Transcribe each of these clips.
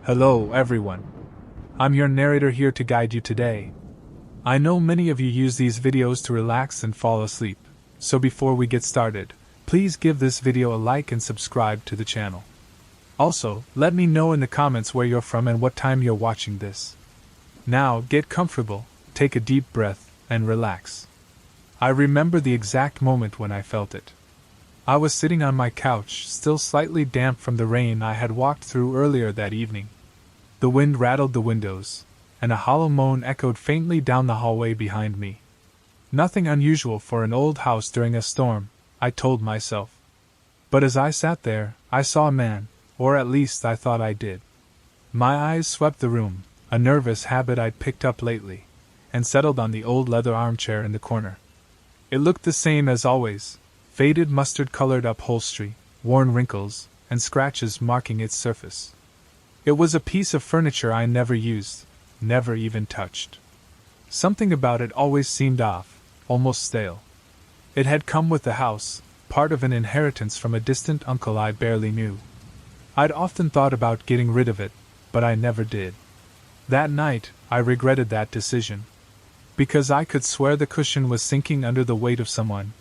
Hello, everyone. I'm your narrator here to guide you today. I know many of you use these videos to relax and fall asleep, so before we get started, please give this video a like and subscribe to the channel. Also, let me know in the comments where you're from and what time you're watching this. Now, get comfortable, take a deep breath, and relax. I remember the exact moment when I felt it. I was sitting on my couch, still slightly damp from the rain I had walked through earlier that evening. The wind rattled the windows, and a hollow moan echoed faintly down the hallway behind me. Nothing unusual for an old house during a storm, I told myself. But as I sat there, I saw a man, or at least I thought I did. My eyes swept the room, a nervous habit I'd picked up lately, and settled on the old leather armchair in the corner. It looked the same as always. Faded mustard-colored upholstery, worn wrinkles, and scratches marking its surface. It was a piece of furniture I never used, never even touched. Something about it always seemed off, almost stale. It had come with the house, part of an inheritance from a distant uncle I barely knew. I'd often thought about getting rid of it, but I never did. That night, I regretted that decision. Because I could swear the cushion was sinking under the weight of someone,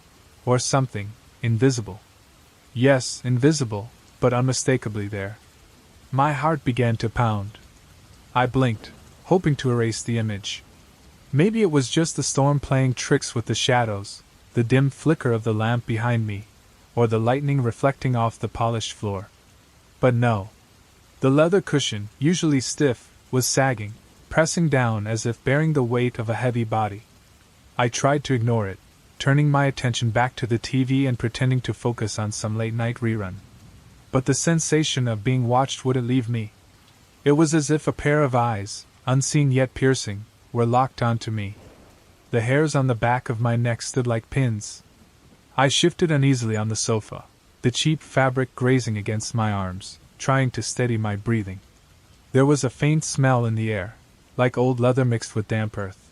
or something, invisible. Yes, invisible, but unmistakably there. My heart began to pound. I blinked, hoping to erase the image. Maybe it was just the storm playing tricks with the shadows, the dim flicker of the lamp behind me, or the lightning reflecting off the polished floor. But no. The leather cushion, usually stiff, was sagging, pressing down as if bearing the weight of a heavy body. I tried to ignore it, turning my attention back to the TV and pretending to focus on some late-night rerun. But the sensation of being watched wouldn't leave me. It was as if a pair of eyes, unseen yet piercing, were locked onto me. The hairs on the back of my neck stood like pins. I shifted uneasily on the sofa, the cheap fabric grazing against my arms, trying to steady my breathing. There was a faint smell in the air, like old leather mixed with damp earth.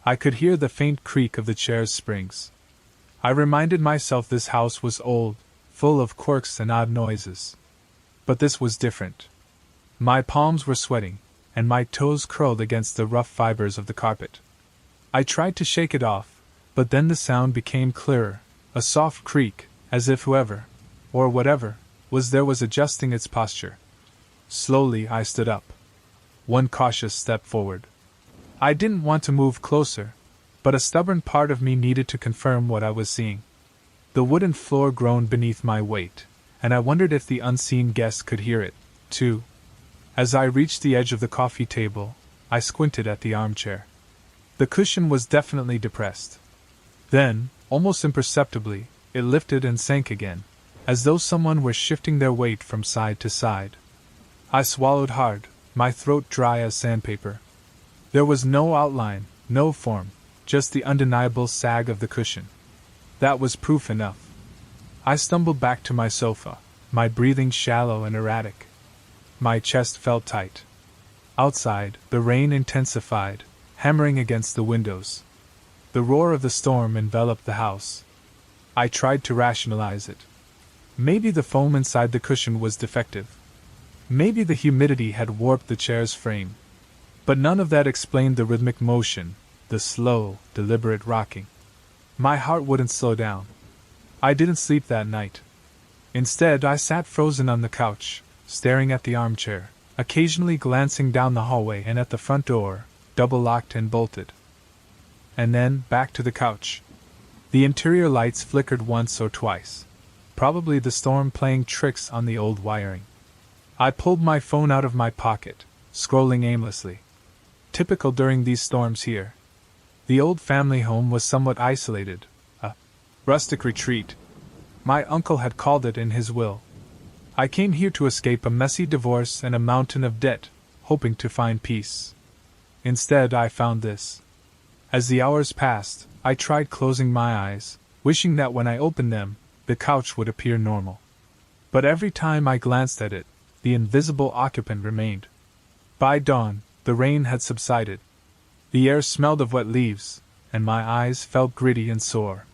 I could hear the faint creak of the chair's springs. I reminded myself this house was old, full of quirks and odd noises. But this was different. My palms were sweating, and my toes curled against the rough fibers of the carpet. I tried to shake it off, but then the sound became clearer, a soft creak, as if whoever, or whatever, was there was adjusting its posture. Slowly I stood up. One cautious step forward. I didn't want to move closer, but a stubborn part of me needed to confirm what I was seeing. The wooden floor groaned beneath my weight, and I wondered if the unseen guest could hear it, too. As I reached the edge of the coffee table, I squinted at the armchair. The cushion was definitely depressed. Then, almost imperceptibly, it lifted and sank again, as though someone were shifting their weight from side to side. I swallowed hard, my throat dry as sandpaper. There was no outline, no form, just the undeniable sag of the cushion. That was proof enough. I stumbled back to my sofa, my breathing shallow and erratic. My chest felt tight. Outside, the rain intensified, hammering against the windows. The roar of the storm enveloped the house. I tried to rationalize it. Maybe the foam inside the cushion was defective. Maybe the humidity had warped the chair's frame. But none of that explained the rhythmic motion, the slow, deliberate rocking. My heart wouldn't slow down. I didn't sleep that night. Instead, I sat frozen on the couch, staring at the armchair, occasionally glancing down the hallway and at the front door, double-locked and bolted. And then, back to the couch. The interior lights flickered once or twice. Probably the storm playing tricks on the old wiring. I pulled my phone out of my pocket, scrolling aimlessly. Typical during these storms here. The old family home was somewhat isolated, a rustic retreat. My uncle had called it in his will. I came here to escape a messy divorce and a mountain of debt, hoping to find peace. Instead, I found this. As the hours passed, I tried closing my eyes, wishing that when I opened them, the couch would appear normal. But every time I glanced at it, the invisible occupant remained. By dawn, the rain had subsided. The air smelled of wet leaves, and my eyes felt gritty and sore.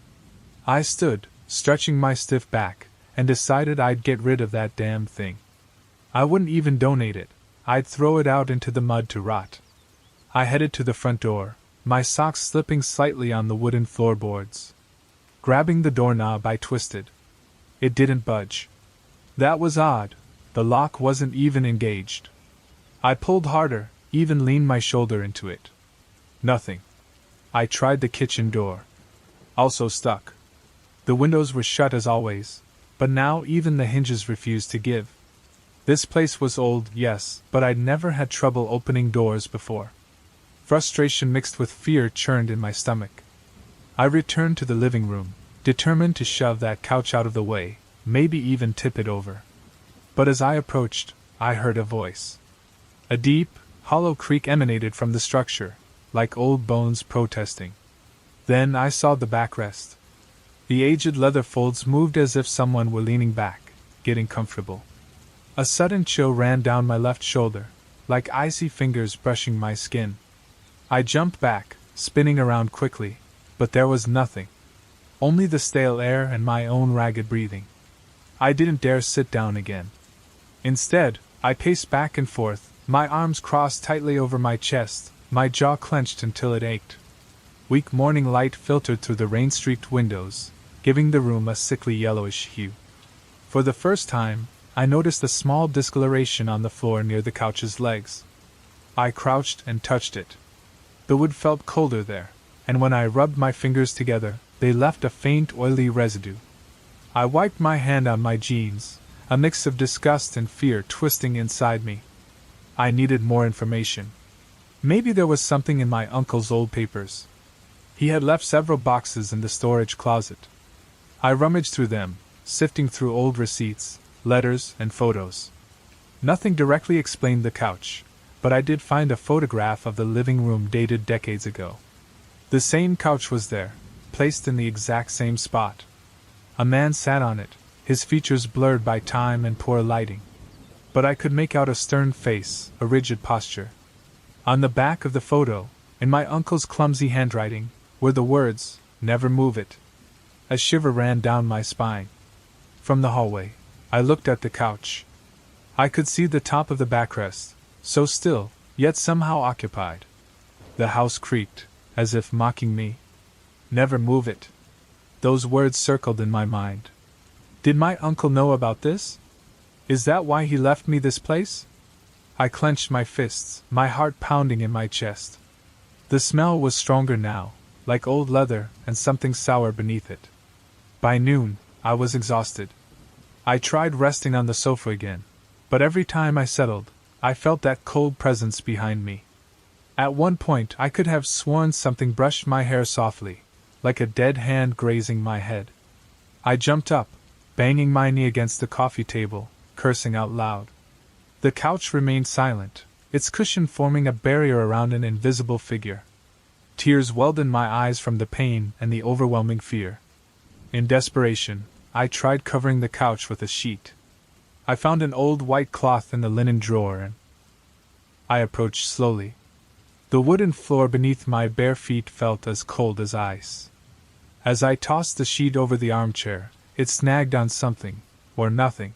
I stood, stretching my stiff back, and decided I'd get rid of that damn thing. I wouldn't even donate it. I'd throw it out into the mud to rot. I headed to the front door, my socks slipping slightly on the wooden floorboards. Grabbing the doorknob, I twisted. It didn't budge. That was odd, the lock wasn't even engaged. I pulled harder, even leaned my shoulder into it. Nothing. I tried the kitchen door. Also stuck. The windows were shut as always, but now even the hinges refused to give. This place was old, yes, but I'd never had trouble opening doors before. Frustration mixed with fear churned in my stomach. I returned to the living room, determined to shove that couch out of the way, maybe even tip it over. But as I approached, I heard a voice. A deep, hollow creak emanated from the structure, like old bones protesting. Then I saw the backrest. The aged leather folds moved as if someone were leaning back, getting comfortable. A sudden chill ran down my left shoulder, like icy fingers brushing my skin. I jumped back, spinning around quickly, but there was nothing. Only the stale air and my own ragged breathing. I didn't dare sit down again. Instead, I paced back and forth, my arms crossed tightly over my chest, my jaw clenched until it ached. Weak morning light filtered through the rain-streaked windows, giving the room a sickly yellowish hue. For the first time, I noticed a small discoloration on the floor near the couch's legs. I crouched and touched it. The wood felt colder there, and when I rubbed my fingers together, they left a faint oily residue. I wiped my hand on my jeans, a mix of disgust and fear twisting inside me. I needed more information. Maybe there was something in my uncle's old papers. He had left several boxes in the storage closet. I rummaged through them, sifting through old receipts, letters, and photos. Nothing directly explained the couch, but I did find a photograph of the living room dated decades ago. The same couch was there, placed in the exact same spot. A man sat on it, his features blurred by time and poor lighting. But I could make out a stern face, a rigid posture. On the back of the photo, in my uncle's clumsy handwriting, were the words, "Never move it." A shiver ran down my spine. From the hallway, I looked at the couch. I could see the top of the backrest, so still, yet somehow occupied. The house creaked, as if mocking me. Never move it. Those words circled in my mind. Did my uncle know about this? Is that why he left me this place? I clenched my fists, my heart pounding in my chest. The smell was stronger now, like old leather and something sour beneath it. By noon, I was exhausted. I tried resting on the sofa again, but every time I settled, I felt that cold presence behind me. At one point I could have sworn something brushed my hair softly, like a dead hand grazing my head. I jumped up, banging my knee against the coffee table, cursing out loud. The couch remained silent, its cushion forming a barrier around an invisible figure. Tears welled in my eyes from the pain and the overwhelming fear. In desperation, I tried covering the couch with a sheet. I found an old white cloth in the linen drawer and I approached slowly. The wooden floor beneath my bare feet felt as cold as ice. As I tossed the sheet over the armchair, it snagged on something, or nothing.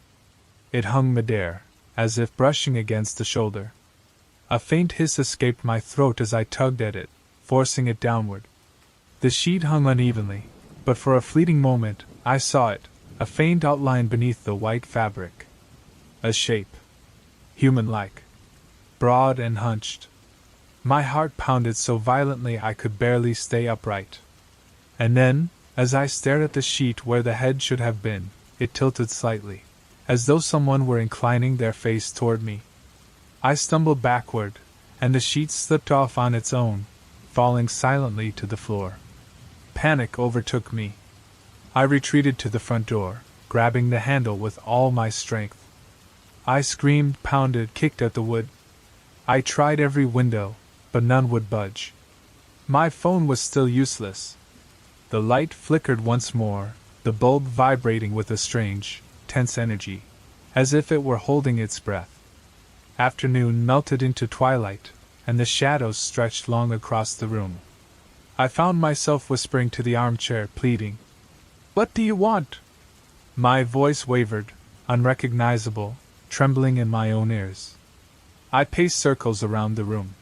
It hung midair, as if brushing against the shoulder. A faint hiss escaped my throat as I tugged at it, forcing it downward. The sheet hung unevenly, but for a fleeting moment, I saw it, a faint outline beneath the white fabric. A shape. Human-like. Broad and hunched. My heart pounded so violently I could barely stay upright. And then, as I stared at the sheet where the head should have been, it tilted slightly, as though someone were inclining their face toward me. I stumbled backward, and the sheet slipped off on its own, falling silently to the floor. Panic overtook me. I retreated to the front door, grabbing the handle with all my strength. I screamed, pounded, kicked at the wood. I tried every window, but none would budge. My phone was still useless. The light flickered once more, the bulb vibrating with a strange, tense energy, as if it were holding its breath. Afternoon melted into twilight, and the shadows stretched long across the room. I found myself whispering to the armchair, pleading, "What do you want?" My voice wavered, unrecognizable, trembling in my own ears. I paced circles around the room.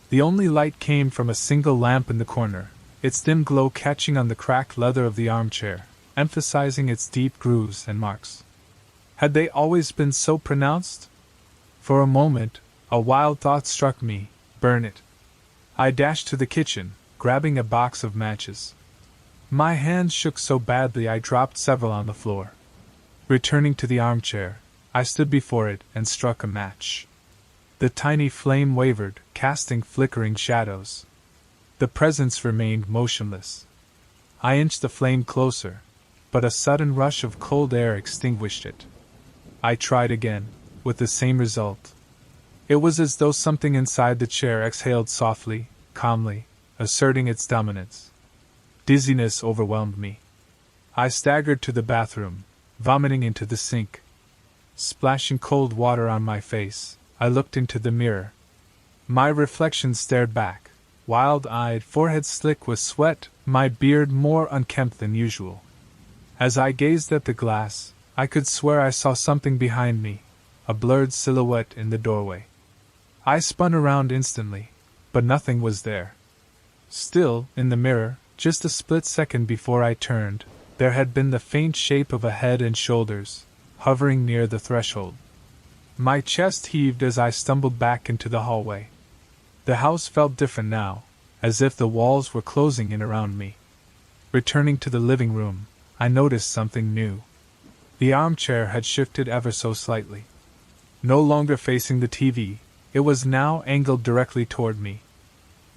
The only light came from a single lamp in the corner, its dim glow catching on the cracked leather of the armchair, emphasizing its deep grooves and marks. Had they always been so pronounced? For a moment, a wild thought struck me: burn it. I dashed to the kitchen, grabbing a box of matches. My hands shook so badly I dropped several on the floor. Returning to the armchair, I stood before it and struck a match. The tiny flame wavered, casting flickering shadows. The presence remained motionless. I inched the flame closer, but a sudden rush of cold air extinguished it. I tried again, with the same result. It was as though something inside the chair exhaled softly, calmly, asserting its dominance. Dizziness overwhelmed me. I staggered to the bathroom, vomiting into the sink. Splashing cold water on my face, I looked into the mirror. My reflection stared back, wild-eyed, forehead slick with sweat, my beard more unkempt than usual. As I gazed at the glass, I could swear I saw something behind me, a blurred silhouette in the doorway. I spun around instantly, but nothing was there. Still, in the mirror, just a split second before I turned, there had been the faint shape of a head and shoulders, hovering near the threshold. My chest heaved as I stumbled back into the hallway. The house felt different now, as if the walls were closing in around me. Returning to the living room, I noticed something new. The armchair had shifted ever so slightly. No longer facing the TV, it was now angled directly toward me.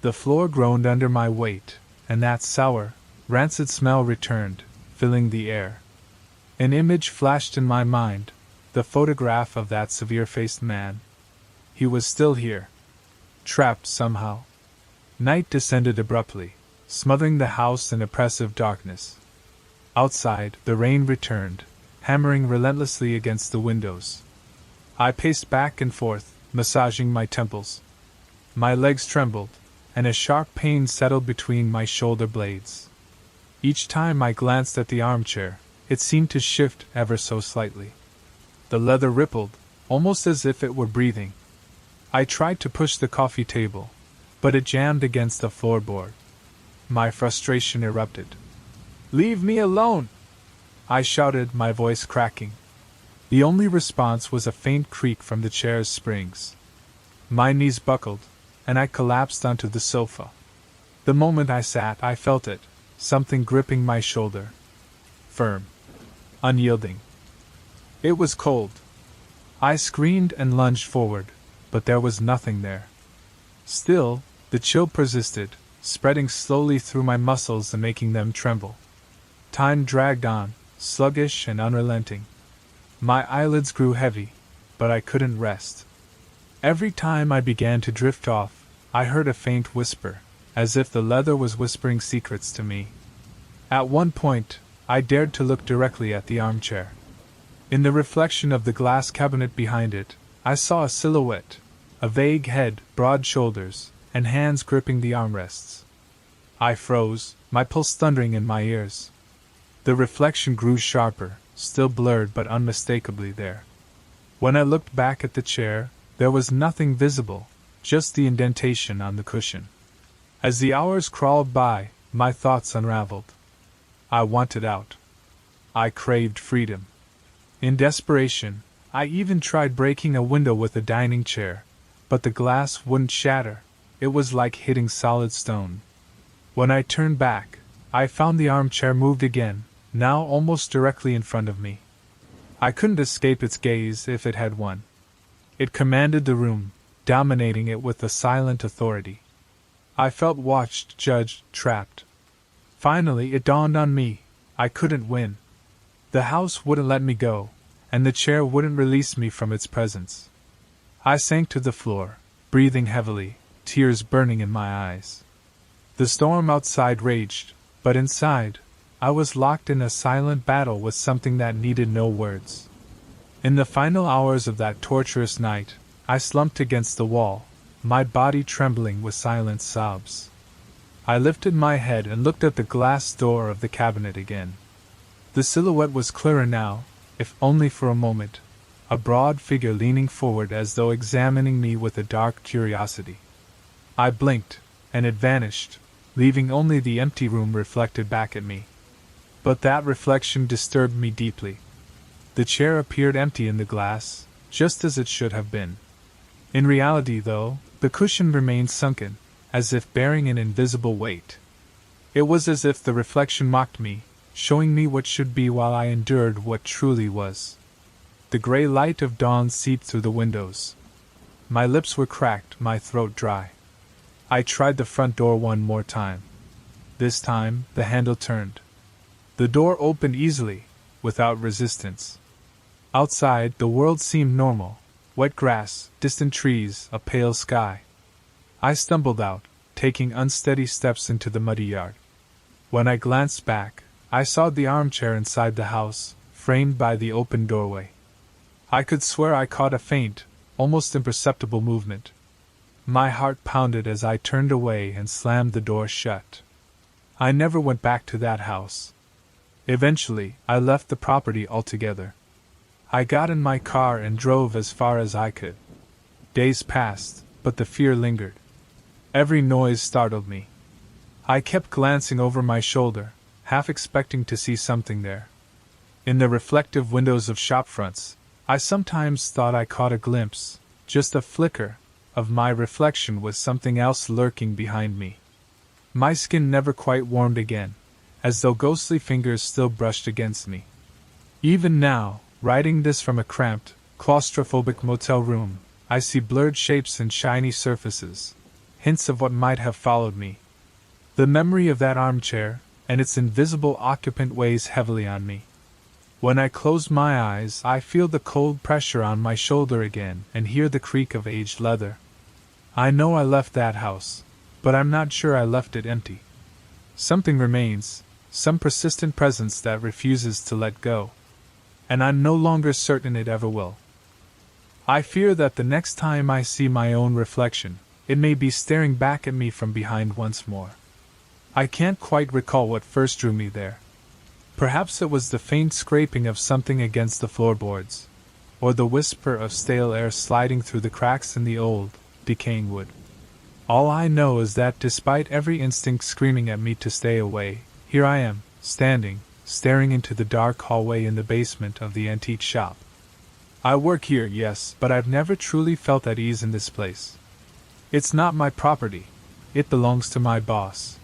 The floor groaned under my weight, and that sour, rancid smell returned, filling the air. An image flashed in my mind, the photograph of that severe-faced man. He was still here. Trapped somehow. Night descended abruptly, smothering the house in oppressive darkness. Outside, the rain returned, hammering relentlessly against the windows. I paced back and forth, massaging my temples. My legs trembled, and a sharp pain settled between my shoulder blades. Each time I glanced at the armchair, it seemed to shift ever so slightly. The leather rippled, almost as if it were breathing. I tried to push the coffee table, but it jammed against the floorboard. My frustration erupted. "Leave me alone!" I shouted, my voice cracking. The only response was a faint creak from the chair's springs. My knees buckled, and I collapsed onto the sofa. The moment I sat, I felt it, something gripping my shoulder. Firm. Unyielding. It was cold. I screamed and lunged forward, but there was nothing there. Still, the chill persisted, spreading slowly through my muscles and making them tremble. Time dragged on, sluggish and unrelenting. My eyelids grew heavy, but I couldn't rest. Every time I began to drift off, I heard a faint whisper, as if the leather was whispering secrets to me. At one point, I dared to look directly at the armchair. In the reflection of the glass cabinet behind it, I saw a silhouette, a vague head, broad shoulders, and hands gripping the armrests. I froze, my pulse thundering in my ears. The reflection grew sharper, still blurred but unmistakably there. When I looked back at the chair, there was nothing visible, just the indentation on the cushion. As the hours crawled by, my thoughts unraveled. I wanted out. I craved freedom. In desperation, I even tried breaking a window with a dining chair, but the glass wouldn't shatter. It was like hitting solid stone. When I turned back, I found the armchair moved again, now almost directly in front of me. I couldn't escape its gaze if it had one. It commanded the room, dominating it with a silent authority. I felt watched, judged, trapped. Finally, it dawned on me: I couldn't win. The house wouldn't let me go, and the chair wouldn't release me from its presence. I sank to the floor, breathing heavily, tears burning in my eyes. The storm outside raged, but inside, I was locked in a silent battle with something that needed no words. In the final hours of that torturous night, I slumped against the wall, my body trembling with silent sobs. I lifted my head and looked at the glass door of the cabinet again. The silhouette was clearer now, if only for a moment. a broad figure leaning forward as though examining me with a dark curiosity. I blinked, and it vanished, leaving only the empty room reflected back at me. But that reflection disturbed me deeply. The chair appeared empty in the glass, just as it should have been. In reality, though, the cushion remained sunken, as if bearing an invisible weight. It was as if the reflection mocked me, showing me what should be while I endured what truly was. The gray light of dawn seeped through the windows. My lips were cracked, my throat dry. I tried the front door one more time. This time, the handle turned. The door opened easily, without resistance. Outside, the world seemed normal. Wet grass, distant trees, a pale sky. I stumbled out, taking unsteady steps into the muddy yard. When I glanced back, I saw the armchair inside the house, framed by the open doorway. I could swear I caught a faint, almost imperceptible movement. My heart pounded as I turned away and slammed the door shut. I never went back to that house. Eventually, I left the property altogether. I got in my car and drove as far as I could. Days passed, but the fear lingered. Every noise startled me. I kept glancing over my shoulder, half expecting to see something there. In the reflective windows of shop fronts, I sometimes thought I caught a glimpse, just a flicker, of my reflection with something else lurking behind me. My skin never quite warmed again, as though ghostly fingers still brushed against me. Even now, writing this from a cramped, claustrophobic motel room, I see blurred shapes and shiny surfaces, hints of what might have followed me. The memory of that armchair, and its invisible occupant weighs heavily on me. When I close my eyes, I feel the cold pressure on my shoulder again and hear the creak of aged leather. I know I left that house, but I'm not sure I left it empty. Something remains, some persistent presence that refuses to let go. And I'm no longer certain it ever will. I fear that the next time I see my own reflection, it may be staring back at me from behind once more. I can't quite recall what first drew me there. Perhaps it was the faint scraping of something against the floorboards, or the whisper of stale air sliding through the cracks in the old, decaying wood. All I know is that despite every instinct screaming at me to stay away, here I am, standing, staring into the dark hallway in the basement of the antique shop. I work here, yes, but I've never truly felt at ease in this place. It's not my property. It belongs to my boss.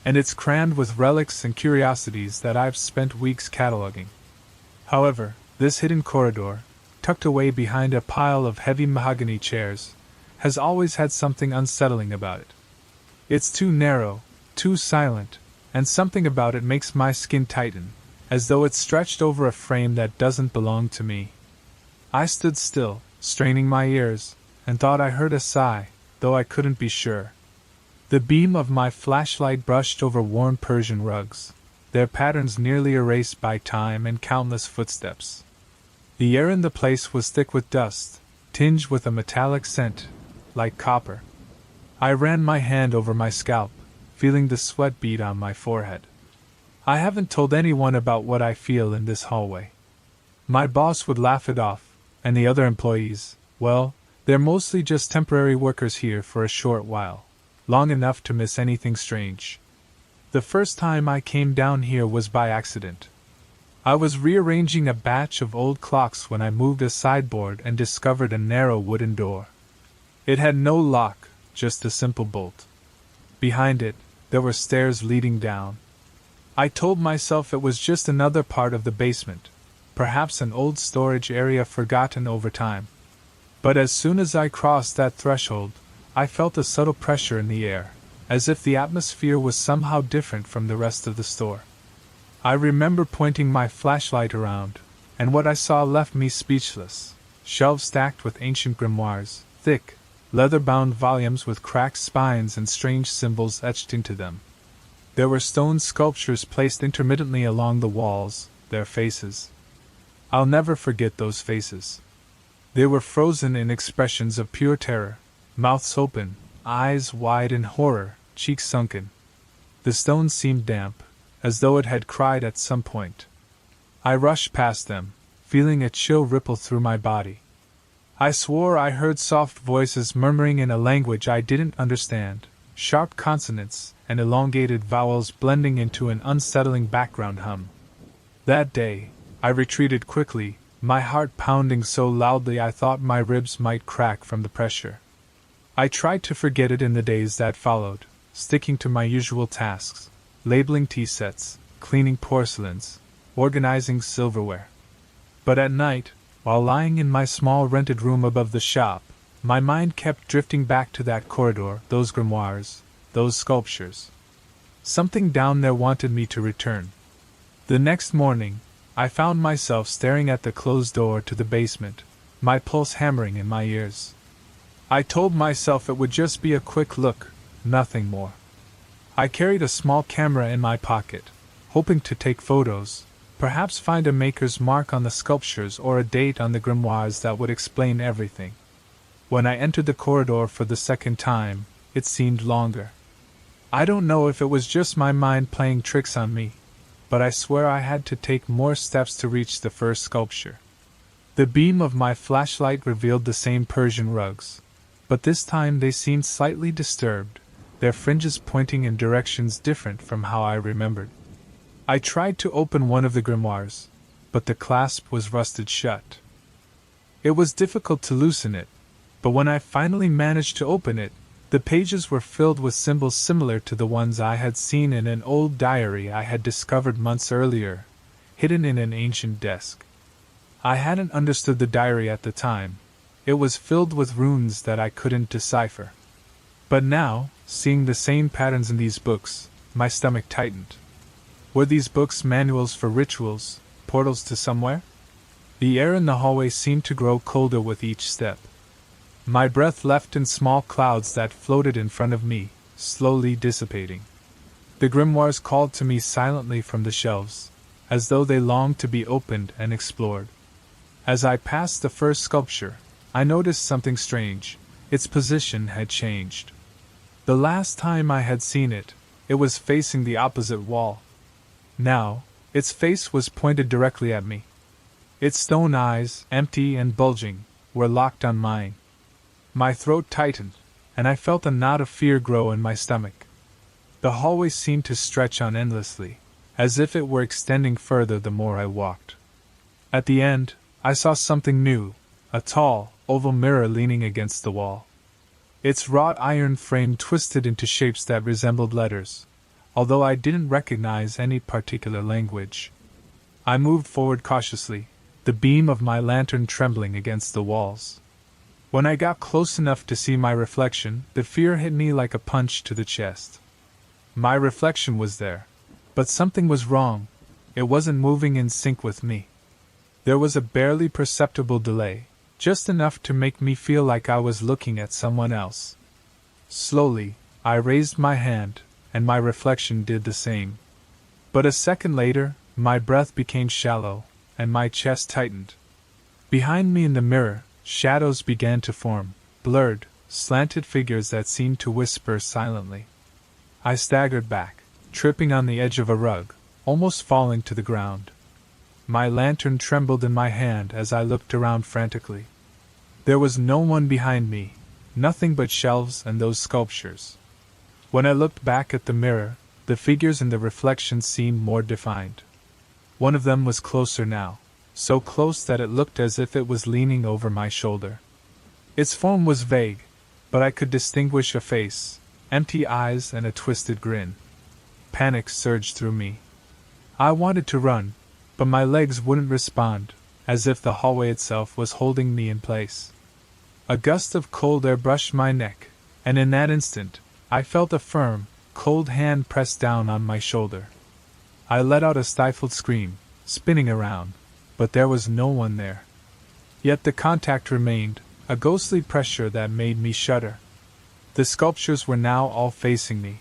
And it's crammed with relics and curiosities that I've spent weeks cataloging. However, this hidden corridor, tucked away behind a pile of heavy mahogany chairs, has always had something unsettling about it. It's too narrow, too silent, and something about it makes my skin tighten, as though it stretched over a frame that doesn't belong to me. I stood still, straining my ears, and thought I heard a sigh, though I couldn't be sure. The beam of my flashlight brushed over worn Persian rugs, their patterns nearly erased by time and countless footsteps. The air in the place was thick with dust, tinged with a metallic scent, like copper. I ran my hand over my scalp, feeling the sweat bead on my forehead. I haven't told anyone about what I feel in this hallway. My boss would laugh it off, and the other employees, well, they're mostly just temporary workers here for a short while. Long enough to miss anything strange. The first time I came down here was by accident. I was rearranging a batch of old clocks when I moved a sideboard and discovered a narrow wooden door. It had no lock, just a simple bolt. Behind it, there were stairs leading down. I told myself it was just another part of the basement, perhaps an old storage area forgotten over time. But as soon as I crossed that threshold, I felt a subtle pressure in the air, as if the atmosphere was somehow different from the rest of the store. I remember pointing my flashlight around, and what I saw left me speechless. Shelves stacked with ancient grimoires, thick, leather-bound volumes with cracked spines and strange symbols etched into them. There were stone sculptures placed intermittently along the walls, their faces. I'll never forget those faces. They were frozen in expressions of pure terror. Mouths open, eyes wide in horror, cheeks sunken. The stone seemed damp, as though it had cried at some point. I rushed past them, feeling a chill ripple through my body. I swore I heard soft voices murmuring in a language I didn't understand, sharp consonants and elongated vowels blending into an unsettling background hum. That day, I retreated quickly, my heart pounding so loudly I thought my ribs might crack from the pressure. I tried to forget it in the days that followed, sticking to my usual tasks, labeling tea sets, cleaning porcelains, organizing silverware. But at night, while lying in my small rented room above the shop, my mind kept drifting back to that corridor, those grimoires, those sculptures. Something down there wanted me to return. The next morning, I found myself staring at the closed door to the basement, my pulse hammering in my ears. I told myself it would just be a quick look, nothing more. I carried a small camera in my pocket, hoping to take photos, perhaps find a maker's mark on the sculptures or a date on the grimoires that would explain everything. When I entered the corridor for the second time, it seemed longer. I don't know if it was just my mind playing tricks on me, but I swear I had to take more steps to reach the first sculpture. The beam of my flashlight revealed the same Persian rugs, but this time they seemed slightly disturbed, their fringes pointing in directions different from how I remembered. I tried to open one of the grimoires, but the clasp was rusted shut. It was difficult to loosen it, but when I finally managed to open it, the pages were filled with symbols similar to the ones I had seen in an old diary I had discovered months earlier, hidden in an ancient desk. I hadn't understood the diary at the time. It was filled with runes that I couldn't decipher. But now, seeing the same patterns in these books, my stomach tightened. Were these books manuals for rituals, portals to somewhere? The air in the hallway seemed to grow colder with each step. My breath left in small clouds that floated in front of me, slowly dissipating. The grimoires called to me silently from the shelves, as though they longed to be opened and explored. As I passed the first sculpture, I noticed something strange. Its position had changed. The last time I had seen it, it was facing the opposite wall. Now, its face was pointed directly at me. Its stone eyes, empty and bulging, were locked on mine. My throat tightened, and I felt a knot of fear grow in my stomach. The hallway seemed to stretch on endlessly, as if it were extending further the more I walked. At the end, I saw something new, a tall, oval mirror leaning against the wall. Its wrought iron frame twisted into shapes that resembled letters, although I didn't recognize any particular language. I moved forward cautiously, the beam of my lantern trembling against the walls. When I got close enough to see my reflection, the fear hit me like a punch to the chest. My reflection was there, but something was wrong. It wasn't moving in sync with me. There was a barely perceptible delay, just enough to make me feel like I was looking at someone else. Slowly, I raised my hand, and my reflection did the same. But a second later, my breath became shallow, and my chest tightened. Behind me in the mirror, shadows began to form, blurred, slanted figures that seemed to whisper silently. I staggered back, tripping on the edge of a rug, almost falling to the ground. My lantern trembled in my hand as I looked around frantically. There was no one behind me, nothing but shelves and those sculptures. When I looked back at the mirror, the figures in the reflection seemed more defined. One of them was closer now, so close that it looked as if it was leaning over my shoulder. Its form was vague, but I could distinguish a face, empty eyes and a twisted grin. Panic surged through me. I wanted to run, but my legs wouldn't respond, as if the hallway itself was holding me in place. A gust of cold air brushed my neck, and in that instant, I felt a firm, cold hand press down on my shoulder. I let out a stifled scream, spinning around, but there was no one there. Yet the contact remained, a ghostly pressure that made me shudder. The sculptures were now all facing me.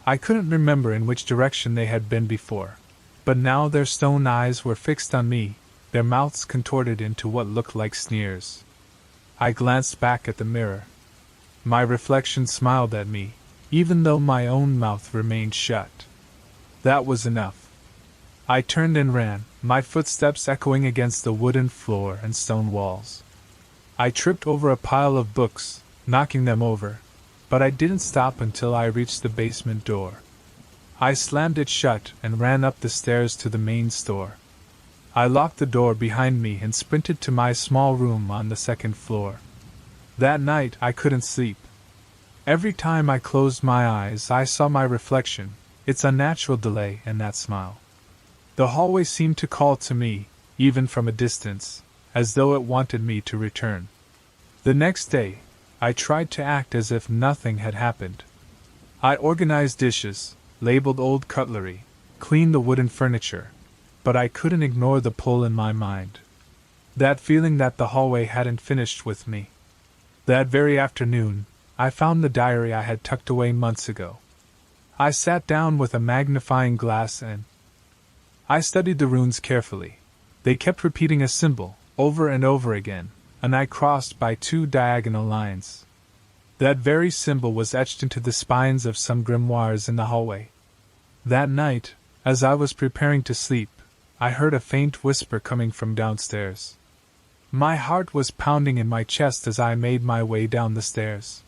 I couldn't remember in which direction they had been before, but now their stone eyes were fixed on me, their mouths contorted into what looked like sneers. I glanced back at the mirror. My reflection smiled at me, even though my own mouth remained shut. That was enough. I turned and ran, my footsteps echoing against the wooden floor and stone walls. I tripped over a pile of books, knocking them over, but I didn't stop until I reached the basement door. I slammed it shut and ran up the stairs to the main store. I locked the door behind me and sprinted to my small room on the second floor. That night I couldn't sleep. Every time I closed my eyes I saw my reflection, its unnatural delay and that smile. The hallway seemed to call to me, even from a distance, as though it wanted me to return. The next day, I tried to act as if nothing had happened. I organized dishes, labeled old cutlery, cleaned the wooden furniture, but I couldn't ignore the pull in my mind. That feeling that the hallway hadn't finished with me. That very afternoon, I found the diary I had tucked away months ago. I sat down with a magnifying glass and I studied the runes carefully. They kept repeating a symbol, over and over again, and I crossed by 2 diagonal lines. That very symbol was etched into the spines of some grimoires in the hallway. That night, as I was preparing to sleep, I heard a faint whisper coming from downstairs. My heart was pounding in my chest as I made my way down the stairs.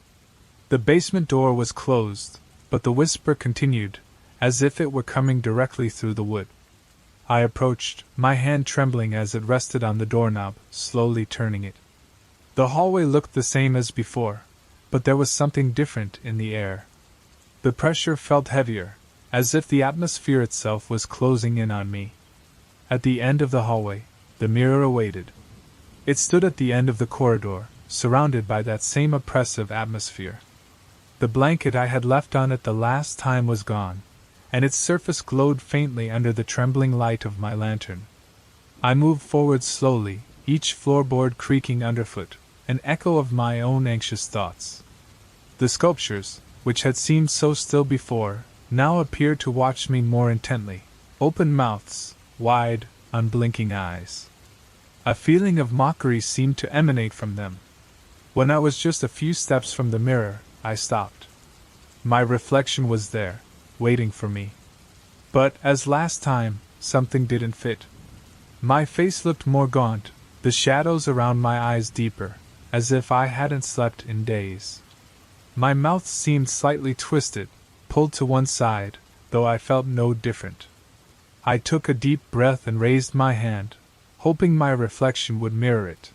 The basement door was closed, but the whisper continued, as if it were coming directly through the wood. I approached, my hand trembling as it rested on the doorknob, slowly turning it. The hallway looked the same as before, but there was something different in the air. The pressure felt heavier, as if the atmosphere itself was closing in on me. At the end of the hallway, the mirror awaited. It stood at the end of the corridor, surrounded by that same oppressive atmosphere. The blanket I had left on it the last time was gone, and its surface glowed faintly under the trembling light of my lantern. I moved forward slowly, each floorboard creaking underfoot, an echo of my own anxious thoughts. The sculptures, which had seemed so still before, now appeared to watch me more intently, open mouths, wide, unblinking eyes. A feeling of mockery seemed to emanate from them. When I was just a few steps from the mirror, I stopped. My reflection was there, waiting for me. But, as last time, something didn't fit. My face looked more gaunt, the shadows around my eyes deeper, as if I hadn't slept in days. My mouth seemed slightly twisted, pulled to one side, though I felt no different. I took a deep breath and raised my hand, hoping my reflection would mirror it.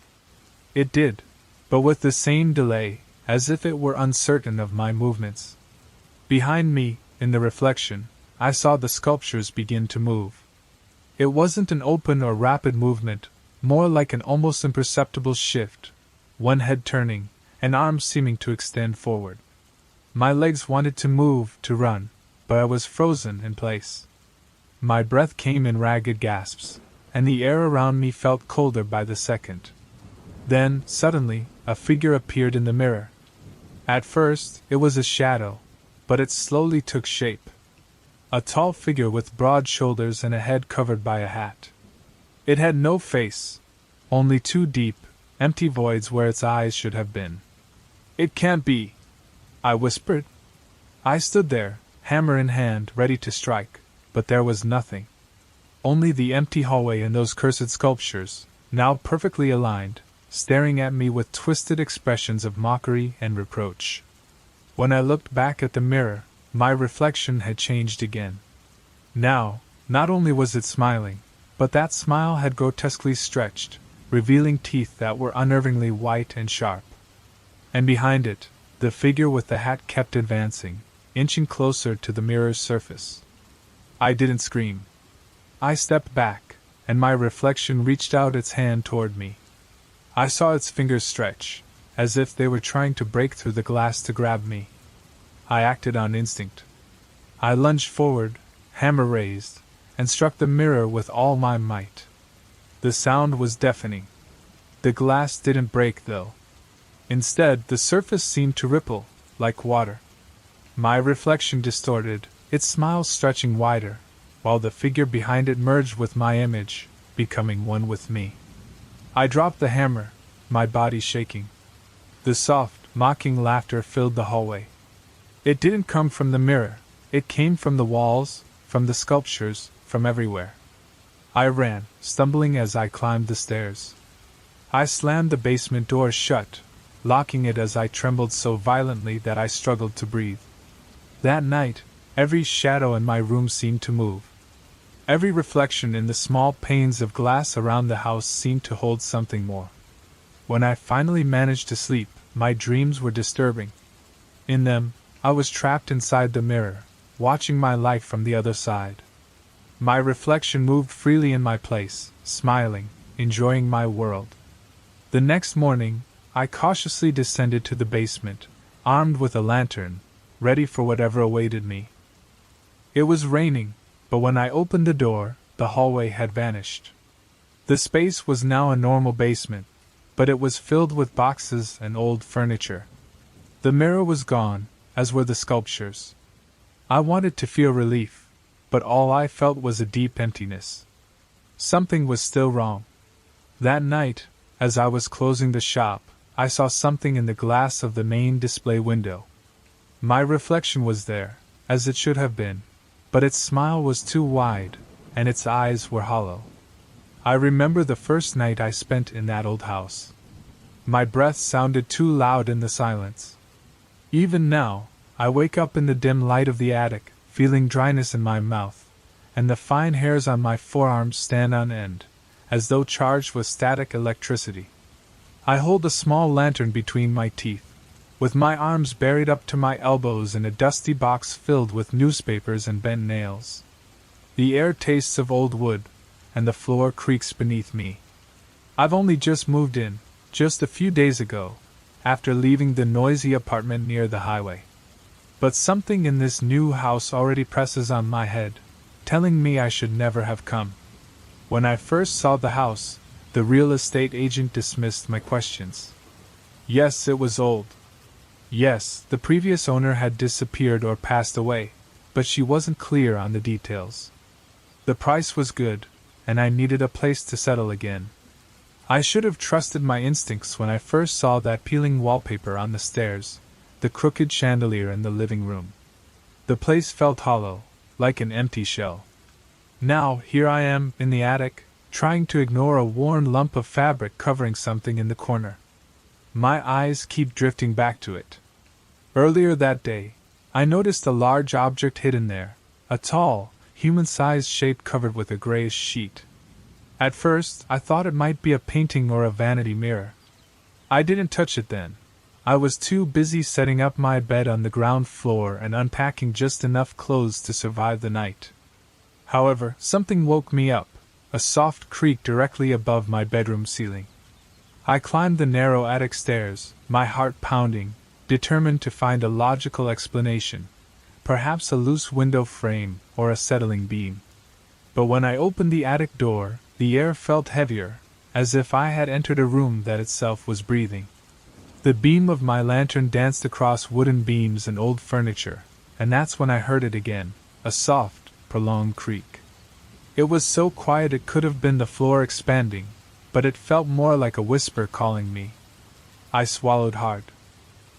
It did, but with the same delay, as if it were uncertain of my movements. Behind me, in the reflection, I saw the sculptures begin to move. It wasn't an open or rapid movement, more like an almost imperceptible shift, one head turning, an arm seeming to extend forward. My legs wanted to move, to run, but I was frozen in place. My breath came in ragged gasps, and the air around me felt colder by the second. Then, suddenly, a figure appeared in the mirror. At first, it was a shadow, but it slowly took shape. A tall figure with broad shoulders and a head covered by a hat. It had no face, only 2 deep, empty voids where its eyes should have been. "It can't be," I whispered. I stood there, hammer in hand, ready to strike, but there was nothing. Only the empty hallway and those cursed sculptures, now perfectly aligned, staring at me with twisted expressions of mockery and reproach. When I looked back at the mirror, my reflection had changed again. Now, not only was it smiling, but that smile had grotesquely stretched, revealing teeth that were unnervingly white and sharp. And behind it, the figure with the hat kept advancing, inching closer to the mirror's surface. I didn't scream. I stepped back, and my reflection reached out its hand toward me. I saw its fingers stretch, as if they were trying to break through the glass to grab me. I acted on instinct. I lunged forward, hammer raised, and struck the mirror with all my might. The sound was deafening. The glass didn't break, though. Instead, the surface seemed to ripple, like water. My reflection distorted, its smile stretching wider, while the figure behind it merged with my image, becoming one with me. I dropped the hammer, my body shaking. The soft, mocking laughter filled the hallway. It didn't come from the mirror, it came from the walls, from the sculptures, from everywhere. I ran, stumbling as I climbed the stairs. I slammed the basement door shut, locking it as I trembled so violently that I struggled to breathe. That night, every shadow in my room seemed to move. Every reflection in the small panes of glass around the house seemed to hold something more. When I finally managed to sleep, my dreams were disturbing. In them, I was trapped inside the mirror, watching my life from the other side. My reflection moved freely in my place, smiling, enjoying my world. The next morning, I cautiously descended to the basement, armed with a lantern, ready for whatever awaited me. It was raining, but when I opened the door, the hallway had vanished. The space was now a normal basement, but it was filled with boxes and old furniture. The mirror was gone, as were the sculptures. I wanted to feel relief, but all I felt was a deep emptiness. Something was still wrong. That night, as I was closing the shop, I saw something in the glass of the main display window. My reflection was there, as it should have been, but its smile was too wide, and its eyes were hollow. I remember the first night I spent in that old house. My breath sounded too loud in the silence. Even now, I wake up in the dim light of the attic, feeling dryness in my mouth, and the fine hairs on my forearms stand on end, as though charged with static electricity. I hold a small lantern between my teeth, with my arms buried up to my elbows in a dusty box filled with newspapers and bent nails. The air tastes of old wood, and the floor creaks beneath me. I've only just moved in, just a few days ago, after leaving the noisy apartment near the highway. But something in this new house already presses on my head, telling me I should never have come. When I first saw the house, the real estate agent dismissed my questions. Yes, it was old. Yes, the previous owner had disappeared or passed away, but she wasn't clear on the details. The price was good, and I needed a place to settle again. I should have trusted my instincts when I first saw that peeling wallpaper on the stairs, the crooked chandelier in the living room. The place felt hollow, like an empty shell. Now, here I am, in the attic, trying to ignore a worn lump of fabric covering something in the corner. My eyes keep drifting back to it. Earlier that day, I noticed a large object hidden there, a tall, human-sized shape covered with a grayish sheet. At first, I thought it might be a painting or a vanity mirror. I didn't touch it then. I was too busy setting up my bed on the ground floor and unpacking just enough clothes to survive the night. However, something woke me up, a soft creak directly above my bedroom ceiling. I climbed the narrow attic stairs, my heart pounding, determined to find a logical explanation, perhaps a loose window frame or a settling beam. But when I opened the attic door, the air felt heavier, as if I had entered a room that itself was breathing. The beam of my lantern danced across wooden beams and old furniture, and that's when I heard it again, a soft, prolonged creak. It was so quiet it could have been the floor expanding, but it felt more like a whisper calling me. I swallowed hard.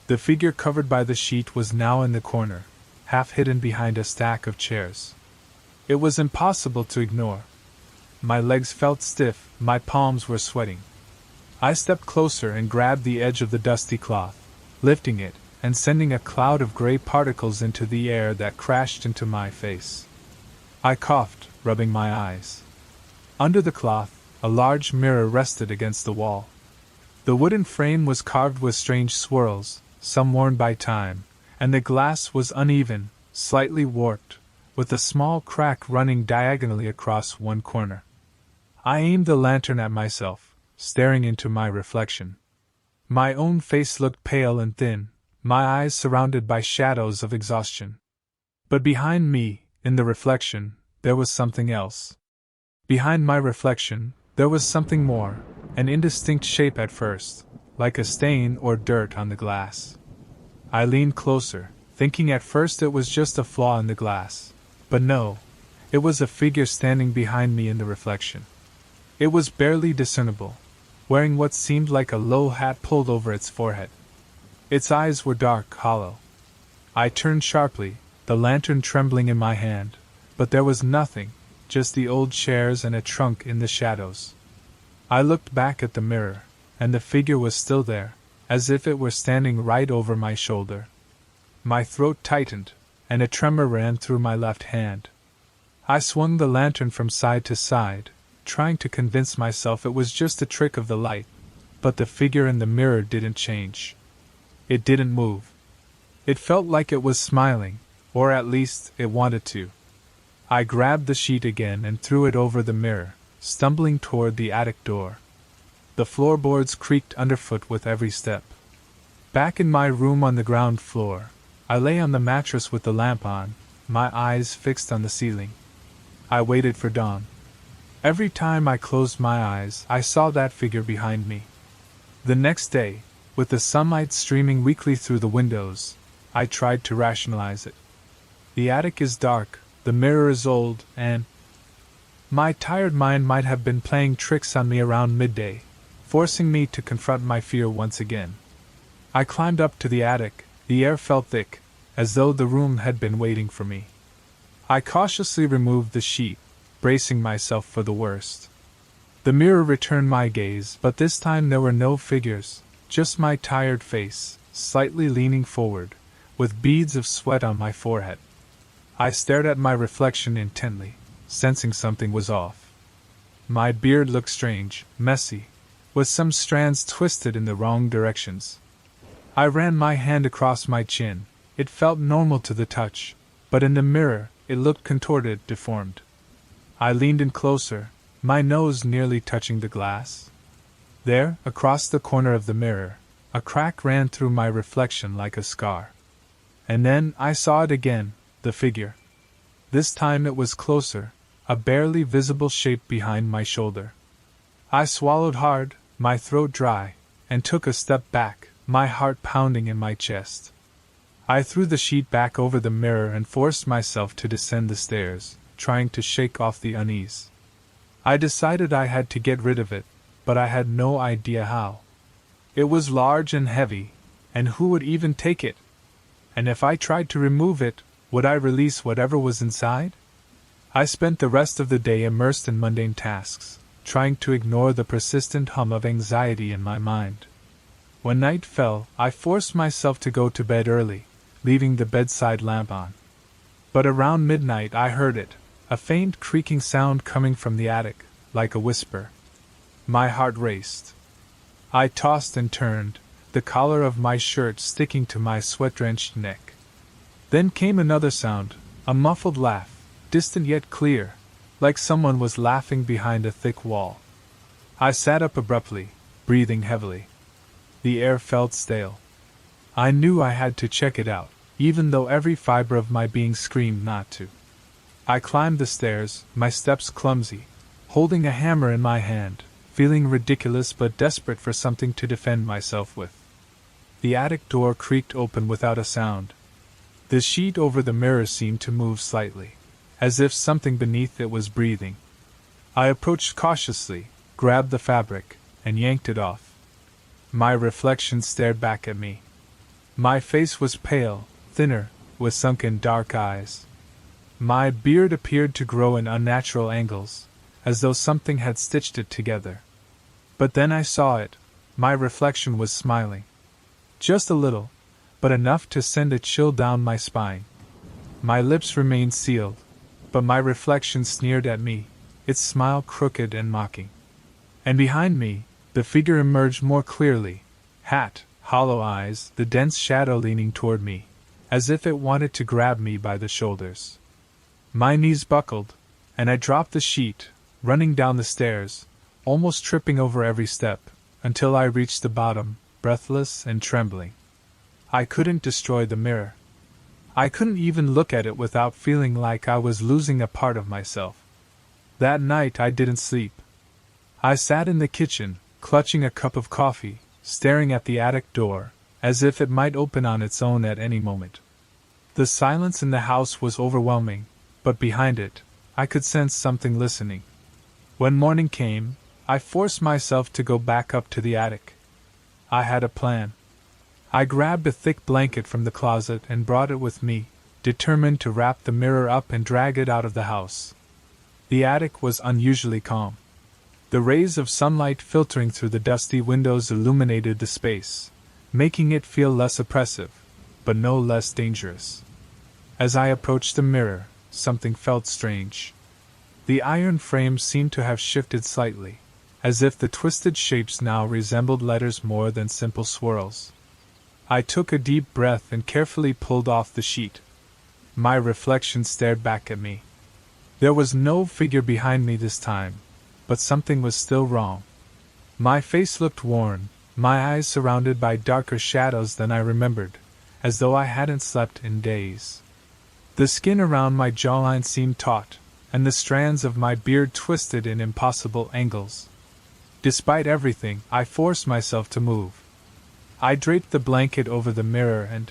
The figure covered by the sheet was now in the corner, half hidden behind a stack of chairs. It was impossible to ignore. My legs felt stiff, my palms were sweating. I stepped closer and grabbed the edge of the dusty cloth, lifting it and sending a cloud of gray particles into the air that crashed into my face. I coughed, rubbing my eyes. Under the cloth, a large mirror rested against the wall. The wooden frame was carved with strange swirls, some worn by time, and the glass was uneven, slightly warped, with a small crack running diagonally across one corner. I aimed the lantern at myself, staring into my reflection. My own face looked pale and thin, my eyes surrounded by shadows of exhaustion. But behind me, in the reflection, there was something else. Behind my reflection, there was something more, an indistinct shape at first, like a stain or dirt on the glass. I leaned closer, thinking at first it was just a flaw in the glass. But no, it was a figure standing behind me in the reflection. It was barely discernible, wearing what seemed like a low hat pulled over its forehead. Its eyes were dark, hollow. I turned sharply, the lantern trembling in my hand, but there was nothing, just the old chairs and a trunk in the shadows. I looked back at the mirror, and the figure was still there, as if it were standing right over my shoulder. My throat tightened, and a tremor ran through my left hand. I swung the lantern from side to side, trying to convince myself it was just a trick of the light, but the figure in the mirror didn't change. It didn't move. It felt like it was smiling, or at least it wanted to. I grabbed the sheet again and threw it over the mirror, stumbling toward the attic door. The floorboards creaked underfoot with every step. Back in my room on the ground floor, I lay on the mattress with the lamp on, my eyes fixed on the ceiling. I waited for dawn. Every time I closed my eyes, I saw that figure behind me. The next day, with the sunlight streaming weakly through the windows, I tried to rationalize it. The attic is dark, the mirror is old, and my tired mind might have been playing tricks on me around midday, forcing me to confront my fear once again. I climbed up to the attic. The air felt thick, as though the room had been waiting for me. I cautiously removed the sheet, bracing myself for the worst. The mirror returned my gaze, but this time there were no figures, just my tired face, slightly leaning forward, with beads of sweat on my forehead. I stared at my reflection intently, sensing something was off. My beard looked strange, messy, with some strands twisted in the wrong directions. I ran my hand across my chin. It felt normal to the touch, but in the mirror, it looked contorted, deformed. I leaned in closer, my nose nearly touching the glass. There, across the corner of the mirror, a crack ran through my reflection like a scar. And then I saw it again, the figure. This time it was closer, a barely visible shape behind my shoulder. I swallowed hard, my throat dry, and took a step back, my heart pounding in my chest. I threw the sheet back over the mirror and forced myself to descend the stairs, trying to shake off the unease. I decided I had to get rid of it, but I had no idea how. It was large and heavy, and who would even take it? And if I tried to remove it, would I release whatever was inside? I spent the rest of the day immersed in mundane tasks, trying to ignore the persistent hum of anxiety in my mind. When night fell, I forced myself to go to bed early, leaving the bedside lamp on. But around midnight I heard it, a faint creaking sound coming from the attic, like a whisper. My heart raced. I tossed and turned, the collar of my shirt sticking to my sweat-drenched neck. Then came another sound, a muffled laugh, distant yet clear, like someone was laughing behind a thick wall. I sat up abruptly, breathing heavily. The air felt stale. I knew I had to check it out, even though every fiber of my being screamed not to. I climbed the stairs, my steps clumsy, holding a hammer in my hand, feeling ridiculous but desperate for something to defend myself with. The attic door creaked open without a sound. The sheet over the mirror seemed to move slightly, as if something beneath it was breathing. I approached cautiously, grabbed the fabric, and yanked it off. My reflection stared back at me. My face was pale, thinner, with sunken dark eyes. My beard appeared to grow in unnatural angles, as though something had stitched it together. But then I saw it. My reflection was smiling. Just a little, but enough to send a chill down my spine. My lips remained sealed, but my reflection sneered at me, its smile crooked and mocking. And behind me, the figure emerged more clearly, hat, hollow eyes, the dense shadow leaning toward me, as if it wanted to grab me by the shoulders. My knees buckled, and I dropped the sheet, running down the stairs, almost tripping over every step, until I reached the bottom, breathless and trembling. I couldn't destroy the mirror. I couldn't even look at it without feeling like I was losing a part of myself. That night I didn't sleep. I sat in the kitchen, clutching a cup of coffee, staring at the attic door, as if it might open on its own at any moment. The silence in the house was overwhelming, but behind it, I could sense something listening. When morning came, I forced myself to go back up to the attic. I had a plan. I grabbed a thick blanket from the closet and brought it with me, determined to wrap the mirror up and drag it out of the house. The attic was unusually calm. The rays of sunlight filtering through the dusty windows illuminated the space, making it feel less oppressive, but no less dangerous. As I approached the mirror, something felt strange. The iron frame seemed to have shifted slightly, as if the twisted shapes now resembled letters more than simple swirls. I took a deep breath and carefully pulled off the sheet. My reflection stared back at me. There was no figure behind me this time, but something was still wrong. My face looked worn, my eyes surrounded by darker shadows than I remembered, as though I hadn't slept in days. The skin around my jawline seemed taut, and the strands of my beard twisted in impossible angles. Despite everything, I forced myself to move. I draped the blanket over the mirror and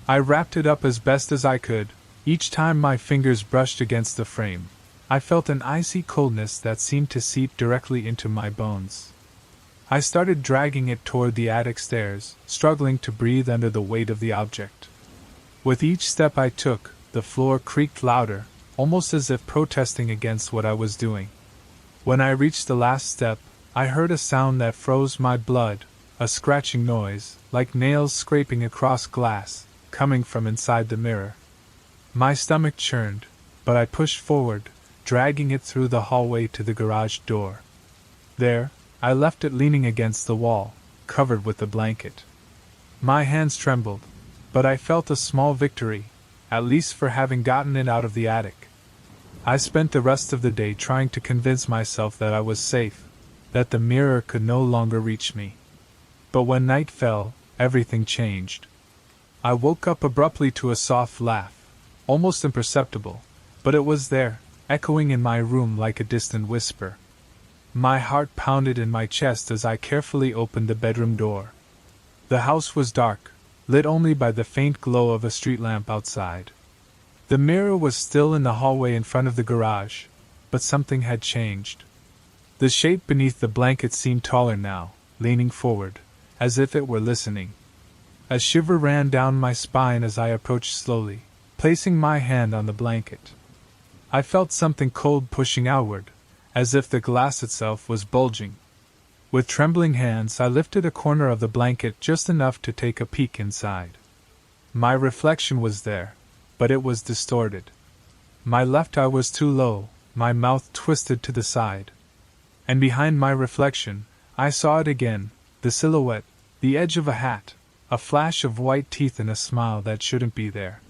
I wrapped it up as best as I could. Each time my fingers brushed against the frame, I felt an icy coldness that seemed to seep directly into my bones. I started dragging it toward the attic stairs, struggling to breathe under the weight of the object. With each step I took, the floor creaked louder, almost as if protesting against what I was doing. When I reached the last step, I heard a sound that froze my blood, a scratching noise, like nails scraping across glass, coming from inside the mirror. My stomach churned, but I pushed forward, dragging it through the hallway to the garage door. There, I left it leaning against the wall, covered with the blanket. My hands trembled, but I felt a small victory, at least for having gotten it out of the attic. I spent the rest of the day trying to convince myself that I was safe, that the mirror could no longer reach me. But when night fell, everything changed. I woke up abruptly to a soft laugh, almost imperceptible, but it was there, echoing in my room like a distant whisper. My heart pounded in my chest as I carefully opened the bedroom door. The house was dark, lit only by the faint glow of a street lamp outside. The mirror was still in the hallway in front of the garage, but something had changed. The shape beneath the blanket seemed taller now, leaning forward, as if it were listening. A shiver ran down my spine as I approached slowly, placing my hand on the blanket. I felt something cold pushing outward, as if the glass itself was bulging. With trembling hands, I lifted a corner of the blanket just enough to take a peek inside. My reflection was there, but it was distorted. My left eye was too low, my mouth twisted to the side. And behind my reflection, I saw it again, the silhouette, the edge of a hat, a flash of white teeth and a smile that shouldn't be there.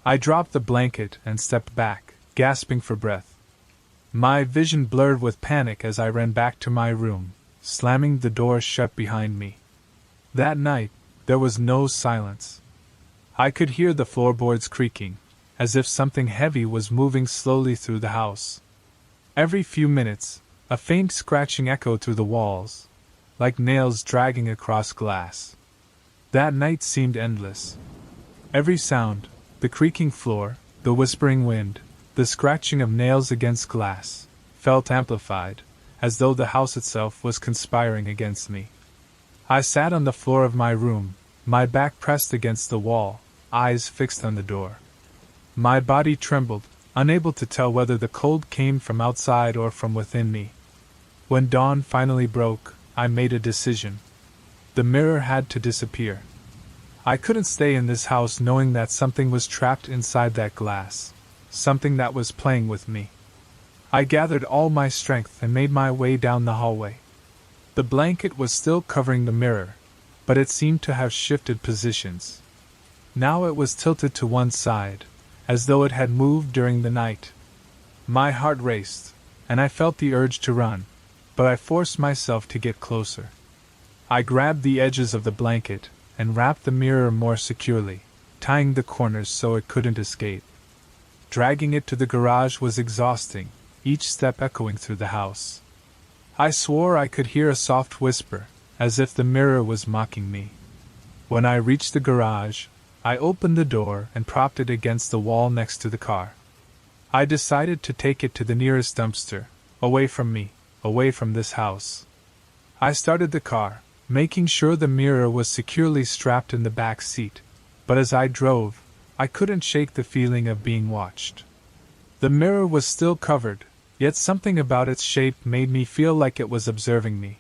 I dropped the blanket and stepped back, gasping for breath. My vision blurred with panic as I ran back to my room, slamming the door shut behind me. That night, there was no silence. I could hear the floorboards creaking, as if something heavy was moving slowly through the house. Every few minutes, a faint scratching echoed through the walls, like nails dragging across glass. That night seemed endless. Every sound, the creaking floor, the whispering wind, the scratching of nails against glass, felt amplified, as though the house itself was conspiring against me. I sat on the floor of my room, my back pressed against the wall, eyes fixed on the door. My body trembled, unable to tell whether the cold came from outside or from within me. When dawn finally broke, I made a decision. The mirror had to disappear. I couldn't stay in this house knowing that something was trapped inside that glass, something that was playing with me. I gathered all my strength and made my way down the hallway. The blanket was still covering the mirror, but it seemed to have shifted positions. Now it was tilted to one side, as though it had moved during the night. My heart raced, and I felt the urge to run, but I forced myself to get closer. I grabbed the edges of the blanket and wrapped the mirror more securely, tying the corners so it couldn't escape. Dragging it to the garage was exhausting, each step echoing through the house. I swore I could hear a soft whisper, as if the mirror was mocking me. When I reached the garage, I opened the door and propped it against the wall next to the car. I decided to take it to the nearest dumpster, away from me, away from this house. I started the car, making sure the mirror was securely strapped in the back seat, but as I drove, I couldn't shake the feeling of being watched. The mirror was still covered, yet something about its shape made me feel like it was observing me.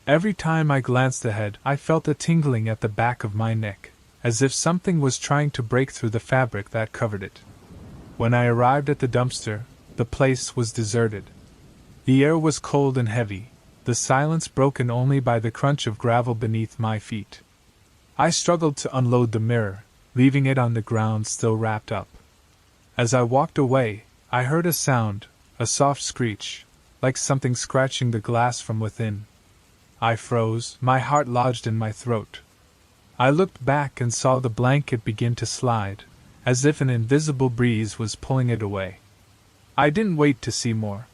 Every time I glanced ahead, I felt a tingling at the back of my neck, as if something was trying to break through the fabric that covered it. When I arrived at the dumpster, the place was deserted. The air was cold and heavy, the silence broken only by the crunch of gravel beneath my feet. I struggled to unload the mirror, leaving it on the ground still wrapped up. As I walked away, I heard a sound, a soft screech, like something scratching the glass from within. I froze, my heart lodged in my throat. I looked back and saw the blanket begin to slide, as if an invisible breeze was pulling it away. I didn't wait to see more.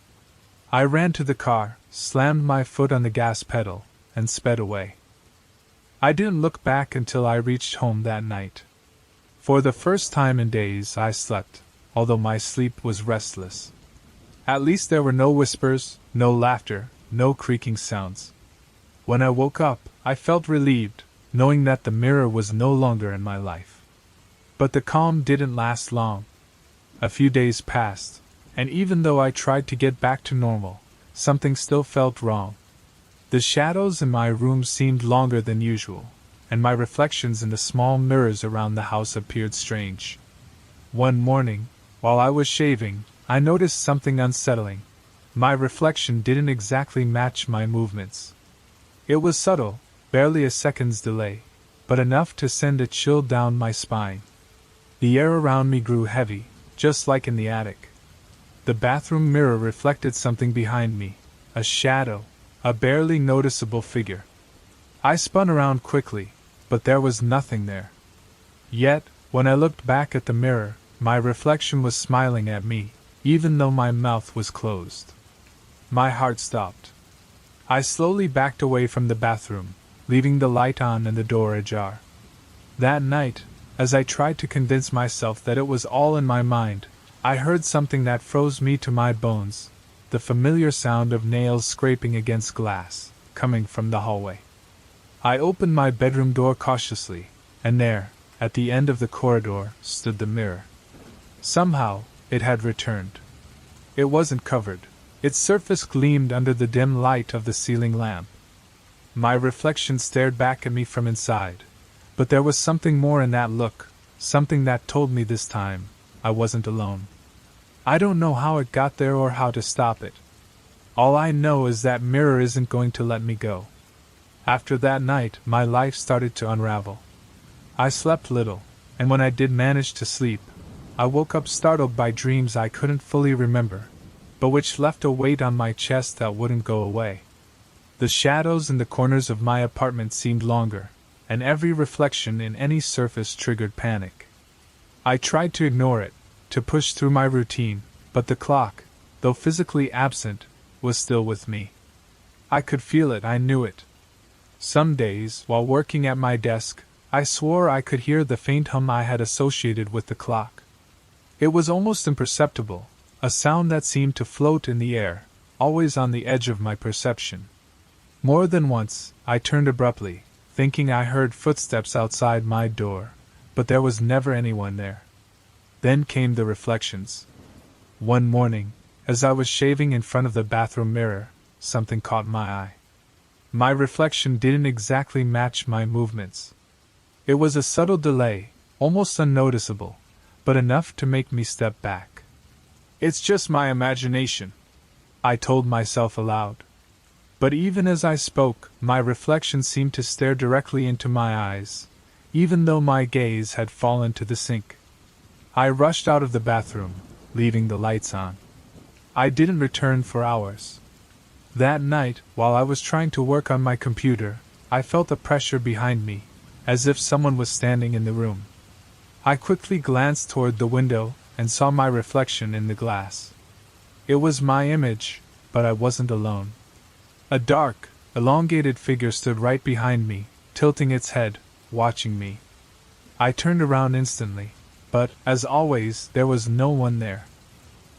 I ran to the car, slammed my foot on the gas pedal, and sped away. I didn't look back until I reached home that night. For the first time in days I slept, although my sleep was restless. At least there were no whispers, no laughter, no creaking sounds. When I woke up, I felt relieved, knowing that the mirror was no longer in my life. But the calm didn't last long. A few days passed, and even though I tried to get back to normal, something still felt wrong. The shadows in my room seemed longer than usual, and my reflections in the small mirrors around the house appeared strange. One morning, while I was shaving, I noticed something unsettling. My reflection didn't exactly match my movements. It was subtle, barely a second's delay, but enough to send a chill down my spine. The air around me grew heavy, just like in the attic. The bathroom mirror reflected something behind me, a shadow, a barely noticeable figure. I spun around quickly, but there was nothing there. Yet, when I looked back at the mirror, my reflection was smiling at me, even though my mouth was closed. My heart stopped. I slowly backed away from the bathroom, leaving the light on and the door ajar. That night, as I tried to convince myself that it was all in my mind, I heard something that froze me to my bones, the familiar sound of nails scraping against glass, coming from the hallway. I opened my bedroom door cautiously, and there, at the end of the corridor, stood the mirror. Somehow, it had returned. It wasn't covered. Its surface gleamed under the dim light of the ceiling lamp. My reflection stared back at me from inside, but there was something more in that look, something that told me this time I wasn't alone. I don't know how it got there or how to stop it. All I know is that mirror isn't going to let me go. After that night, my life started to unravel. I slept little, and when I did manage to sleep, I woke up startled by dreams I couldn't fully remember, but which left a weight on my chest that wouldn't go away. The shadows in the corners of my apartment seemed longer, and every reflection in any surface triggered panic. I tried to ignore it, to push through my routine, but the clock, though physically absent, was still with me. I could feel it, I knew it. Some days, while working at my desk, I swore I could hear the faint hum I had associated with the clock. It was almost imperceptible, a sound that seemed to float in the air, always on the edge of my perception. More than once, I turned abruptly, thinking I heard footsteps outside my door, but there was never anyone there. Then came the reflections. One morning, as I was shaving in front of the bathroom mirror, something caught my eye. My reflection didn't exactly match my movements. It was a subtle delay, almost unnoticeable, but enough to make me step back. "It's just my imagination," I told myself aloud. But even as I spoke, my reflection seemed to stare directly into my eyes, even though my gaze had fallen to the sink. I rushed out of the bathroom, leaving the lights on. I didn't return for hours. That night, while I was trying to work on my computer, I felt a pressure behind me, as if someone was standing in the room. I quickly glanced toward the window and saw my reflection in the glass. It was my image, but I wasn't alone. A dark, elongated figure stood right behind me, tilting its head, watching me. I turned around instantly, but, as always, there was no one there.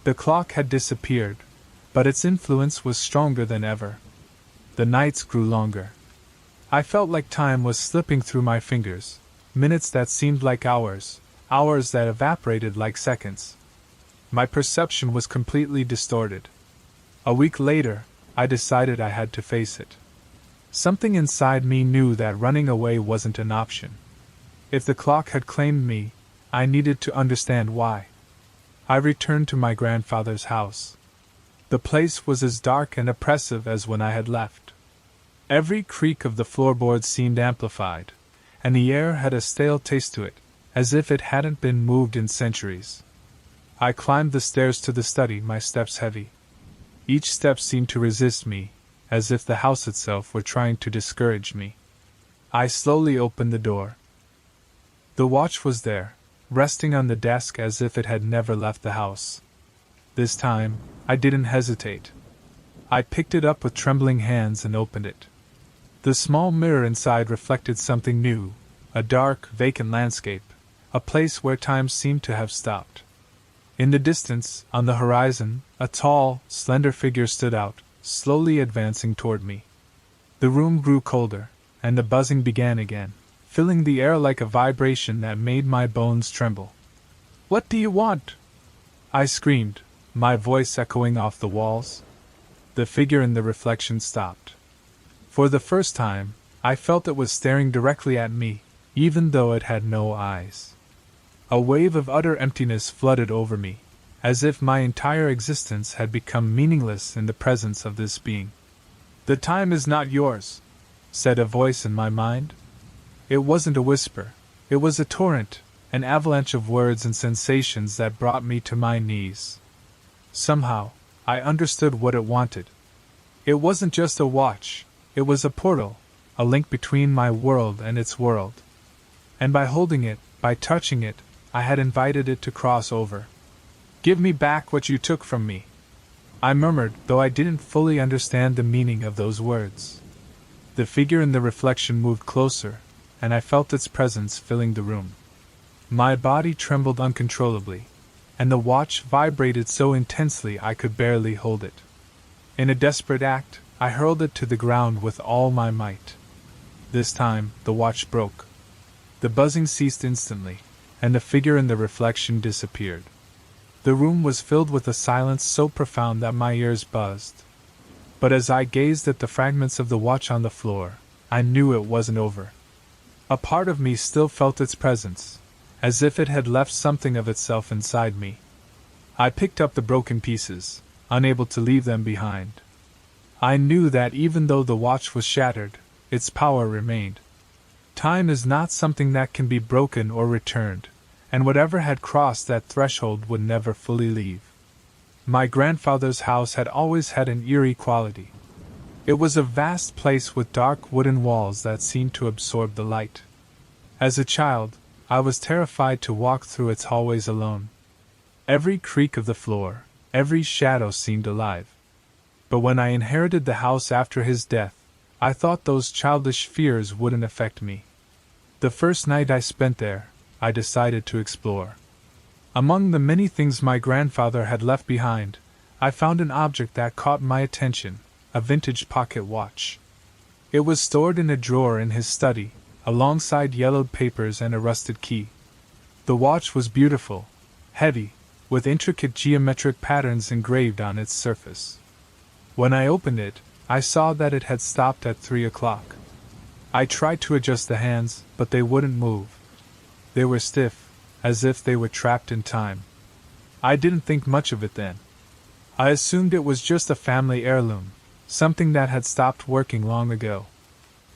The clock had disappeared, but its influence was stronger than ever. The nights grew longer. I felt like time was slipping through my fingers, minutes that seemed like hours, hours that evaporated like seconds. My perception was completely distorted. A week later, I decided I had to face it. Something inside me knew that running away wasn't an option. If the clock had claimed me, I needed to understand why. I returned to my grandfather's house. The place was as dark and oppressive as when I had left. Every creak of the floorboards seemed amplified, and the air had a stale taste to it, as if it hadn't been moved in centuries. I climbed the stairs to the study, my steps heavy. Each step seemed to resist me, as if the house itself were trying to discourage me. I slowly opened the door. The watch was there, resting on the desk as if it had never left the house. This time, I didn't hesitate. I picked it up with trembling hands and opened it. The small mirror inside reflected something new, a dark, vacant landscape, a place where time seemed to have stopped. In the distance, on the horizon, a tall, slender figure stood out, slowly advancing toward me. The room grew colder, and the buzzing began again, filling the air like a vibration that made my bones tremble. "What do you want?" I screamed, my voice echoing off the walls. The figure in the reflection stopped. For the first time, I felt it was staring directly at me, even though it had no eyes. A wave of utter emptiness flooded over me, as if my entire existence had become meaningless in the presence of this being. "The time is not yours," said a voice in my mind. It wasn't a whisper, it was a torrent, an avalanche of words and sensations that brought me to my knees. Somehow, I understood what it wanted. It wasn't just a watch, it was a portal, a link between my world and its world. And by holding it, by touching it, I had invited it to cross over. "Give me back what you took from me," I murmured, though I didn't fully understand the meaning of those words. The figure in the reflection moved closer, and I felt its presence filling the room. My body trembled uncontrollably, and the watch vibrated so intensely I could barely hold it. In a desperate act, I hurled it to the ground with all my might. This time, the watch broke. The buzzing ceased instantly, and the figure in the reflection disappeared. The room was filled with a silence so profound that my ears buzzed. But as I gazed at the fragments of the watch on the floor, I knew it wasn't over. A part of me still felt its presence, as if it had left something of itself inside me. I picked up the broken pieces, unable to leave them behind. I knew that even though the watch was shattered, its power remained. Time is not something that can be broken or returned, and whatever had crossed that threshold would never fully leave. My grandfather's house had always had an eerie quality. It was a vast place with dark wooden walls that seemed to absorb the light. As a child, I was terrified to walk through its hallways alone. Every creak of the floor, every shadow seemed alive. But when I inherited the house after his death, I thought those childish fears wouldn't affect me. The first night I spent there, I decided to explore. Among the many things my grandfather had left behind, I found an object that caught my attention. A vintage pocket watch. It was stored in a drawer in his study, alongside yellowed papers and a rusted key. The watch was beautiful, heavy, with intricate geometric patterns engraved on its surface. When I opened it, I saw that it had stopped at 3 o'clock. I tried to adjust the hands, but they wouldn't move. They were stiff, as if they were trapped in time. I didn't think much of it then. I assumed it was just a family heirloom, something that had stopped working long ago.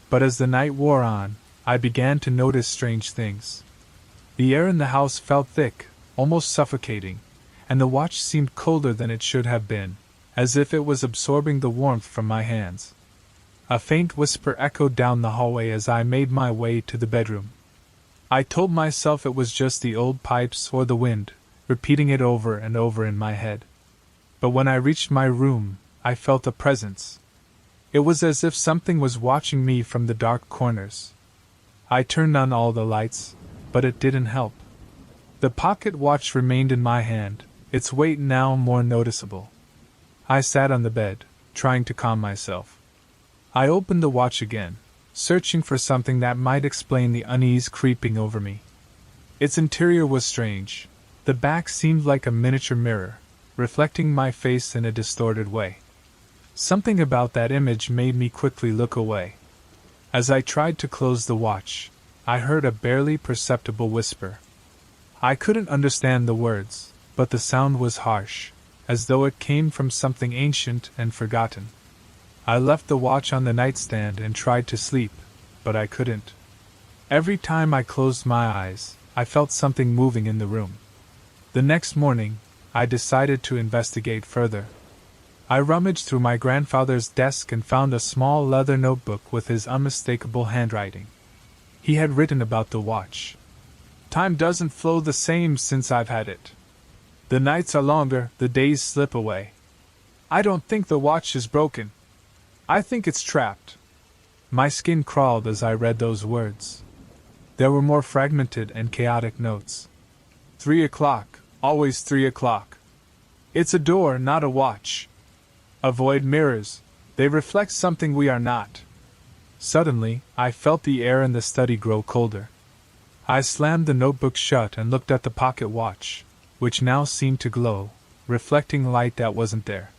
But as the night wore on, I began to notice strange things. The air in the house felt thick, almost suffocating, and the watch seemed colder than it should have been, as if it was absorbing the warmth from my hands. A faint whisper echoed down the hallway as I made my way to the bedroom. I told myself it was just the old pipes or the wind, repeating it over and over in my head. But when I reached my room, I felt a presence. It was as if something was watching me from the dark corners. I turned on all the lights, but it didn't help. The pocket watch remained in my hand, its weight now more noticeable. I sat on the bed, trying to calm myself. I opened the watch again, searching for something that might explain the unease creeping over me. Its interior was strange. The The back seemed like a miniature mirror, reflecting my face in a distorted way. Something about that image made me quickly look away. As I tried to close the watch, I heard a barely perceptible whisper. I couldn't understand the words, but the sound was harsh, as though it came from something ancient and forgotten. I left the watch on the nightstand and tried to sleep, but I couldn't. Every time I closed my eyes, I felt something moving in the room. The next morning, I decided to investigate further. I rummaged through my grandfather's desk and found a small leather notebook with his unmistakable handwriting. He had written about the watch. Time doesn't flow the same since I've had it. The nights are longer, the days slip away. I don't think the watch is broken. I think it's trapped. My skin crawled as I read those words. There were more fragmented and chaotic notes. 3 o'clock, always 3 o'clock. It's a door, not a watch. Avoid mirrors, they reflect something we are not. Suddenly, I felt the air in the study grow colder. I slammed the notebook shut and looked at the pocket watch, which now seemed to glow, reflecting light that wasn't there.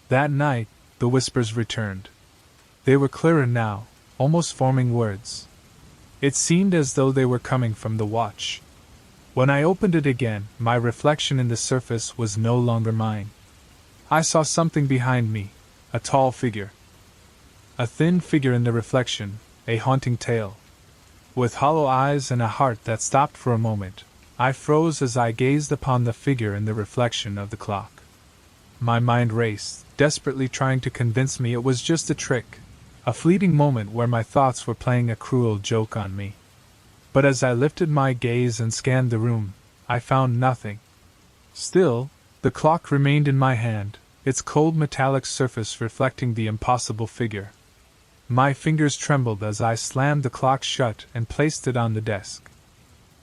That night, the whispers returned. They were clearer now, almost forming words. It seemed as though they were coming from the watch. When I opened it again, my reflection in the surface was no longer mine. I saw something behind me, a tall figure. A thin figure in the reflection, a haunting tale. With hollow eyes and a heart that stopped for a moment, I froze as I gazed upon the figure in the reflection of the clock. My mind raced, desperately trying to convince me it was just a trick, a fleeting moment where my thoughts were playing a cruel joke on me. But as I lifted my gaze and scanned the room, I found nothing. Still, the clock remained in my hand, its cold metallic surface reflecting the impossible figure. My fingers trembled as I slammed the clock shut and placed it on the desk.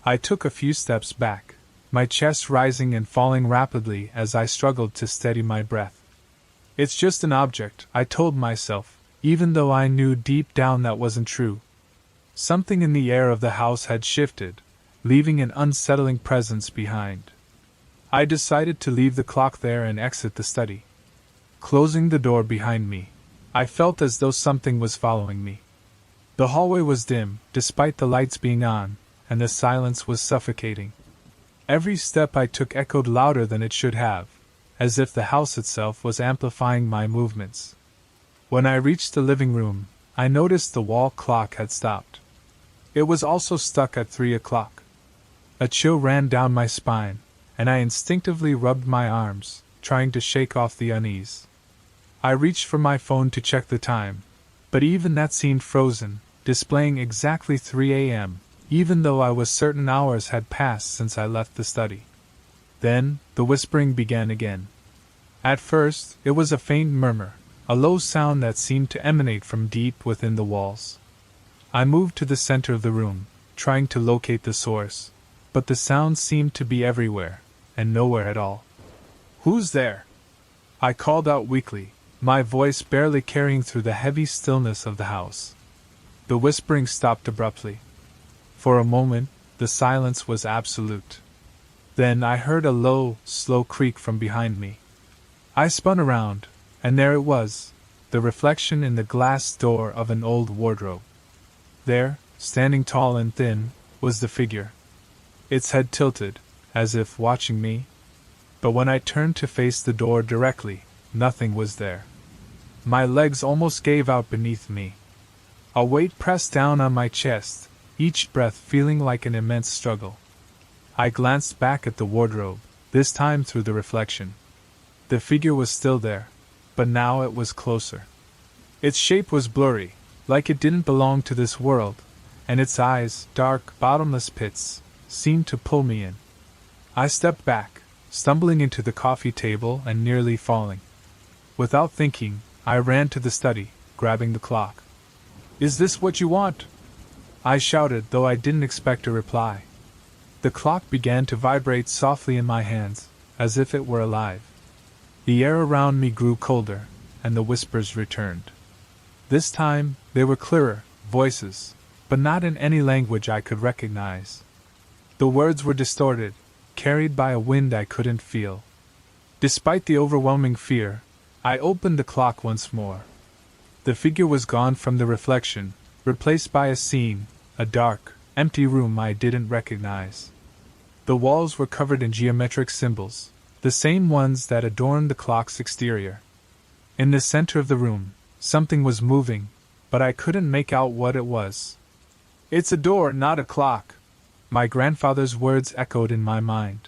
I took a few steps back, my chest rising and falling rapidly as I struggled to steady my breath. It's just an object, I told myself, even though I knew deep down that wasn't true. Something in the air of the house had shifted, leaving an unsettling presence behind. I decided to leave the clock there and exit the study. Closing the door behind me, I felt as though something was following me. The hallway was dim, despite the lights being on, and the silence was suffocating. Every step I took echoed louder than it should have, as if the house itself was amplifying my movements. When I reached the living room, I noticed the wall clock had stopped. It was also stuck at 3 o'clock. A chill ran down my spine, and I instinctively rubbed my arms, trying to shake off the unease. I reached for my phone to check the time, but even that seemed frozen, displaying exactly 3 a.m., even though I was certain hours had passed since I left the study. Then, the whispering began again. At first, it was a faint murmur, a low sound that seemed to emanate from deep within the walls. I moved to the center of the room, trying to locate the source, but the sound seemed to be everywhere, and nowhere at all. "Who's there?" I called out weakly, my voice barely carrying through the heavy stillness of the house. The whispering stopped abruptly. For a moment, the silence was absolute. Then I heard a low, slow creak from behind me. I spun around, and there it was, the reflection in the glass door of an old wardrobe. There, standing tall and thin, was the figure. Its head tilted, as if watching me. But when I turned to face the door directly, nothing was there. My legs almost gave out beneath me. A weight pressed down on my chest, each breath feeling like an immense struggle. I glanced back at the wardrobe, this time through the reflection. The figure was still there, but now it was closer. Its shape was blurry, like it didn't belong to this world, and its eyes, dark, bottomless pits, seemed to pull me in. I stepped back, stumbling into the coffee table and nearly falling. Without thinking, I ran to the study, grabbing the clock. "Is this what you want?" I shouted, though I didn't expect a reply. The clock began to vibrate softly in my hands, as if it were alive. The air around me grew colder, and the whispers returned. This time, they were clearer, voices, but not in any language I could recognize. The words were distorted, carried by a wind I couldn't feel. Despite the overwhelming fear, I opened the clock once more. The figure was gone from the reflection, replaced by a scene, a dark, empty room I didn't recognize. The walls were covered in geometric symbols, the same ones that adorned the clock's exterior. In the center of the room, something was moving, but I couldn't make out what it was. "It's a door, not a clock," my grandfather's words echoed in my mind.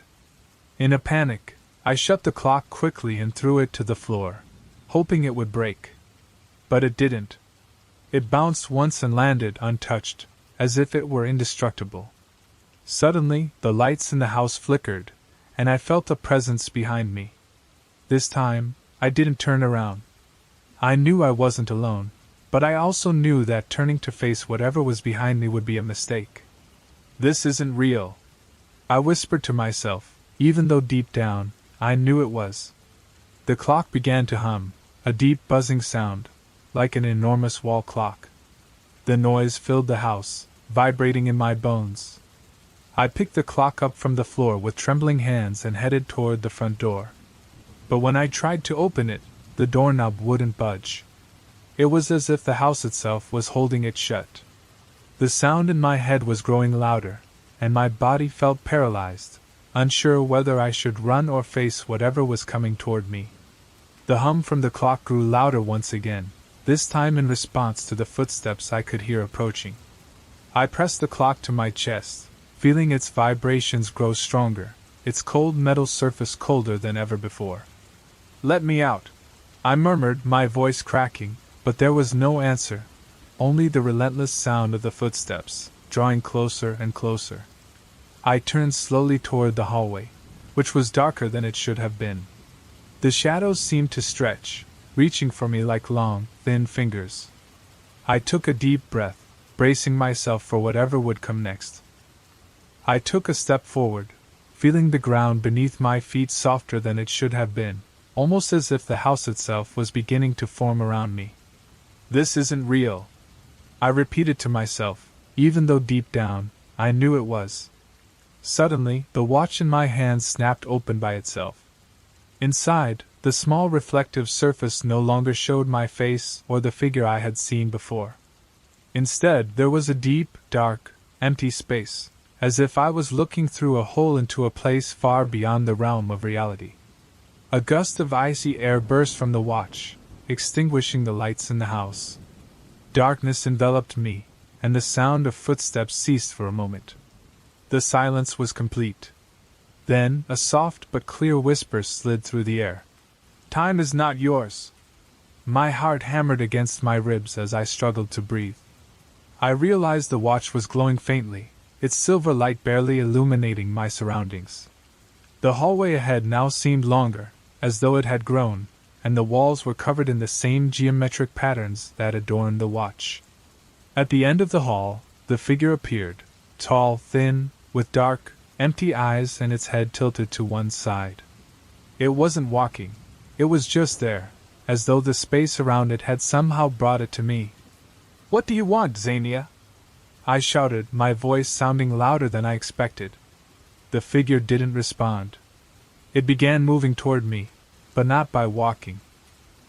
In a panic, I shut the clock quickly and threw it to the floor, hoping it would break. But it didn't. It bounced once and landed untouched, as if it were indestructible. Suddenly, the lights in the house flickered, and I felt a presence behind me. This time, I didn't turn around. I knew I wasn't alone, but I also knew that turning to face whatever was behind me would be a mistake. "This isn't real," I whispered to myself, even though deep down, I knew it was. The clock began to hum, a deep buzzing sound, like an enormous wall clock. The noise filled the house, vibrating in my bones. I picked the clock up from the floor with trembling hands and headed toward the front door. But when I tried to open it, the doorknob wouldn't budge. It was as if the house itself was holding it shut. The sound in my head was growing louder, and my body felt paralyzed, unsure whether I should run or face whatever was coming toward me. The hum from the clock grew louder once again, this time in response to the footsteps I could hear approaching. I pressed the clock to my chest, feeling its vibrations grow stronger, its cold metal surface colder than ever before. "Let me out," I murmured, my voice cracking, but there was no answer, only the relentless sound of the footsteps, drawing closer and closer. I turned slowly toward the hallway, which was darker than it should have been. The shadows seemed to stretch, reaching for me like long, thin fingers. I took a deep breath, bracing myself for whatever would come next. I took a step forward, feeling the ground beneath my feet softer than it should have been, almost as if the house itself was beginning to form around me. "This isn't real," I repeated to myself, even though deep down, I knew it was. Suddenly, the watch in my hand snapped open by itself. Inside, the small reflective surface no longer showed my face or the figure I had seen before. Instead, there was a deep, dark, empty space, as if I was looking through a hole into a place far beyond the realm of reality. A gust of icy air burst from the watch, extinguishing the lights in the house. Darkness enveloped me, and the sound of footsteps ceased for a moment. The silence was complete. Then, a soft but clear whisper slid through the air. "Time is not yours." My heart hammered against my ribs as I struggled to breathe. I realized the watch was glowing faintly, its silver light barely illuminating my surroundings. The hallway ahead now seemed longer, as though it had grown, and the walls were covered in the same geometric patterns that adorned the watch. At the end of the hall, the figure appeared, tall, thin, with dark, empty eyes and its head tilted to one side. It wasn't walking, it was just there, as though the space around it had somehow brought it to me. "What do you want, Xania?" I shouted, my voice sounding louder than I expected. The figure didn't respond. It began moving toward me, but not by walking.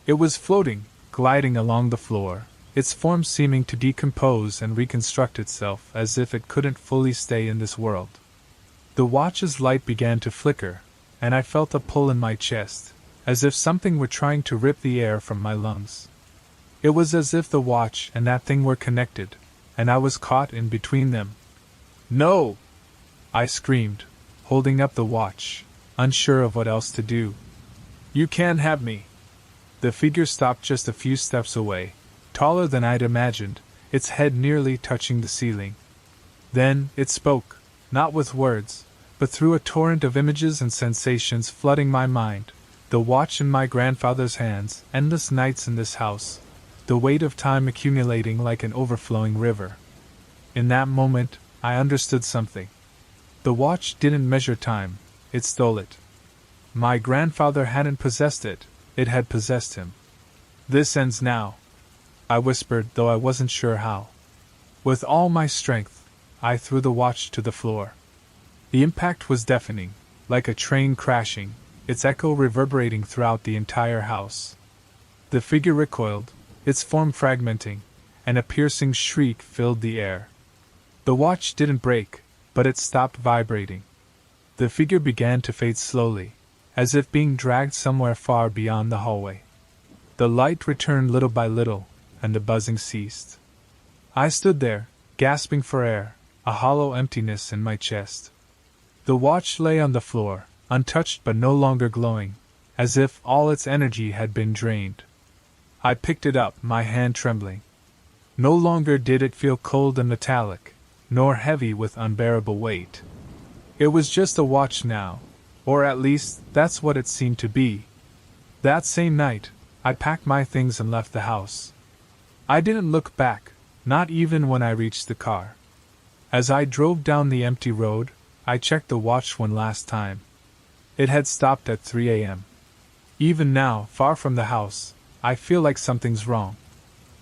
It was floating, gliding along the floor, its form seeming to decompose and reconstruct itself as if it couldn't fully stay in this world. The watch's light began to flicker, and I felt a pull in my chest, as if something were trying to rip the air from my lungs. It was as if the watch and that thing were connected, and I was caught in between them. "No!" I screamed, holding up the watch, unsure of what else to do. "You can't have me!" The figure stopped just a few steps away, taller than I'd imagined, its head nearly touching the ceiling. Then, it spoke, not with words, but through a torrent of images and sensations flooding my mind, the watch in my grandfather's hands, endless nights in this house, the weight of time accumulating like an overflowing river. In that moment, I understood something. The watch didn't measure time, it stole it. My grandfather hadn't possessed it, it had possessed him. "This ends now," I whispered, though I wasn't sure how. With all my strength, I threw the watch to the floor. The impact was deafening, like a train crashing, its echo reverberating throughout the entire house. The figure recoiled, its form fragmenting, and a piercing shriek filled the air. The watch didn't break, but it stopped vibrating. The figure began to fade slowly, as if being dragged somewhere far beyond the hallway. The light returned little by little, and the buzzing ceased. I stood there, gasping for air, a hollow emptiness in my chest. The watch lay on the floor, untouched but no longer glowing, as if all its energy had been drained. I picked it up, my hand trembling. No longer did it feel cold and metallic, nor heavy with unbearable weight. It was just a watch now, or at least that's what it seemed to be. That same night, I packed my things and left the house. I didn't look back, not even when I reached the car. As I drove down the empty road, I checked the watch one last time. It had stopped at 3 a.m. Even now, far from the house, I feel like something's wrong.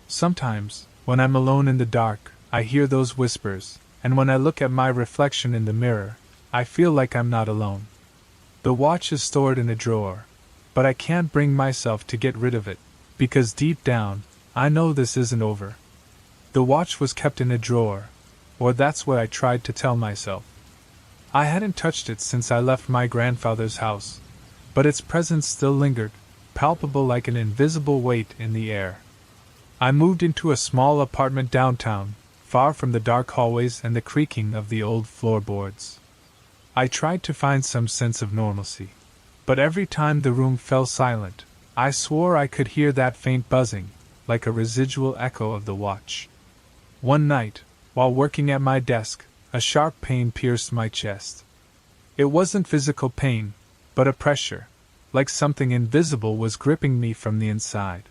Sometimes, when I'm alone in the dark, I hear those whispers, and when I look at my reflection in the mirror, I feel like I'm not alone. The watch is stored in a drawer, but I can't bring myself to get rid of it, because deep down, I know this isn't over. The watch was kept in a drawer, or that's what I tried to tell myself. I hadn't touched it since I left my grandfather's house, but its presence still lingered, palpable like an invisible weight in the air. I moved into a small apartment downtown, far from the dark hallways and the creaking of the old floorboards. I tried to find some sense of normalcy, but every time the room fell silent, I swore I could hear that faint buzzing, like a residual echo of the watch. One night, while working at my desk, a sharp pain pierced my chest. It wasn't physical pain, but a pressure, like something invisible was gripping me from the inside.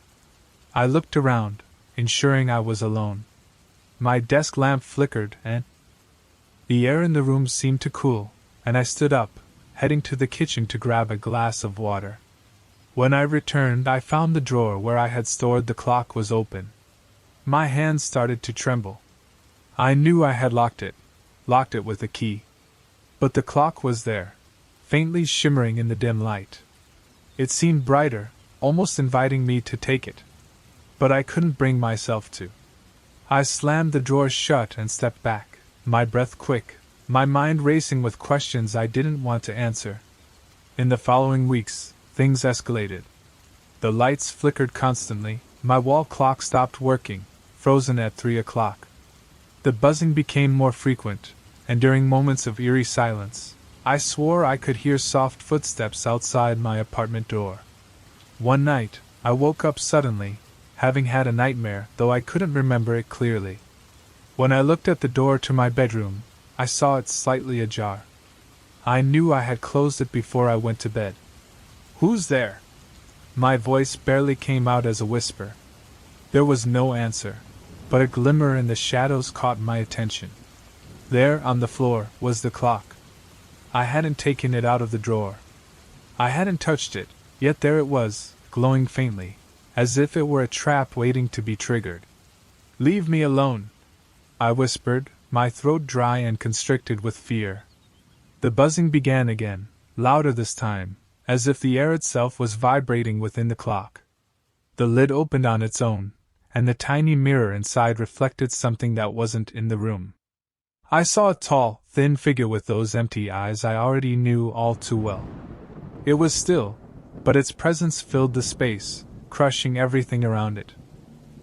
I looked around, ensuring I was alone. My desk lamp flickered and the air in the room seemed to cool, and I stood up, heading to the kitchen to grab a glass of water. When I returned, I found the drawer where I had stored the clock was open. My hands started to tremble. I knew I had locked it with a key. But the clock was there, faintly shimmering in the dim light. It seemed brighter, almost inviting me to take it. But I couldn't bring myself to. I slammed the drawer shut and stepped back, my breath quick, my mind racing with questions I didn't want to answer. In the following weeks, things escalated. The lights flickered constantly, my wall clock stopped working, frozen at 3 o'clock. The buzzing became more frequent, and during moments of eerie silence, I swore I could hear soft footsteps outside my apartment door. One night, I woke up suddenly, having had a nightmare, though I couldn't remember it clearly. When I looked at the door to my bedroom, I saw it slightly ajar. I knew I had closed it before I went to bed. "Who's there?" My voice barely came out as a whisper. There was no answer, but a glimmer in the shadows caught my attention. There, on the floor, was the clock. I hadn't taken it out of the drawer. I hadn't touched it, yet there it was, glowing faintly, as if it were a trap waiting to be triggered. "Leave me alone," I whispered, my throat dry and constricted with fear. The buzzing began again, louder this time, as if the air itself was vibrating within the clock. The lid opened on its own, and the tiny mirror inside reflected something that wasn't in the room. I saw a tall, thin figure with those empty eyes I already knew all too well. It was still, but its presence filled the space, crushing everything around it.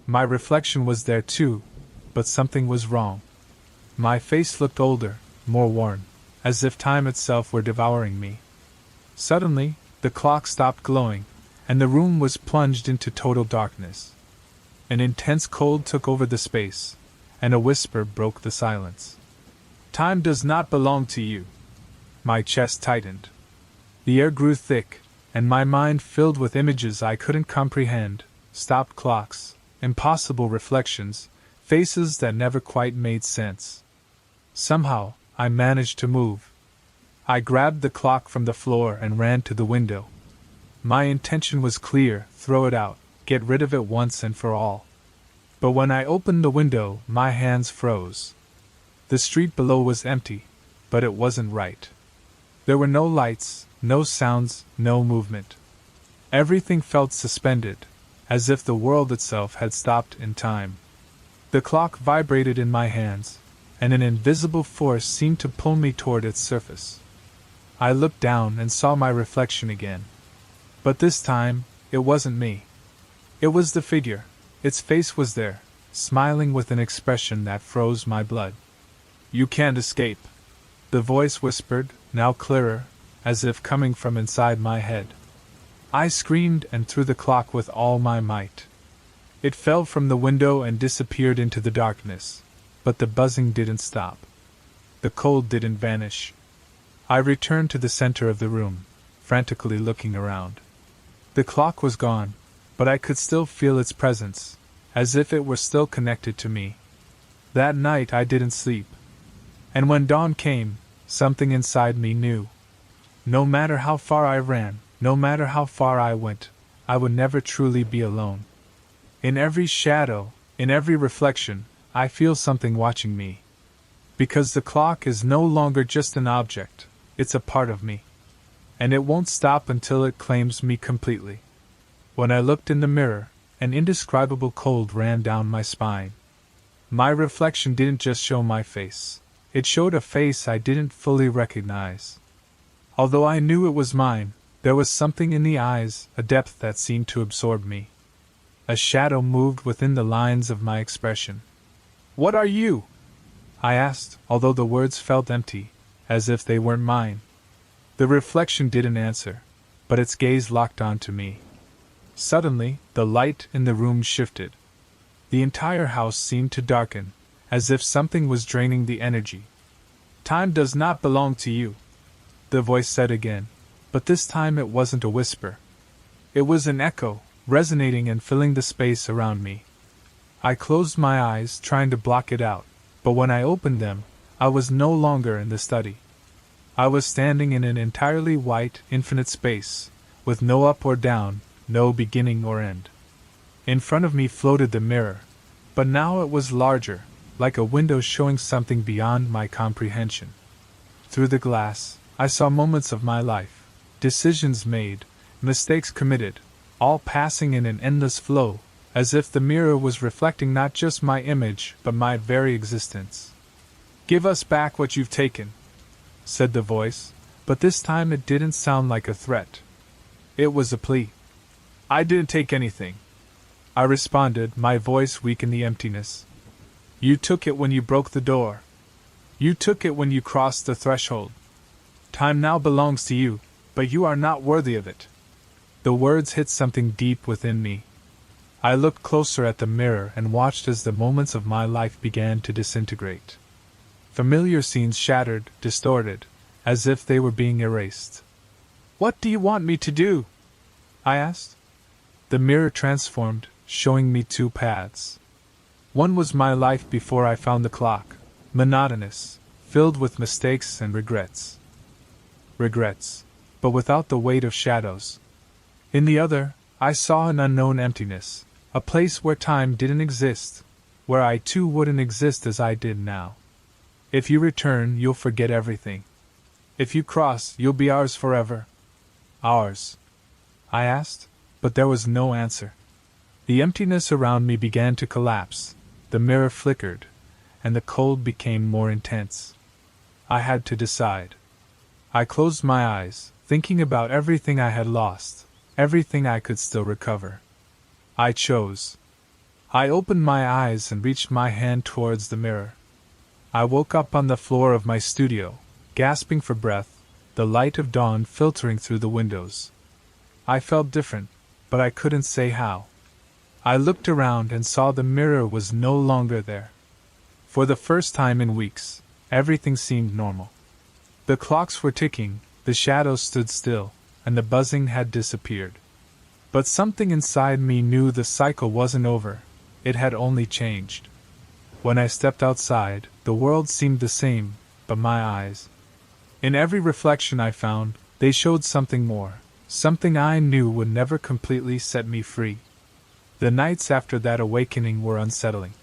My reflection was there too, but something was wrong. My face looked older, more worn, as if time itself were devouring me. Suddenly, the clock stopped glowing, and the room was plunged into total darkness. An intense cold took over the space, and a whisper broke the silence. "Time does not belong to you." My chest tightened. The air grew thick, and my mind filled with images I couldn't comprehend, stopped clocks, impossible reflections, faces that never quite made sense. Somehow, I managed to move. I grabbed the clock from the floor and ran to the window. My intention was clear: throw it out, get rid of it once and for all. But when I opened the window, my hands froze. The street below was empty, but it wasn't right. There were no lights, no sounds, no movement. Everything felt suspended, as if the world itself had stopped in time. The clock vibrated in my hands, and an invisible force seemed to pull me toward its surface. I looked down and saw my reflection again. But this time, it wasn't me. It was the figure. Its face was there, smiling with an expression that froze my blood. "You can't escape," the voice whispered, now clearer, as if coming from inside my head. I screamed and threw the clock with all my might. It fell from the window and disappeared into the darkness, but the buzzing didn't stop. The cold didn't vanish. I returned to the center of the room, frantically looking around. The clock was gone, but I could still feel its presence, as if it were still connected to me. That night I didn't sleep. And when dawn came, something inside me knew. No matter how far I ran, no matter how far I went, I would never truly be alone. In every shadow, in every reflection, I feel something watching me. Because the clock is no longer just an object, it's a part of me. And it won't stop until it claims me completely. When I looked in the mirror, an indescribable cold ran down my spine. My reflection didn't just show my face. It showed a face I didn't fully recognize. Although I knew it was mine, there was something in the eyes, a depth that seemed to absorb me. A shadow moved within the lines of my expression. "What are you?" I asked, although the words felt empty, as if they weren't mine. The reflection didn't answer, but its gaze locked onto me. Suddenly, the light in the room shifted. The entire house seemed to darken, as if something was draining the energy. "Time does not belong to you," the voice said again, but this time it wasn't a whisper. It was an echo, resonating and filling the space around me. I closed my eyes, trying to block it out, but when I opened them, I was no longer in the study. I was standing in an entirely white, infinite space, with no up or down, no beginning or end. In front of me floated the mirror, but now it was larger, like a window showing something beyond my comprehension. Through the glass, I saw moments of my life, decisions made, mistakes committed, all passing in an endless flow, as if the mirror was reflecting not just my image, but my very existence. "Give us back what you've taken," said the voice, but this time it didn't sound like a threat. It was a plea. "I didn't take anything," I responded, my voice weak in the emptiness. "You took it when you broke the door. You took it when you crossed the threshold. Time now belongs to you, but you are not worthy of it." The words hit something deep within me. I looked closer at the mirror and watched as the moments of my life began to disintegrate. Familiar scenes shattered, distorted, as if they were being erased. "What do you want me to do?" I asked. The mirror transformed, showing me two paths. One was my life before I found the clock, monotonous, filled with mistakes and regrets. Regrets, but without the weight of shadows. In the other, I saw an unknown emptiness, a place where time didn't exist, where I too wouldn't exist as I did now. "If you return, you'll forget everything. If you cross, you'll be ours forever." "Ours?" I asked, but there was no answer. The emptiness around me began to collapse, the mirror flickered, and the cold became more intense. I had to decide. I closed my eyes, thinking about everything I had lost, everything I could still recover. I chose. I opened my eyes and reached my hand towards the mirror. I woke up on the floor of my studio, gasping for breath, the light of dawn filtering through the windows. I felt different, but I couldn't say how. I looked around and saw the mirror was no longer there. For the first time in weeks, everything seemed normal. The clocks were ticking, the shadows stood still, and the buzzing had disappeared. But something inside me knew the cycle wasn't over, it had only changed. When I stepped outside, the world seemed the same, but my eyes. In every reflection I found, they showed something more, something I knew would never completely set me free. The nights after that awakening were unsettling.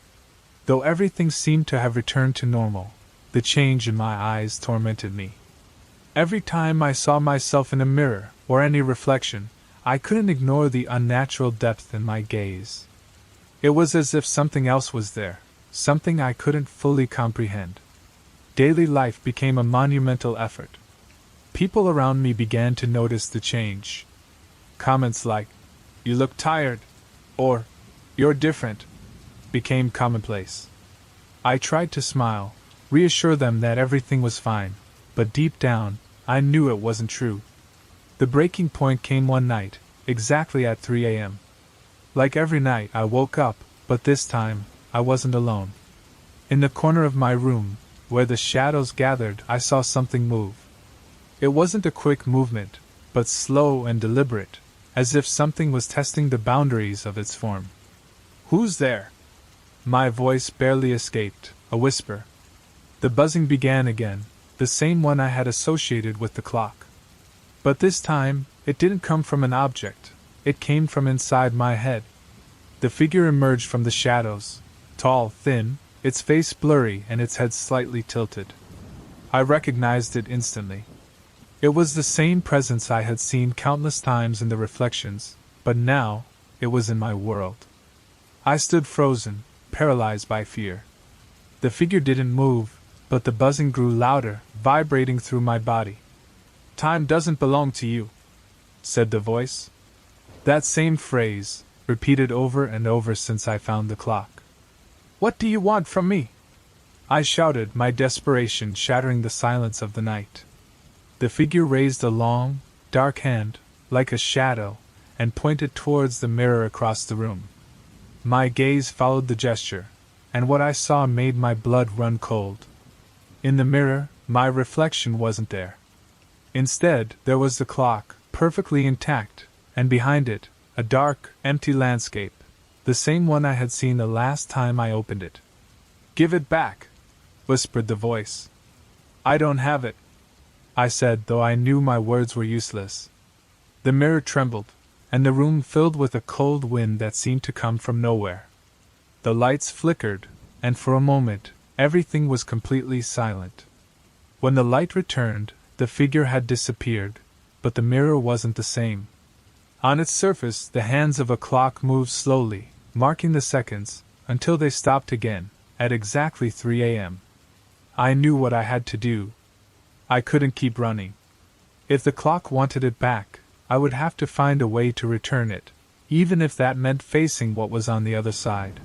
Though everything seemed to have returned to normal, the change in my eyes tormented me. Every time I saw myself in a mirror, or any reflection, I couldn't ignore the unnatural depth in my gaze. It was as if something else was there, something I couldn't fully comprehend. Daily life became a monumental effort. People around me began to notice the change. Comments like, "You look tired," or "You're different," became commonplace. I tried to smile, reassure them that everything was fine, but deep down, I knew it wasn't true. The breaking point came one night, exactly at 3 a.m. Like every night, I woke up, but this time, I wasn't alone. In the corner of my room, where the shadows gathered, I saw something move. It wasn't a quick movement, but slow and deliberate, as if something was testing the boundaries of its form. "Who's there?" My voice barely escaped, a whisper. The buzzing began again, the same one I had associated with the clock. But this time, it didn't come from an object, it came from inside my head. The figure emerged from the shadows, tall, thin, its face blurry and its head slightly tilted. I recognized it instantly. It was the same presence I had seen countless times in the reflections, but now, it was in my world. I stood frozen, paralyzed by fear. The figure didn't move, but the buzzing grew louder, vibrating through my body. "Time doesn't belong to you," said the voice. That same phrase, repeated over and over since I found the clock. "What do you want from me?" I shouted, my desperation shattering the silence of the night. The figure raised a long, dark hand, like a shadow, and pointed towards the mirror across the room. My gaze followed the gesture, and what I saw made my blood run cold. In the mirror, my reflection wasn't there. Instead, there was the clock, perfectly intact, and behind it, a dark, empty landscape, the same one I had seen the last time I opened it. "Give it back," whispered the voice. "I don't have it," I said, though I knew my words were useless. The mirror trembled, and the room filled with a cold wind that seemed to come from nowhere. The lights flickered, and for a moment, everything was completely silent. When the light returned, the figure had disappeared, but the mirror wasn't the same. On its surface, the hands of a clock moved slowly, marking the seconds, until they stopped again, at exactly 3 a.m. I knew what I had to do. I couldn't keep running. If the clock wanted it back, I would have to find a way to return it, even if that meant facing what was on the other side.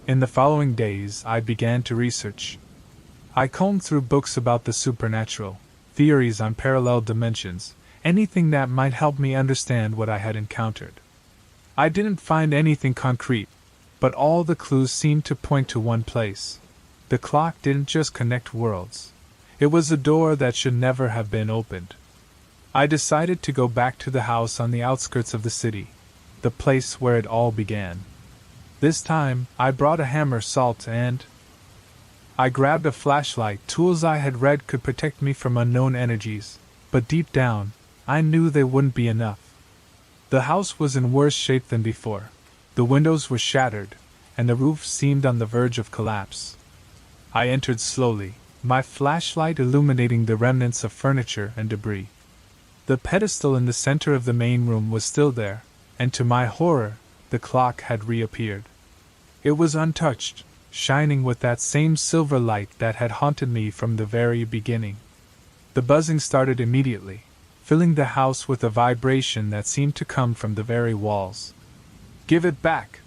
In the following days, I began to research. I combed through books about the supernatural, theories on parallel dimensions, anything that might help me understand what I had encountered. I didn't find anything concrete, but all the clues seemed to point to one place. The clock didn't just connect worlds. It was a door that should never have been opened. I decided to go back to the house on the outskirts of the city, the place where it all began. This time, I brought a hammer, salt, and I grabbed a flashlight. Tools I had read could protect me from unknown energies, but deep down, I knew they wouldn't be enough. The house was in worse shape than before. The windows were shattered, and the roof seemed on the verge of collapse. I entered slowly, my flashlight illuminating the remnants of furniture and debris. The pedestal in the center of the main room was still there, and to my horror, the clock had reappeared. It was untouched, shining with that same silver light that had haunted me from the very beginning. The buzzing started immediately, filling the house with a vibration that seemed to come from the very walls. "Give it back,"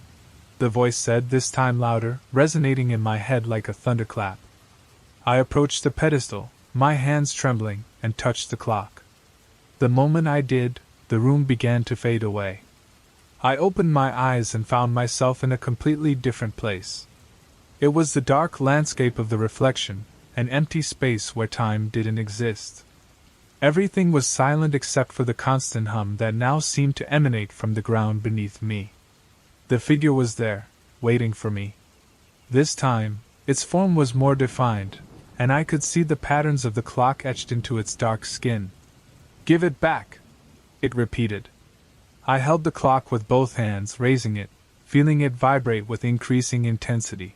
the voice said, this time louder, resonating in my head like a thunderclap. I approached the pedestal, my hands trembling, and touched the clock. The moment I did, the room began to fade away. I opened my eyes and found myself in a completely different place. It was the dark landscape of the reflection, an empty space where time didn't exist. Everything was silent except for the constant hum that now seemed to emanate from the ground beneath me. The figure was there, waiting for me. This time, its form was more defined, and I could see the patterns of the clock etched into its dark skin. "Give it back," it repeated. I held the clock with both hands, raising it, feeling it vibrate with increasing intensity.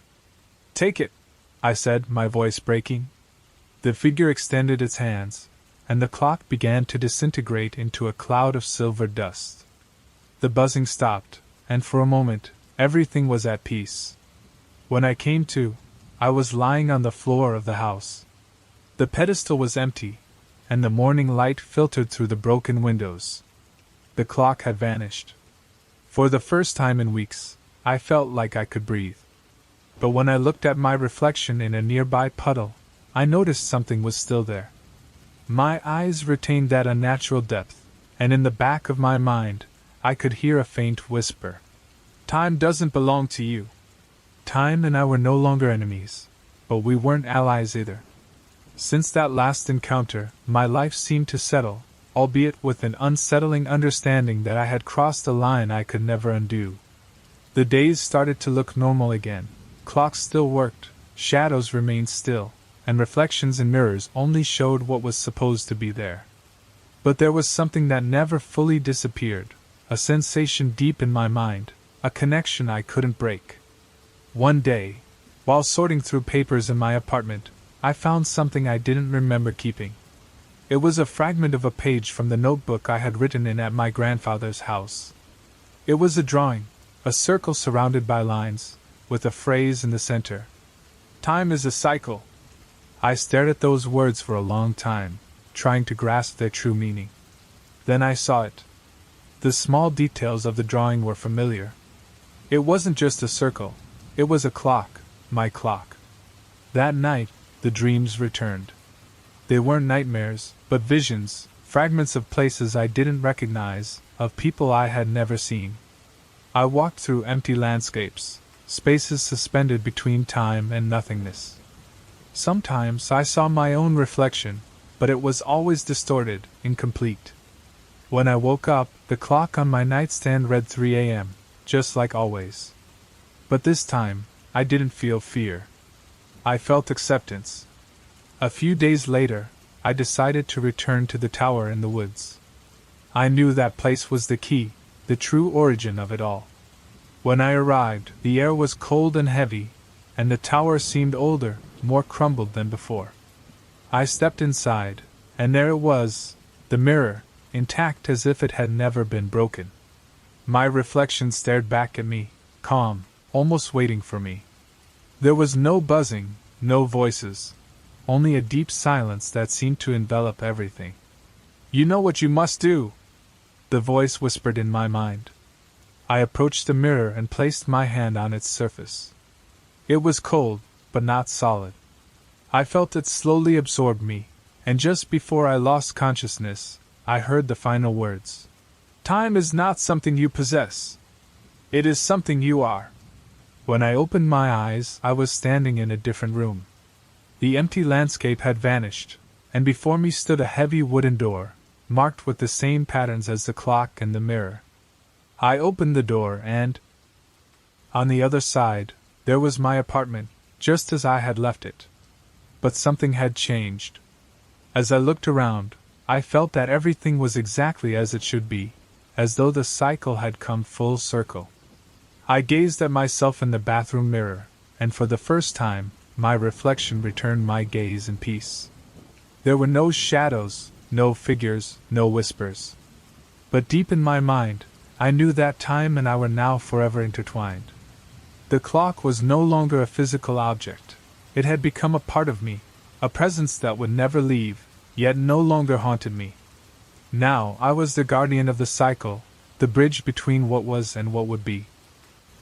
"Take it," I said, my voice breaking. The figure extended its hands, and the clock began to disintegrate into a cloud of silver dust. The buzzing stopped, and for a moment, everything was at peace. When I came to, I was lying on the floor of the house. The pedestal was empty, and the morning light filtered through the broken windows. The clock had vanished. For the first time in weeks, I felt like I could breathe. But when I looked at my reflection in a nearby puddle, I noticed something was still there. My eyes retained that unnatural depth, and in the back of my mind, I could hear a faint whisper. Time doesn't belong to you. Time and I were no longer enemies, but we weren't allies either. Since that last encounter, my life seemed to settle, albeit with an unsettling understanding that I had crossed a line I could never undo. The days started to look normal again. Clocks still worked, shadows remained still, and reflections in mirrors only showed what was supposed to be there. But there was something that never fully disappeared, a sensation deep in my mind, a connection I couldn't break. One day, while sorting through papers in my apartment, I found something I didn't remember keeping. It was a fragment of a page from the notebook I had written in at my grandfather's house. It was a drawing, a circle surrounded by lines, with a phrase in the center. Time is a cycle. I stared at those words for a long time, trying to grasp their true meaning. Then I saw it. The small details of the drawing were familiar. It wasn't just a circle, it was a clock, my clock. That night, the dreams returned. They weren't nightmares, but visions, fragments of places I didn't recognize, of people I had never seen. I walked through empty landscapes, spaces suspended between time and nothingness. Sometimes I saw my own reflection, but it was always distorted, incomplete. When I woke up, the clock on my nightstand read 3 a.m., just like always. But this time, I didn't feel fear. I felt acceptance. A few days later, I decided to return to the tower in the woods. I knew that place was the key, the true origin of it all. When I arrived, the air was cold and heavy, and the tower seemed older, more crumbled than before. I stepped inside, and there it was, the mirror, intact as if it had never been broken. My reflection stared back at me, calm, almost waiting for me. There was no buzzing, no voices, only a deep silence that seemed to envelop everything. You know what you must do, the voice whispered in my mind. I approached the mirror and placed my hand on its surface. It was cold, but not solid. I felt it slowly absorb me, and just before I lost consciousness, I heard the final words. Time is not something you possess. It is something you are. When I opened my eyes, I was standing in a different room. The empty landscape had vanished, and before me stood a heavy wooden door, marked with the same patterns as the clock and the mirror. I opened the door and, on the other side, there was my apartment, just as I had left it. But something had changed. As I looked around, I felt that everything was exactly as it should be, as though the cycle had come full circle. I gazed at myself in the bathroom mirror, and for the first time, my reflection returned my gaze in peace. There were no shadows, no figures, no whispers. But deep in my mind, I knew that time and I were now forever intertwined. The clock was no longer a physical object. It had become a part of me, a presence that would never leave, yet no longer haunted me. Now I was the guardian of the cycle, the bridge between what was and what would be.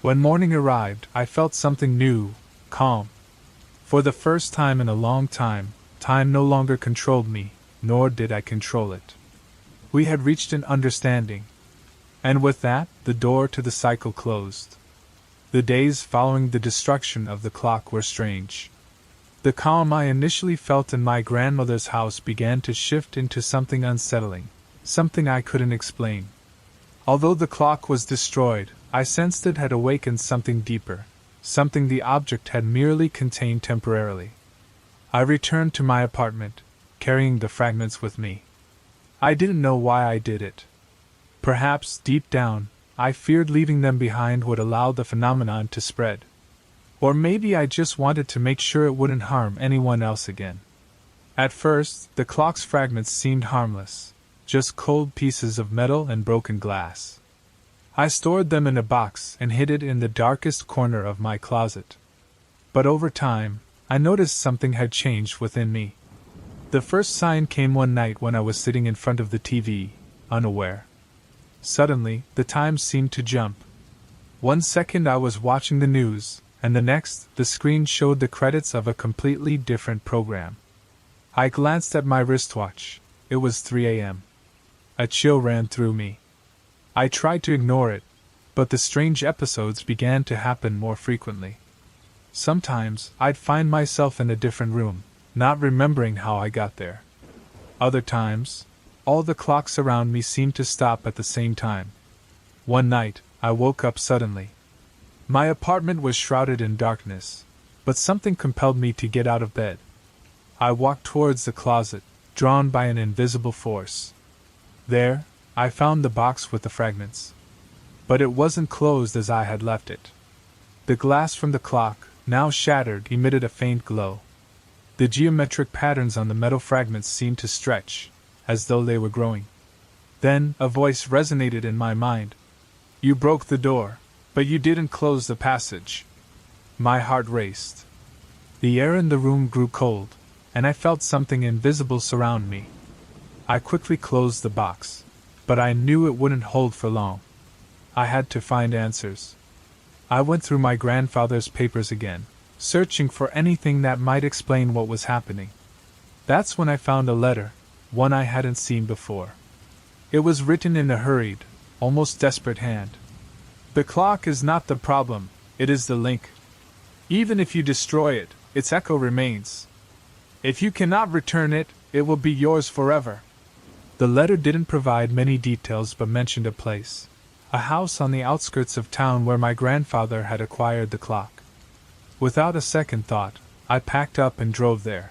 When morning arrived, I felt something new, calm. For the first time in a long time, time no longer controlled me, nor did I control it. We had reached an understanding. And with that, the door to the cycle closed. The days following the destruction of the clock were strange. The calm I initially felt in my grandmother's house began to shift into something unsettling, something I couldn't explain. Although the clock was destroyed, I sensed it had awakened something deeper, something the object had merely contained temporarily. I returned to my apartment, carrying the fragments with me. I didn't know why I did it. Perhaps, deep down, I feared leaving them behind would allow the phenomenon to spread. Or maybe I just wanted to make sure it wouldn't harm anyone else again. At first, the clock's fragments seemed harmless, just cold pieces of metal and broken glass. I stored them in a box and hid it in the darkest corner of my closet. But over time, I noticed something had changed within me. The first sign came one night when I was sitting in front of the TV, unaware. Suddenly, the time seemed to jump. 1 second I was watching the news, and the next, the screen showed the credits of a completely different program. I glanced at my wristwatch. It was 3 a.m. A chill ran through me. I tried to ignore it, but the strange episodes began to happen more frequently. Sometimes, I'd find myself in a different room, not remembering how I got there. Other times, all the clocks around me seemed to stop at the same time. One night, I woke up suddenly. My apartment was shrouded in darkness, but something compelled me to get out of bed. I walked towards the closet, drawn by an invisible force. There, I found the box with the fragments. But it wasn't closed as I had left it. The glass from the clock, now shattered, emitted a faint glow. The geometric patterns on the metal fragments seemed to stretch, as though they were growing. Then, a voice resonated in my mind. "You broke the door, but you didn't close the passage." My heart raced. The air in the room grew cold, and I felt something invisible surround me. I quickly closed the box, but I knew it wouldn't hold for long. I had to find answers. I went through my grandfather's papers again, searching for anything that might explain what was happening. That's when I found a letter, one I hadn't seen before. It was written in a hurried, almost desperate hand. "The clock is not the problem, it is the link. Even if you destroy it, its echo remains. If you cannot return it, it will be yours forever." The letter didn't provide many details but mentioned a place, a house on the outskirts of town where my grandfather had acquired the clock. Without a second thought, I packed up and drove there.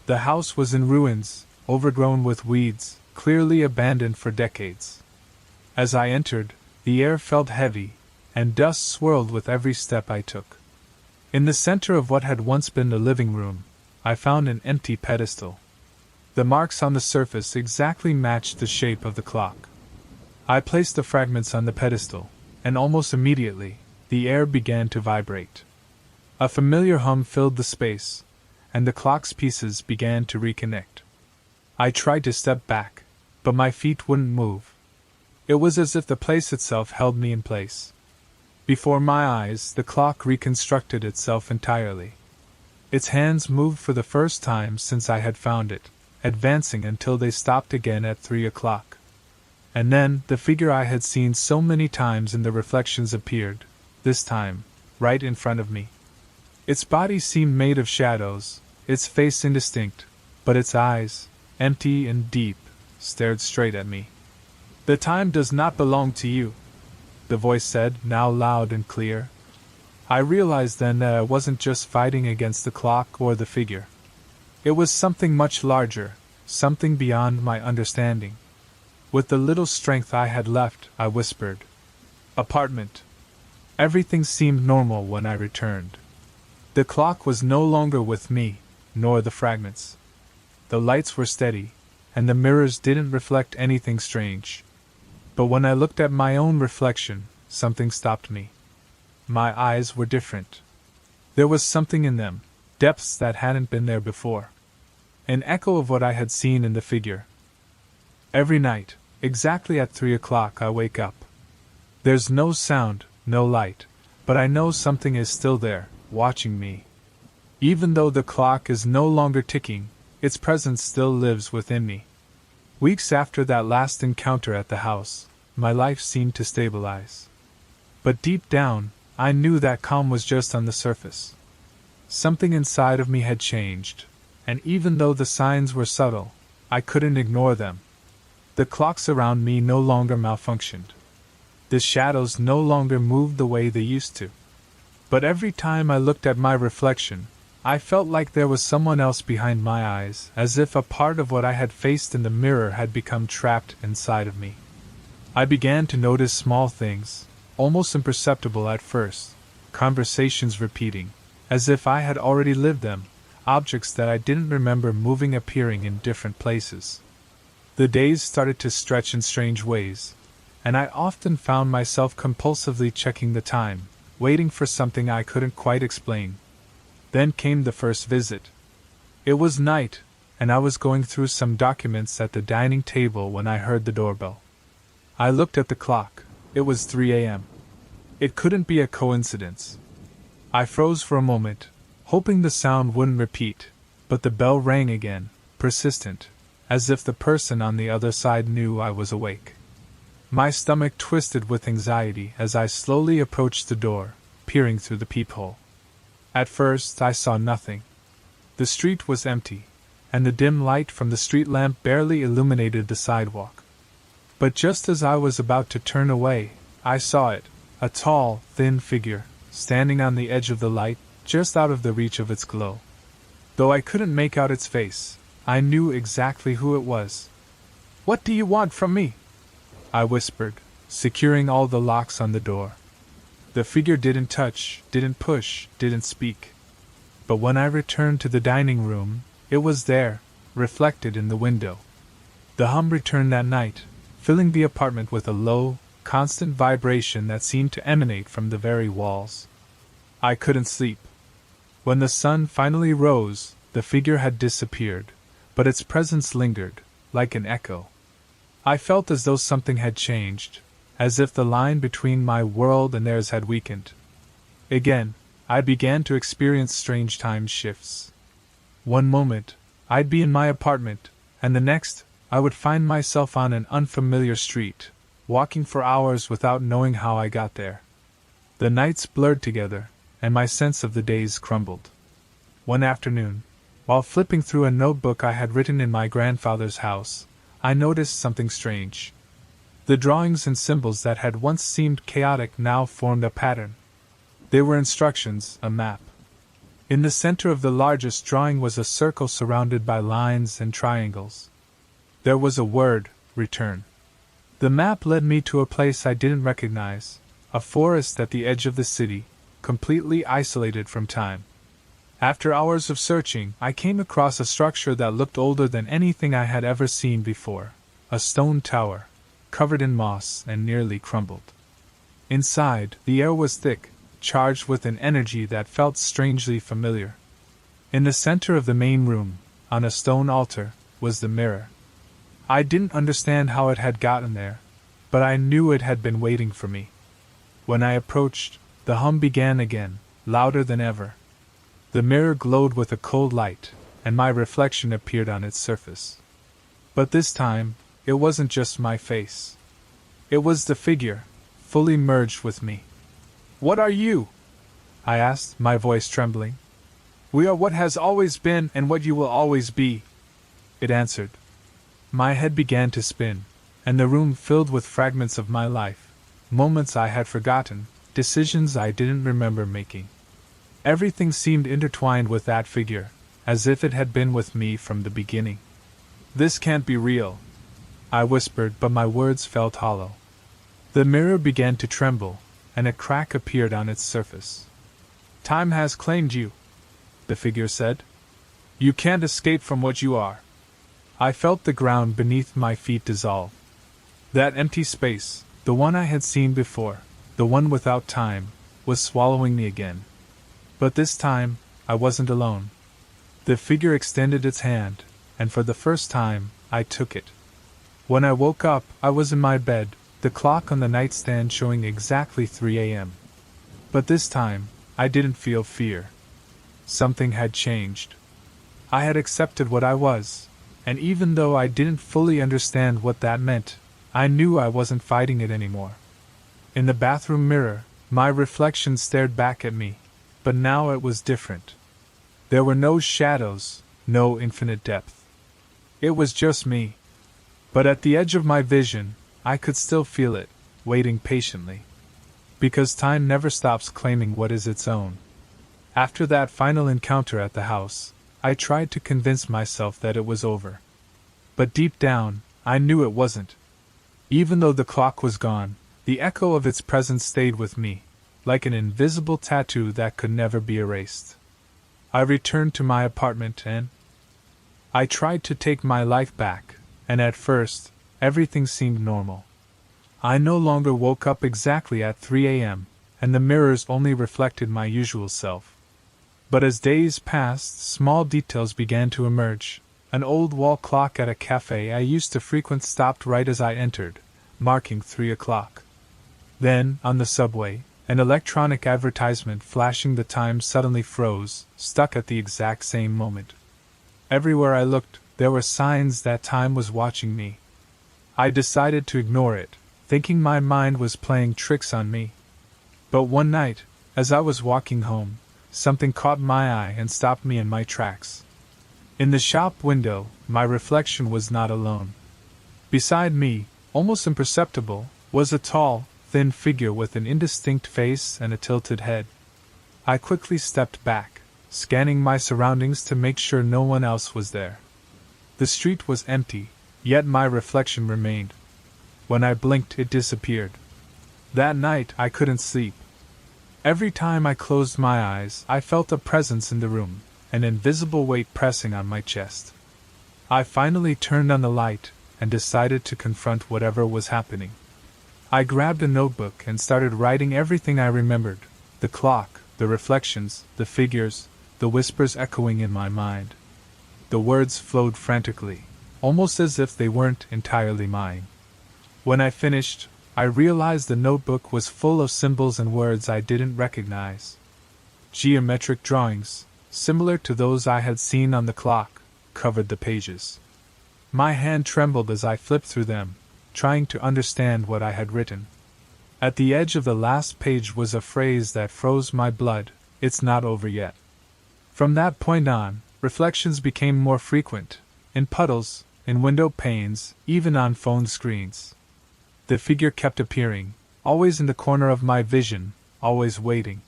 The house was in ruins, overgrown with weeds, clearly abandoned for decades. As I entered, the air felt heavy, and dust swirled with every step I took. In the center of what had once been the living room, I found an empty pedestal. The marks on the surface exactly matched the shape of the clock. I placed the fragments on the pedestal, and almost immediately, the air began to vibrate. A familiar hum filled the space, and the clock's pieces began to reconnect. I tried to step back, but my feet wouldn't move. It was as if the place itself held me in place. Before my eyes, the clock reconstructed itself entirely. Its hands moved for the first time since I had found it, advancing until they stopped again at 3 o'clock. And then, the figure I had seen so many times in the reflections appeared, this time, right in front of me. Its body seemed made of shadows, its face indistinct, but its eyes, empty and deep, stared straight at me. "The time does not belong to you," the voice said, now loud and clear. I realized then that I wasn't just fighting against the clock or the figure. It was something much larger, something beyond my understanding. With the little strength I had left, I whispered, "Apartment." Everything seemed normal when I returned. The clock was no longer with me, nor the fragments. The lights were steady, and the mirrors didn't reflect anything strange. But when I looked at my own reflection, something stopped me. My eyes were different. There was something in them, depths that hadn't been there before. An echo of what I had seen in the figure. Every night, exactly at 3 o'clock, I wake up. There's no sound, no light, but I know something is still there, watching me. Even though the clock is no longer ticking, its presence still lives within me. Weeks after that last encounter at the house, my life seemed to stabilize. But deep down, I knew that calm was just on the surface. Something inside of me had changed, and even though the signs were subtle, I couldn't ignore them. The clocks around me no longer malfunctioned. The shadows no longer moved the way they used to. But every time I looked at my reflection, I felt like there was someone else behind my eyes, as if a part of what I had faced in the mirror had become trapped inside of me. I began to notice small things, almost imperceptible at first, conversations repeating, as if I had already lived them, objects that I didn't remember moving appearing in different places. The days started to stretch in strange ways, and I often found myself compulsively checking the time, waiting for something I couldn't quite explain. Then came the first visit. It was night, and I was going through some documents at the dining table when I heard the doorbell. I looked at the clock. It was 3 a.m. It couldn't be a coincidence. I froze for a moment, hoping the sound wouldn't repeat, but the bell rang again, persistent, as if the person on the other side knew I was awake. My stomach twisted with anxiety as I slowly approached the door, peering through the peephole. At first I saw nothing. The street was empty, and the dim light from the street lamp barely illuminated the sidewalk. But just as I was about to turn away, I saw it, a tall, thin figure, standing on the edge of the light, just out of the reach of its glow. Though I couldn't make out its face, I knew exactly who it was. "What do you want from me?" I whispered, securing all the locks on the door. The figure didn't touch, didn't push, didn't speak. But when I returned to the dining room, it was there, reflected in the window. The hum returned that night, filling the apartment with a low, constant vibration that seemed to emanate from the very walls. I couldn't sleep. When the sun finally rose, the figure had disappeared, but its presence lingered, like an echo. I felt as though something had changed, as if the line between my world and theirs had weakened. Again, I began to experience strange time shifts. One moment, I'd be in my apartment, and the next, I would find myself on an unfamiliar street, walking for hours without knowing how I got there. The nights blurred together, and my sense of the days crumbled. One afternoon, while flipping through a notebook I had written in my grandfather's house, I noticed something strange. The drawings and symbols that had once seemed chaotic now formed a pattern. They were instructions, a map. In the center of the largest drawing was a circle surrounded by lines and triangles. There was a word, return. The map led me to a place I didn't recognize, a forest at the edge of the city, completely isolated from time. After hours of searching, I came across a structure that looked older than anything I had ever seen before, a stone tower, covered in moss and nearly crumbled. Inside, the air was thick, charged with an energy that felt strangely familiar. In the center of the main room, on a stone altar, was the mirror. I didn't understand how it had gotten there, but I knew it had been waiting for me. When I approached, the hum began again, louder than ever. The mirror glowed with a cold light, and my reflection appeared on its surface. But this time, it wasn't just my face. It was the figure, fully merged with me. "What are you?" I asked, my voice trembling. "We are what has always been and what you will always be," it answered. My head began to spin, and the room filled with fragments of my life, moments I had forgotten, decisions I didn't remember making. Everything seemed intertwined with that figure, as if it had been with me from the beginning. "This can't be real," I whispered, but my words felt hollow. The mirror began to tremble, and a crack appeared on its surface. "Time has claimed you," the figure said. "You can't escape from what you are." I felt the ground beneath my feet dissolve. That empty space, the one I had seen before, the one without time, was swallowing me again. But this time, I wasn't alone. The figure extended its hand, and for the first time, I took it. When I woke up, I was in my bed, the clock on the nightstand showing exactly 3 a.m. But this time, I didn't feel fear. Something had changed. I had accepted what I was, and even though I didn't fully understand what that meant, I knew I wasn't fighting it anymore. In the bathroom mirror, my reflection stared back at me, but now it was different. There were no shadows, no infinite depth. It was just me. But at the edge of my vision, I could still feel it, waiting patiently. Because time never stops claiming what is its own. After that final encounter at the house, I tried to convince myself that it was over. But deep down, I knew it wasn't. Even though the clock was gone, the echo of its presence stayed with me, like an invisible tattoo that could never be erased. I returned to my apartment and I tried to take my life back, and at first, everything seemed normal. I no longer woke up exactly at 3 a.m., and the mirrors only reflected my usual self. But as days passed, small details began to emerge. An old wall clock at a cafe I used to frequent stopped right as I entered, marking 3 o'clock. Then, on the subway, an electronic advertisement flashing the time suddenly froze, stuck at the exact same moment. Everywhere I looked, there were signs that time was watching me. I decided to ignore it, thinking my mind was playing tricks on me. But one night, as I was walking home, something caught my eye and stopped me in my tracks. In the shop window, my reflection was not alone. Beside me, almost imperceptible, was a tall, thin figure with an indistinct face and a tilted head. I quickly stepped back, scanning my surroundings to make sure no one else was there. The street was empty, yet my reflection remained. When I blinked, it disappeared. That night, I couldn't sleep. Every time I closed my eyes, I felt a presence in the room, an invisible weight pressing on my chest. I finally turned on the light and decided to confront whatever was happening. I grabbed a notebook and started writing everything I remembered: the clock, the reflections, the figures, the whispers echoing in my mind. The words flowed frantically, almost as if they weren't entirely mine. When I finished, I realized the notebook was full of symbols and words I didn't recognize. Geometric drawings, similar to those I had seen on the clock, covered the pages. My hand trembled as I flipped through them, trying to understand what I had written. At the edge of the last page was a phrase that froze my blood: "It's not over yet." From that point on, reflections became more frequent, in puddles, in window panes, even on phone screens. The figure kept appearing, always in the corner of my vision, always waiting.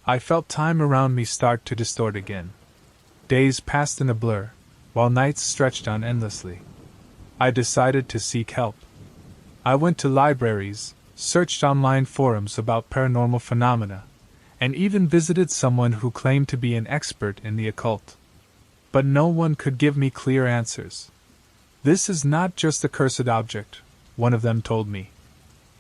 I felt time around me start to distort again. Days passed in a blur, while nights stretched on endlessly. I decided to seek help. I went to libraries, searched online forums about paranormal phenomena, and even visited someone who claimed to be an expert in the occult. But no one could give me clear answers. "This is not just a cursed object," one of them told me.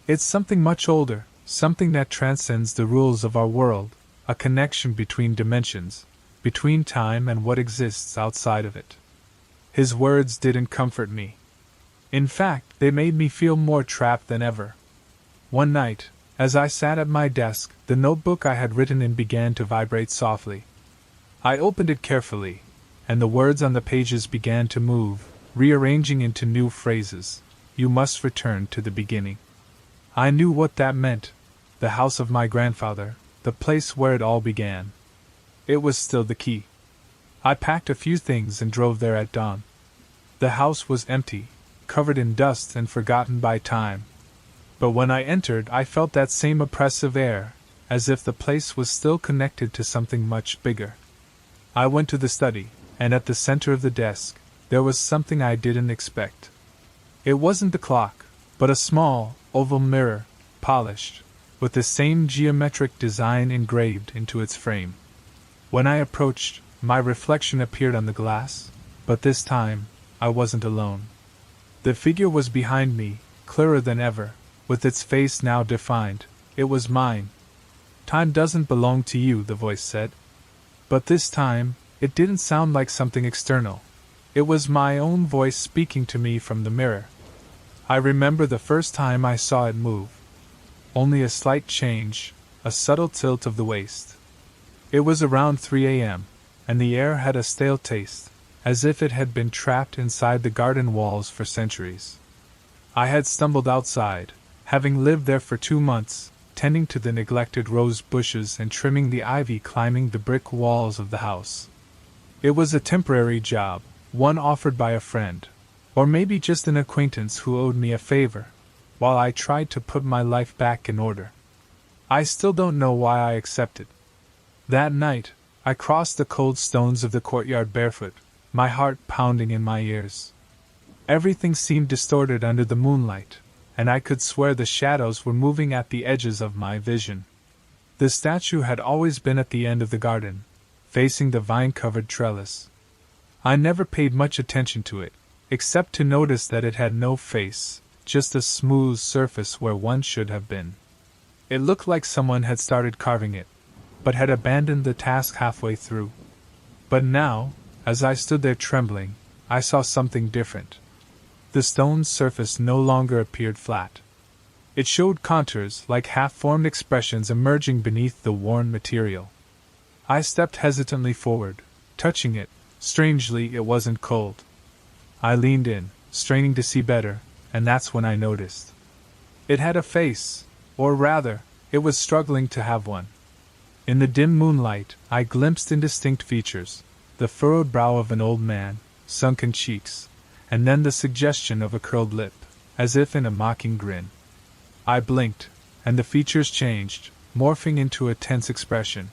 "It's something much older, something that transcends the rules of our world, a connection between dimensions, between time and what exists outside of it." His words didn't comfort me. In fact, they made me feel more trapped than ever. One night, as I sat at my desk, the notebook I had written in began to vibrate softly. I opened it carefully, and the words on the pages began to move, rearranging into new phrases. "You must return to the beginning." I knew what that meant: the house of my grandfather, the place where it all began. It was still the key. I packed a few things and drove there at dawn. The house was empty, covered in dust and forgotten by time. But when I entered, I felt that same oppressive air, as if the place was still connected to something much bigger. I went to the study, and at the center of the desk, there was something I didn't expect. It wasn't the clock, but a small, oval mirror, polished, with the same geometric design engraved into its frame. When I approached, my reflection appeared on the glass, but this time, I wasn't alone. The figure was behind me, clearer than ever, with its face now defined. It was mine. "Time doesn't belong to you," the voice said. But this time, it didn't sound like something external. It was my own voice speaking to me from the mirror. I remember the first time I saw it move. Only a slight change, a subtle tilt of the waist. It was around 3 a.m., and the air had a stale taste, as if it had been trapped inside the garden walls for centuries. I had stumbled outside, having lived there for 2 months, tending to the neglected rose bushes and trimming the ivy climbing the brick walls of the house. It was a temporary job, one offered by a friend, or maybe just an acquaintance who owed me a favor, while I tried to put my life back in order. I still don't know why I accepted. That night, I crossed the cold stones of the courtyard barefoot, my heart pounding in my ears. Everything seemed distorted under the moonlight, and I could swear the shadows were moving at the edges of my vision. The statue had always been at the end of the garden, facing the vine-covered trellis. I never paid much attention to it, except to notice that it had no face, just a smooth surface where one should have been. It looked like someone had started carving it, but had abandoned the task halfway through. But now, as I stood there trembling, I saw something different. The stone's surface no longer appeared flat. It showed contours like half-formed expressions emerging beneath the worn material. I stepped hesitantly forward, touching it. Strangely, it wasn't cold. I leaned in, straining to see better, and that's when I noticed. It had a face, or rather, it was struggling to have one. In the dim moonlight, I glimpsed indistinct features, the furrowed brow of an old man, sunken cheeks, and then the suggestion of a curled lip, as if in a mocking grin. I blinked, and the features changed, morphing into a tense expression.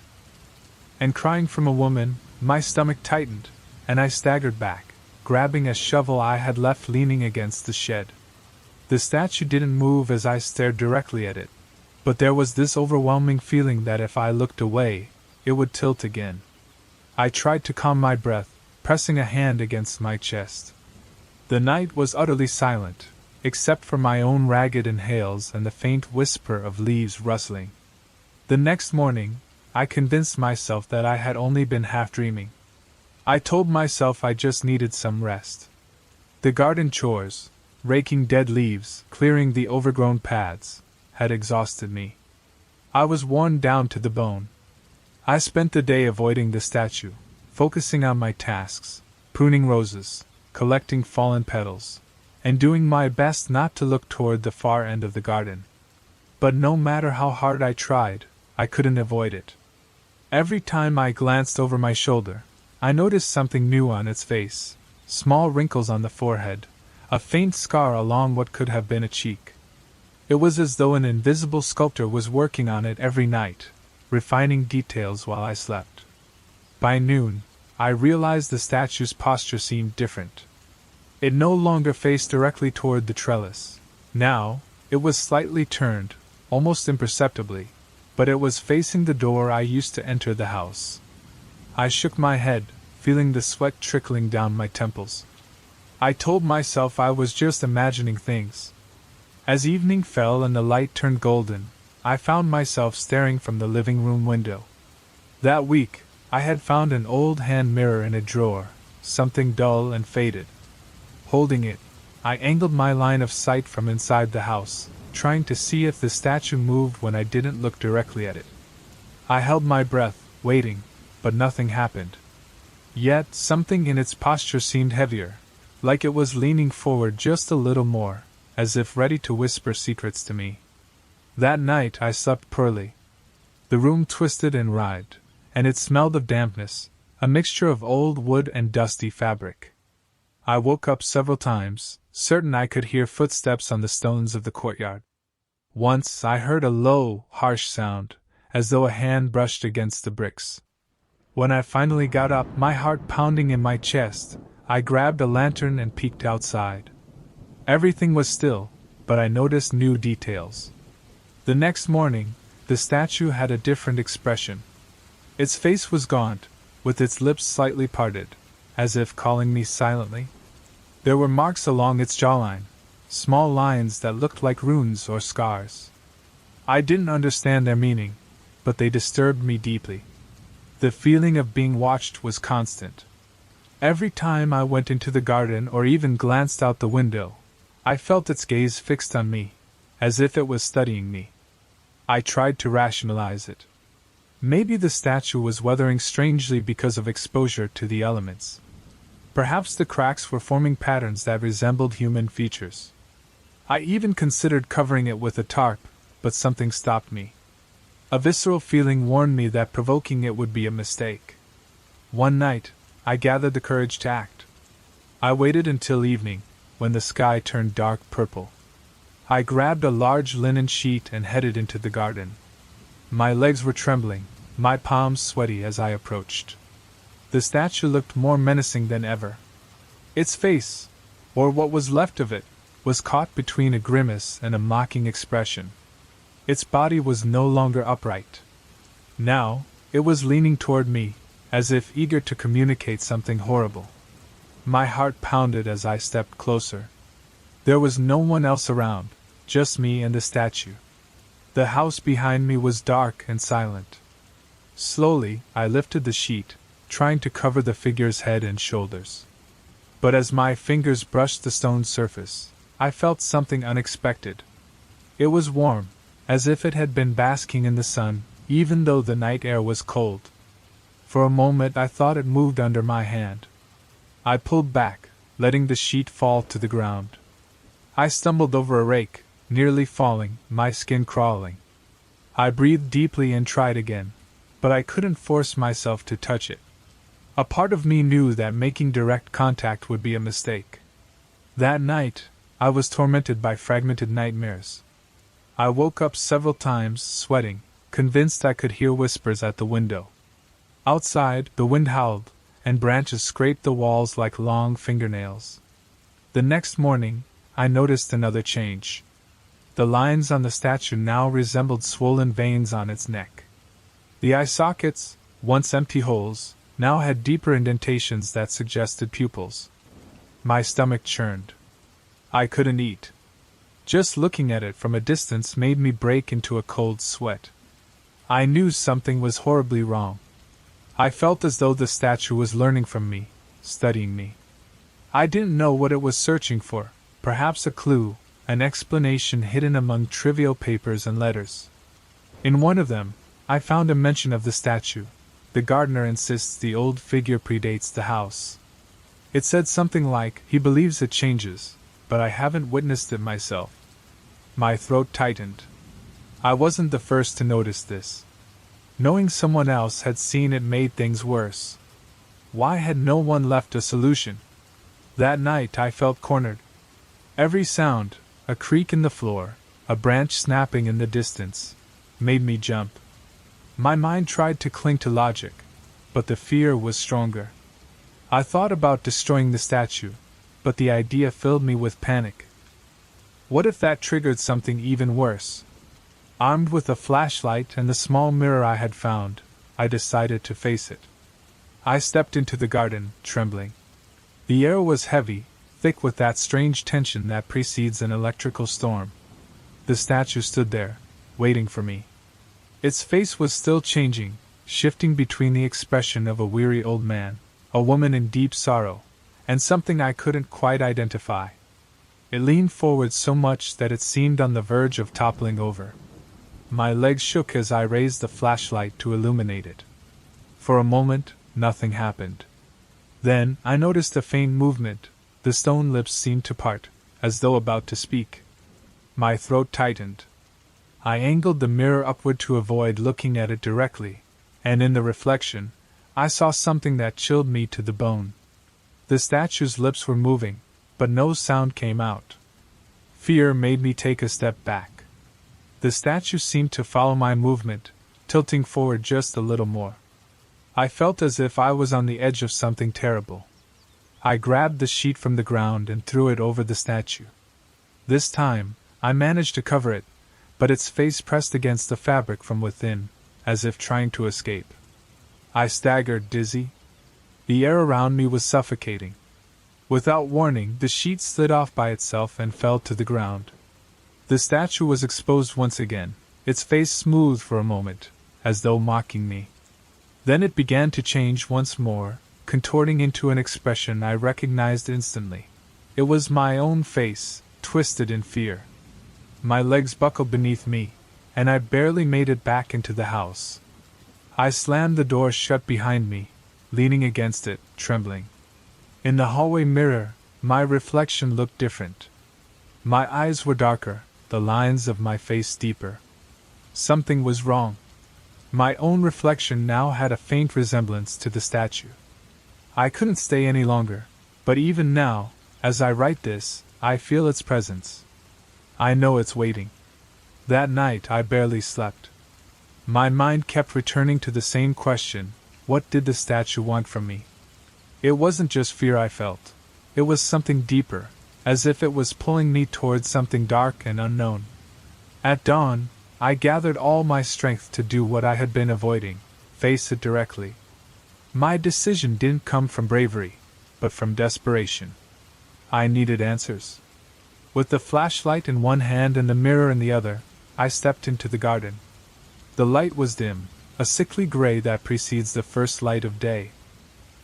And crying from a woman, my stomach tightened, and I staggered back, grabbing a shovel I had left leaning against the shed. The statue didn't move as I stared directly at it, but there was this overwhelming feeling that if I looked away, it would tilt again. I tried to calm my breath, pressing a hand against my chest. The night was utterly silent, except for my own ragged inhales and the faint whisper of leaves rustling. The next morning, I convinced myself that I had only been half dreaming. I told myself I just needed some rest. The garden chores, raking dead leaves, clearing the overgrown paths, had exhausted me. I was worn down to the bone. I spent the day avoiding the statue, focusing on my tasks, pruning roses, collecting fallen petals, and doing my best not to look toward the far end of the garden. But no matter how hard I tried, I couldn't avoid it. Every time I glanced over my shoulder, I noticed something new on its face, small wrinkles on the forehead, a faint scar along what could have been a cheek. It was as though an invisible sculptor was working on it every night, refining details while I slept. By noon, I realized the statue's posture seemed different. It no longer faced directly toward the trellis. Now, it was slightly turned, almost imperceptibly, but it was facing the door I used to enter the house. I shook my head, feeling the sweat trickling down my temples. I told myself I was just imagining things. As evening fell and the light turned golden, I found myself staring from the living room window. That week, I had found an old hand mirror in a drawer, something dull and faded. Holding it, I angled my line of sight from inside the house, trying to see if the statue moved when I didn't look directly at it. I held my breath, waiting, but nothing happened. Yet something in its posture seemed heavier, like it was leaning forward just a little more, as if ready to whisper secrets to me. That night I slept poorly. The room twisted and writhed, and it smelled of dampness, a mixture of old wood and dusty fabric. I woke up several times, certain I could hear footsteps on the stones of the courtyard. Once I heard a low, harsh sound, as though a hand brushed against the bricks. When I finally got up, my heart pounding in my chest, I grabbed a lantern and peeked outside. Everything was still, but I noticed new details. The next morning, the statue had a different expression. Its face was gaunt, with its lips slightly parted, as if calling me silently. There were marks along its jawline, small lines that looked like runes or scars. I didn't understand their meaning, but they disturbed me deeply. The feeling of being watched was constant. Every time I went into the garden or even glanced out the window, I felt its gaze fixed on me, as if it was studying me. I tried to rationalize it. Maybe the statue was weathering strangely because of exposure to the elements. Perhaps the cracks were forming patterns that resembled human features. I even considered covering it with a tarp, but something stopped me. A visceral feeling warned me that provoking it would be a mistake. One night, I gathered the courage to act. I waited until evening, when the sky turned dark purple. I grabbed a large linen sheet and headed into the garden. My legs were trembling, my palms sweaty as I approached. The statue looked more menacing than ever. Its face, or what was left of it, was caught between a grimace and a mocking expression. Its body was no longer upright. Now, it was leaning toward me, as if eager to communicate something horrible. My heart pounded as I stepped closer. There was no one else around, just me and the statue. The house behind me was dark and silent. Slowly, I lifted the sheet, trying to cover the figure's head and shoulders. But as my fingers brushed the stone surface, I felt something unexpected. It was warm, as if it had been basking in the sun, even though the night air was cold. For a moment I thought it moved under my hand. I pulled back, letting the sheet fall to the ground. I stumbled over a rake, nearly falling, my skin crawling. I breathed deeply and tried again, but I couldn't force myself to touch it. A part of me knew that making direct contact would be a mistake. That night, I was tormented by fragmented nightmares. I woke up several times, sweating, convinced I could hear whispers at the window. Outside, the wind howled, and branches scraped the walls like long fingernails. The next morning, I noticed another change. The lines on the statue now resembled swollen veins on its neck. The eye sockets, once empty holes, now had deeper indentations that suggested pupils. My stomach churned. I couldn't eat. Just looking at it from a distance made me break into a cold sweat. I knew something was horribly wrong. I felt as though the statue was learning from me, studying me. I didn't know what it was searching for, perhaps a clue, an explanation hidden among trivial papers and letters. In one of them, I found a mention of the statue. The gardener insists the old figure predates the house. It said something like, "He believes it changes, but I haven't witnessed it myself." My throat tightened. I wasn't the first to notice this. Knowing someone else had seen it made things worse. Why had no one left a solution? That night I felt cornered. Every sound, a creak in the floor, a branch snapping in the distance, made me jump. My mind tried to cling to logic, but the fear was stronger. I thought about destroying the statue, but the idea filled me with panic. What if that triggered something even worse? Armed with a flashlight and the small mirror I had found, I decided to face it. I stepped into the garden, trembling. The air was heavy, thick with that strange tension that precedes an electrical storm. The statue stood there, waiting for me. Its face was still changing, shifting between the expression of a weary old man, a woman in deep sorrow, and something I couldn't quite identify. It leaned forward so much that it seemed on the verge of toppling over. My legs shook as I raised the flashlight to illuminate it. For a moment, nothing happened. Then, I noticed a faint movement. The stone lips seemed to part, as though about to speak. My throat tightened. I angled the mirror upward to avoid looking at it directly, and in the reflection, I saw something that chilled me to the bone. The statue's lips were moving, but no sound came out. Fear made me take a step back. The statue seemed to follow my movement, tilting forward just a little more. I felt as if I was on the edge of something terrible. I grabbed the sheet from the ground and threw it over the statue. This time, I managed to cover it, but its face pressed against the fabric from within, as if trying to escape. I staggered, dizzy. The air around me was suffocating. Without warning, the sheet slid off by itself and fell to the ground. The statue was exposed once again, its face smooth for a moment, as though mocking me. Then it began to change once more, contorting into an expression I recognized instantly. It was my own face, twisted in fear. My legs buckled beneath me, and I barely made it back into the house. I slammed the door shut behind me, leaning against it, trembling. In the hallway mirror, my reflection looked different. My eyes were darker, the lines of my face deeper. Something was wrong. My own reflection now had a faint resemblance to the statue. I couldn't stay any longer, but even now, as I write this, I feel its presence. I know it's waiting. That night I barely slept. My mind kept returning to the same question: what did the statue want from me? It wasn't just fear I felt. It was something deeper, as if it was pulling me towards something dark and unknown. At dawn, I gathered all my strength to do what I had been avoiding, face it directly. My decision didn't come from bravery, but from desperation. I needed answers. With the flashlight in one hand and the mirror in the other, I stepped into the garden. The light was dim, a sickly gray that precedes the first light of day.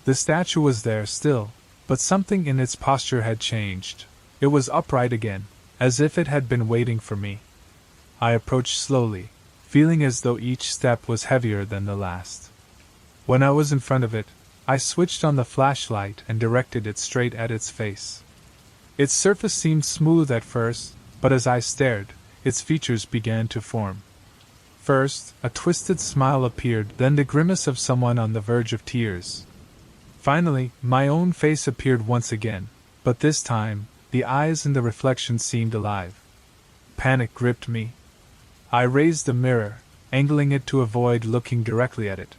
The statue was there still, but something in its posture had changed. It was upright again, as if it had been waiting for me. I approached slowly, feeling as though each step was heavier than the last. When I was in front of it, I switched on the flashlight and directed it straight at its face. Its surface seemed smooth at first, but as I stared, its features began to form. First, a twisted smile appeared, then the grimace of someone on the verge of tears. Finally, my own face appeared once again, but this time, the eyes in the reflection seemed alive. Panic gripped me. I raised the mirror, angling it to avoid looking directly at it.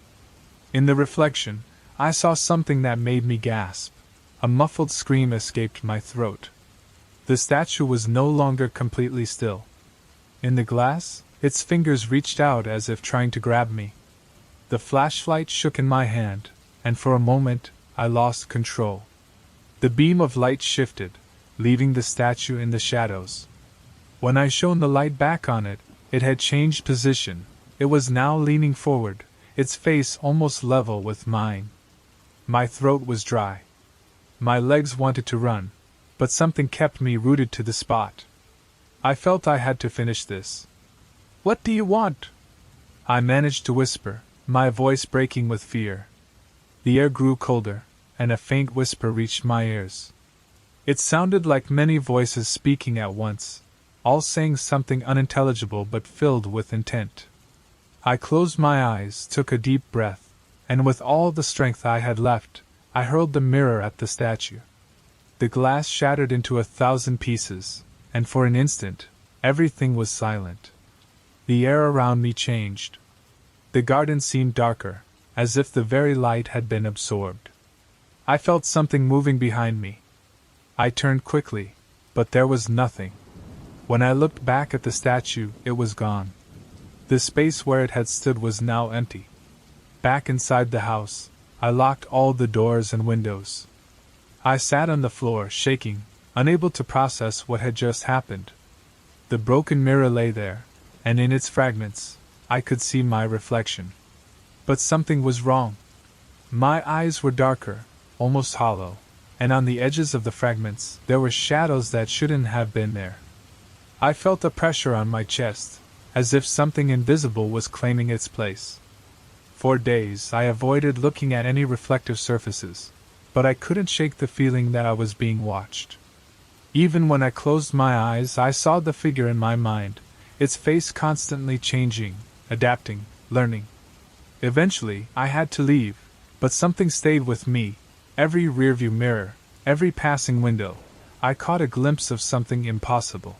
In the reflection, I saw something that made me gasp. A muffled scream escaped my throat. The statue was no longer completely still. In the glass, its fingers reached out as if trying to grab me. The flashlight shook in my hand, and for a moment, I lost control. The beam of light shifted, leaving the statue in the shadows. When I shone the light back on it, it had changed position. It was now leaning forward, its face almost level with mine. My throat was dry. My legs wanted to run, but something kept me rooted to the spot. I felt I had to finish this. "What do you want?" I managed to whisper, my voice breaking with fear. The air grew colder, and a faint whisper reached my ears. It sounded like many voices speaking at once, all saying something unintelligible but filled with intent. I closed my eyes, took a deep breath, and with all the strength I had left, I hurled the mirror at the statue. The glass shattered into 1,000 pieces, and for an instant, everything was silent. The air around me changed. The garden seemed darker, as if the very light had been absorbed. I felt something moving behind me. I turned quickly, but there was nothing. When I looked back at the statue, it was gone. The space where it had stood was now empty. Back inside the house, I locked all the doors and windows. I sat on the floor, shaking, unable to process what had just happened. The broken mirror lay there, and in its fragments, I could see my reflection. But something was wrong. My eyes were darker, almost hollow, and on the edges of the fragments, there were shadows that shouldn't have been there. I felt a pressure on my chest, as if something invisible was claiming its place. For days, I avoided looking at any reflective surfaces, but I couldn't shake the feeling that I was being watched. Even when I closed my eyes, I saw the figure in my mind, its face constantly changing, adapting, learning. Eventually, I had to leave, but something stayed with me. Every rearview mirror, every passing window, I caught a glimpse of something impossible.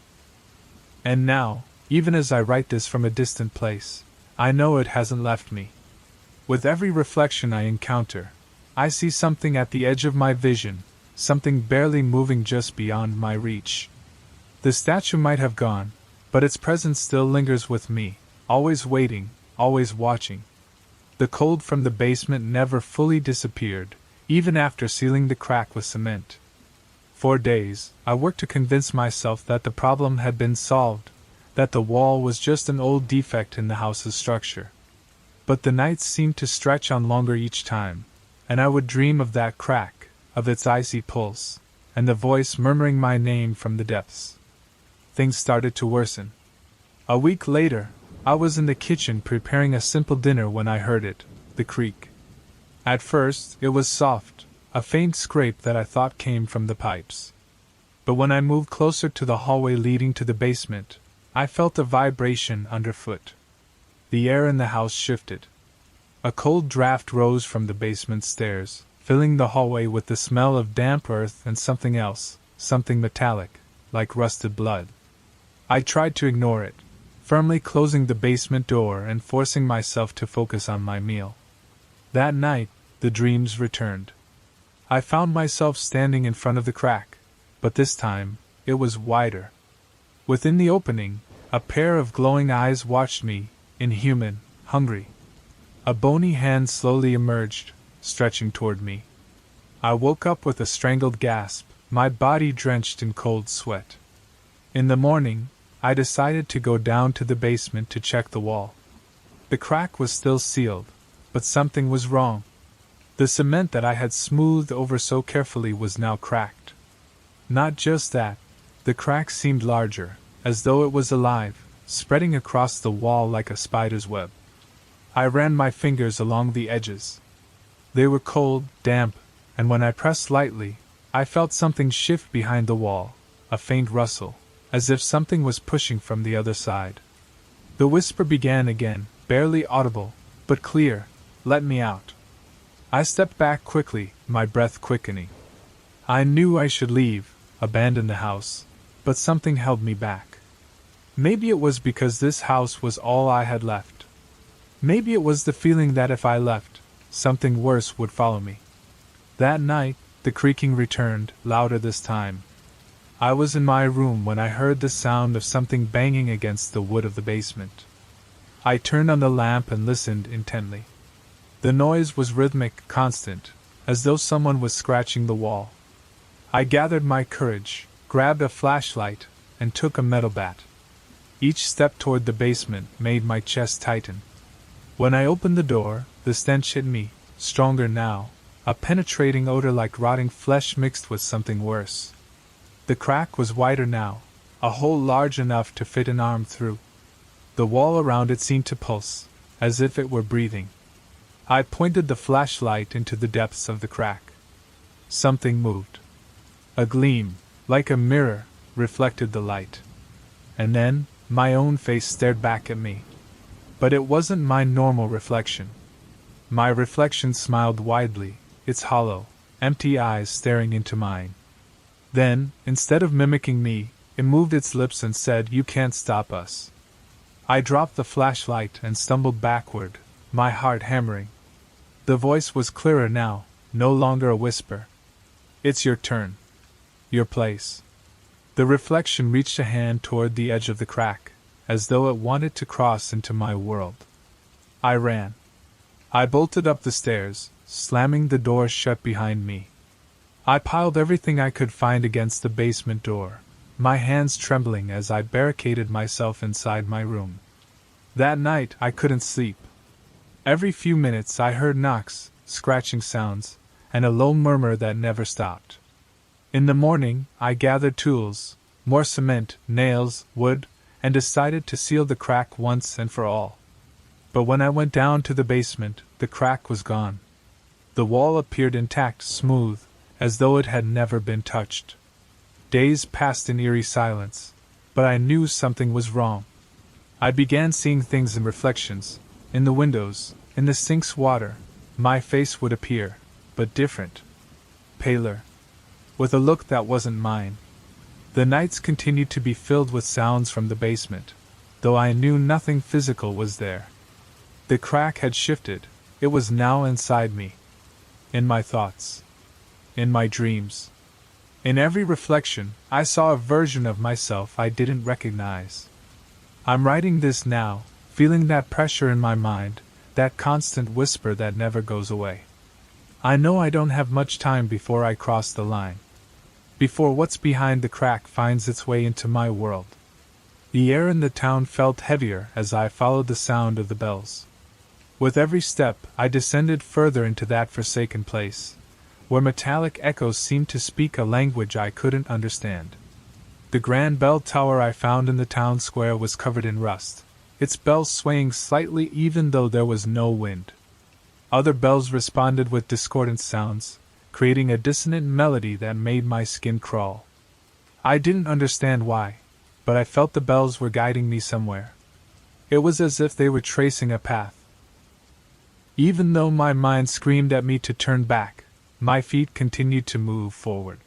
And now, even as I write this from a distant place, I know it hasn't left me. With every reflection I encounter, I see something at the edge of my vision, something barely moving just beyond my reach. The statue might have gone, but its presence still lingers with me, always waiting, always watching. The cold from the basement never fully disappeared, even after sealing the crack with cement. For days, I worked to convince myself that the problem had been solved, that the wall was just an old defect in the house's structure. But the nights seemed to stretch on longer each time, and I would dream of that crack, of its icy pulse, and the voice murmuring my name from the depths. Things started to worsen. A week later, I was in the kitchen preparing a simple dinner when I heard it, the creak. At first, it was soft, a faint scrape that I thought came from the pipes. But when I moved closer to the hallway leading to the basement, I felt a vibration underfoot. The air in the house shifted. A cold draft rose from the basement stairs, filling the hallway with the smell of damp earth and something else, something metallic, like rusted blood. I tried to ignore it, firmly closing the basement door and forcing myself to focus on my meal. That night, the dreams returned. I found myself standing in front of the crack, but this time, it was wider. Within the opening, a pair of glowing eyes watched me, inhuman, hungry. A bony hand slowly emerged, stretching toward me. I woke up with a strangled gasp, my body drenched in cold sweat. In the morning, I decided to go down to the basement to check the wall. The crack was still sealed, but something was wrong. The cement that I had smoothed over so carefully was now cracked. Not just that, the crack seemed larger, as though it was alive, spreading across the wall like a spider's web. I ran my fingers along the edges. They were cold, damp, and when I pressed lightly, I felt something shift behind the wall, a faint rustle, as if something was pushing from the other side. The whisper began again, barely audible, but clear, "Let me out." I stepped back quickly, my breath quickening. I knew I should leave, abandon the house, but something held me back. Maybe it was because this house was all I had left. Maybe it was the feeling that if I left, something worse would follow me. That night, the creaking returned, louder this time. I was in my room when I heard the sound of something banging against the wood of the basement. I turned on the lamp and listened intently. The noise was rhythmic, constant, as though someone was scratching the wall. I gathered my courage, grabbed a flashlight, and took a metal bat. Each step toward the basement made my chest tighten. When I opened the door, the stench hit me, stronger now, a penetrating odor like rotting flesh mixed with something worse. The crack was wider now, a hole large enough to fit an arm through. The wall around it seemed to pulse, as if it were breathing. I pointed the flashlight into the depths of the crack. Something moved. A gleam, like a mirror, reflected the light. And then, my own face stared back at me. But it wasn't my normal reflection. My reflection smiled widely, its hollow, empty eyes staring into mine. Then, instead of mimicking me, it moved its lips and said, "You can't stop us." I dropped the flashlight and stumbled backward, my heart hammering. The voice was clearer now, no longer a whisper. "It's your turn. Your place." The reflection reached a hand toward the edge of the crack, as though it wanted to cross into my world. I ran. I bolted up the stairs, slamming the door shut behind me. I piled everything I could find against the basement door, my hands trembling as I barricaded myself inside my room. That night I couldn't sleep. Every few minutes I heard knocks, scratching sounds, and a low murmur that never stopped. In the morning, I gathered tools, more cement, nails, wood, and decided to seal the crack once and for all. But when I went down to the basement, the crack was gone. The wall appeared intact, smooth, as though it had never been touched. Days passed in eerie silence, but I knew something was wrong. I began seeing things in reflections, in the windows, in the sink's water. My face would appear, but different. Paler. With a look that wasn't mine. The nights continued to be filled with sounds from the basement, though I knew nothing physical was there. The crack had shifted, it was now inside me. In my thoughts. In my dreams. In every reflection, I saw a version of myself I didn't recognize. I'm writing this now, feeling that pressure in my mind, that constant whisper that never goes away. I know I don't have much time before I cross the line. Before what's behind the crack finds its way into my world. The air in the town felt heavier as I followed the sound of the bells. With every step, I descended further into that forsaken place, where metallic echoes seemed to speak a language I couldn't understand. The grand bell tower I found in the town square was covered in rust, its bells swaying slightly even though there was no wind. Other bells responded with discordant sounds, creating a dissonant melody that made my skin crawl. I didn't understand why, but I felt the bells were guiding me somewhere. It was as if they were tracing a path. Even though my mind screamed at me to turn back, my feet continued to move forward.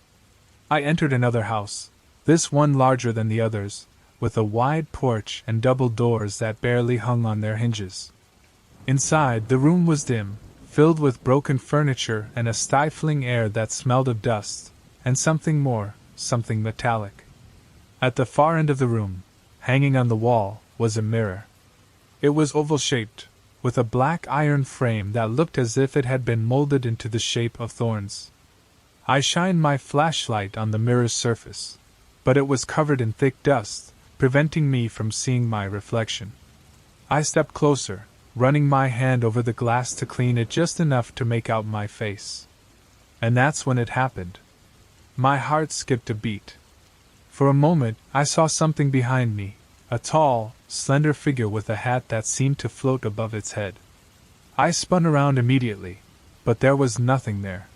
I entered another house, this one larger than the others, with a wide porch and double doors that barely hung on their hinges. Inside, the room was dim, filled with broken furniture and a stifling air that smelled of dust, and something more, something metallic. At the far end of the room, hanging on the wall, was a mirror. It was oval-shaped, with a black iron frame that looked as if it had been molded into the shape of thorns. I shined my flashlight on the mirror's surface, but it was covered in thick dust, preventing me from seeing my reflection. I stepped closer, running my hand over the glass to clean it just enough to make out my face. And that's when it happened. My heart skipped a beat. For a moment, I saw something behind me, a tall, slender figure with a hat that seemed to float above its head. I spun around immediately, but there was nothing there.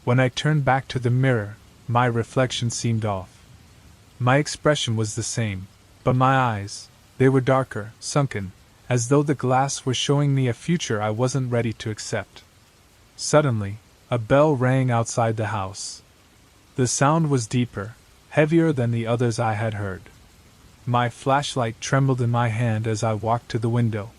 When I turned back to the mirror, my reflection seemed off. My expression was the same, but my eyes, they were darker, sunken, as though the glass were showing me a future I wasn't ready to accept. Suddenly, a bell rang outside the house. The sound was deeper, heavier than the others I had heard. My flashlight trembled in my hand as I walked to the window.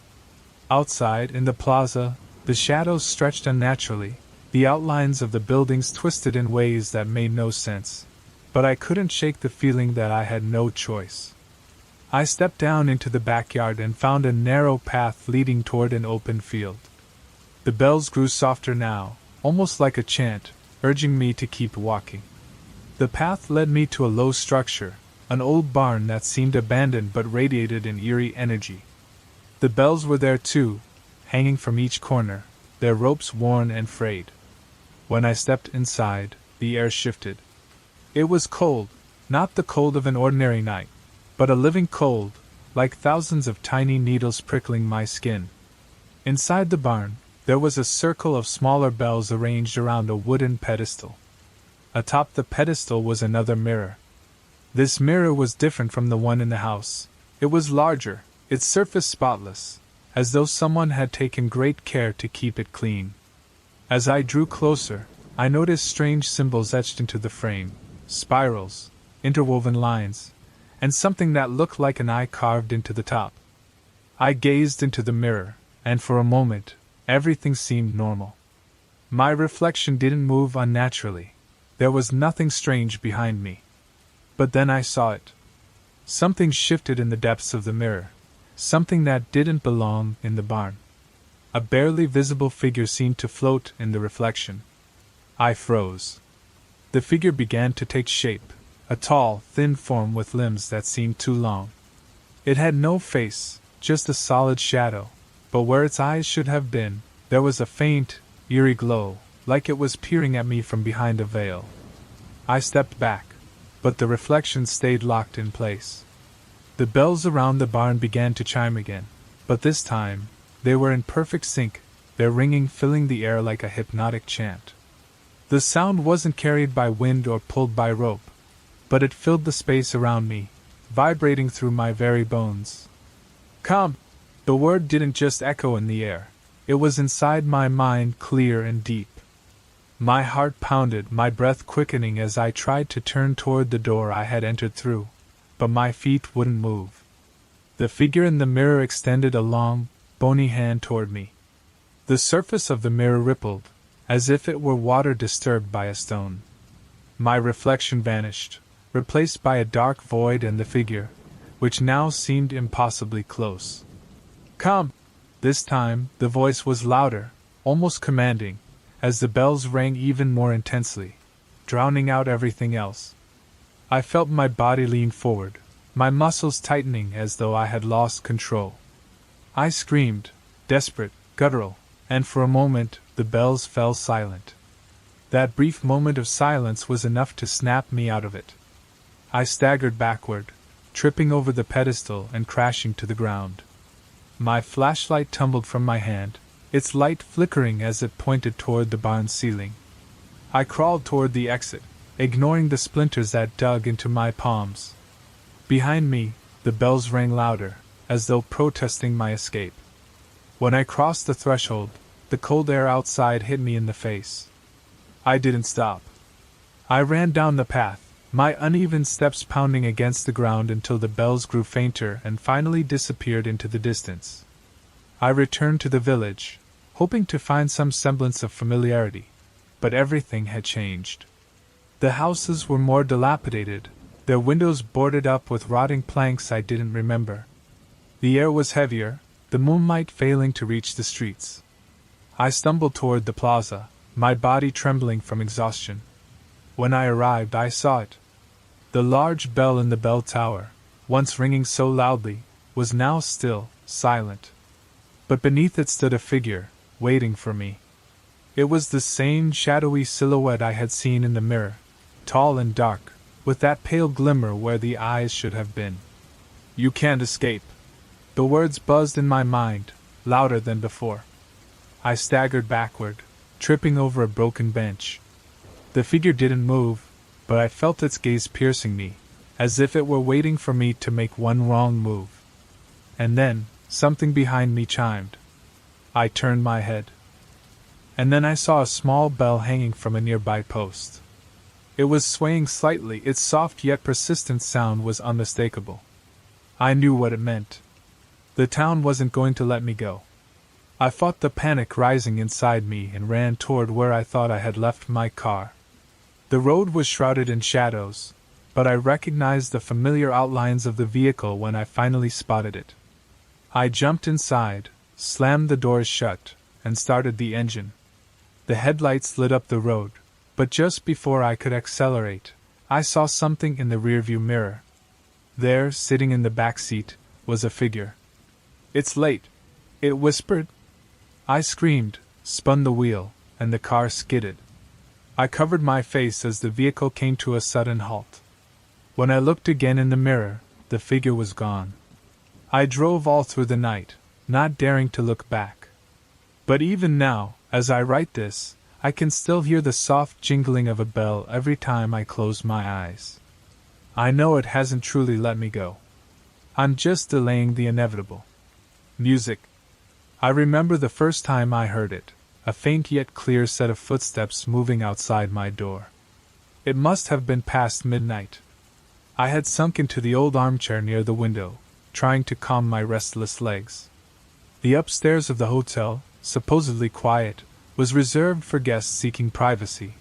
Outside, in the plaza, the shadows stretched unnaturally, the outlines of the buildings twisted in ways that made no sense, but I couldn't shake the feeling that I had no choice. I stepped down into the backyard and found a narrow path leading toward an open field. The bells grew softer now, almost like a chant, urging me to keep walking. The path led me to a low structure, an old barn that seemed abandoned but radiated an eerie energy. The bells were there too, hanging from each corner, their ropes worn and frayed. When I stepped inside, the air shifted. It was cold, not the cold of an ordinary night, but a living cold, like thousands of tiny needles prickling my skin. Inside the barn, there was a circle of smaller bells arranged around a wooden pedestal. Atop the pedestal was another mirror. This mirror was different from the one in the house. It was larger, its surface spotless, as though someone had taken great care to keep it clean. As I drew closer, I noticed strange symbols etched into the frame, spirals, interwoven lines, and something that looked like an eye carved into the top. I gazed into the mirror, and for a moment, everything seemed normal. My reflection didn't move unnaturally. There was nothing strange behind me. But then I saw it. Something shifted in the depths of the mirror, something that didn't belong in the barn. A barely visible figure seemed to float in the reflection. I froze. The figure began to take shape, a tall, thin form with limbs that seemed too long. It had no face, just a solid shadow, but where its eyes should have been, there was a faint, eerie glow, like it was peering at me from behind a veil. I stepped back, but the reflection stayed locked in place. The bells around the barn began to chime again, but this time, they were in perfect sync, their ringing filling the air like a hypnotic chant. The sound wasn't carried by wind or pulled by rope, but it filled the space around me, vibrating through my very bones. Come! The word didn't just echo in the air, it was inside my mind, clear and deep. My heart pounded, my breath quickening as I tried to turn toward the door I had entered through, but my feet wouldn't move. The figure in the mirror extended a long, bony hand toward me. The surface of the mirror rippled, as if it were water disturbed by a stone. My reflection vanished, replaced by a dark void and the figure, which now seemed impossibly close. Come! This time, the voice was louder, almost commanding, as the bells rang even more intensely, drowning out everything else. I felt my body lean forward, my muscles tightening as though I had lost control. I screamed, desperate, guttural, and for a moment, the bells fell silent. That brief moment of silence was enough to snap me out of it. I staggered backward, tripping over the pedestal and crashing to the ground. My flashlight tumbled from my hand, its light flickering as it pointed toward the barn ceiling. I crawled toward the exit, ignoring the splinters that dug into my palms. Behind me, the bells rang louder, as though protesting my escape. When I crossed the threshold, the cold air outside hit me in the face. I didn't stop. I ran down the path, my uneven steps pounding against the ground until the bells grew fainter and finally disappeared into the distance. I returned to the village, hoping to find some semblance of familiarity, but everything had changed. The houses were more dilapidated, their windows boarded up with rotting planks I didn't remember. The air was heavier, the moonlight failing to reach the streets. I stumbled toward the plaza, my body trembling from exhaustion. When I arrived, I saw it. The large bell in the bell tower, once ringing so loudly, was now still, silent. But beneath it stood a figure, waiting for me. It was the same shadowy silhouette I had seen in the mirror, tall and dark, with that pale glimmer where the eyes should have been. "You can't escape." The words buzzed in my mind, louder than before. I staggered backward, tripping over a broken bench. The figure didn't move, but I felt its gaze piercing me, as if it were waiting for me to make one wrong move. And then, something behind me chimed. I turned my head. And then I saw a small bell hanging from a nearby post. It was swaying slightly, its soft yet persistent sound was unmistakable. I knew what it meant. The town wasn't going to let me go. I fought the panic rising inside me and ran toward where I thought I had left my car. The road was shrouded in shadows, but I recognized the familiar outlines of the vehicle when I finally spotted it. I jumped inside, slammed the doors shut, and started the engine. The headlights lit up the road, but just before I could accelerate, I saw something in the rearview mirror. There, sitting in the back seat, was a figure. "It's late," it whispered. I screamed, spun the wheel, and the car skidded. I covered my face as the vehicle came to a sudden halt. When I looked again in the mirror, the figure was gone. I drove all through the night, not daring to look back. But even now, as I write this, I can still hear the soft jingling of a bell every time I close my eyes. I know it hasn't truly let me go. I'm just delaying the inevitable. Music. I remember the first time I heard it, a faint yet clear set of footsteps moving outside my door. It must have been past midnight. I had sunk into the old armchair near the window, trying to calm my restless legs. The upstairs of the hotel, supposedly quiet, was reserved for guests seeking privacy,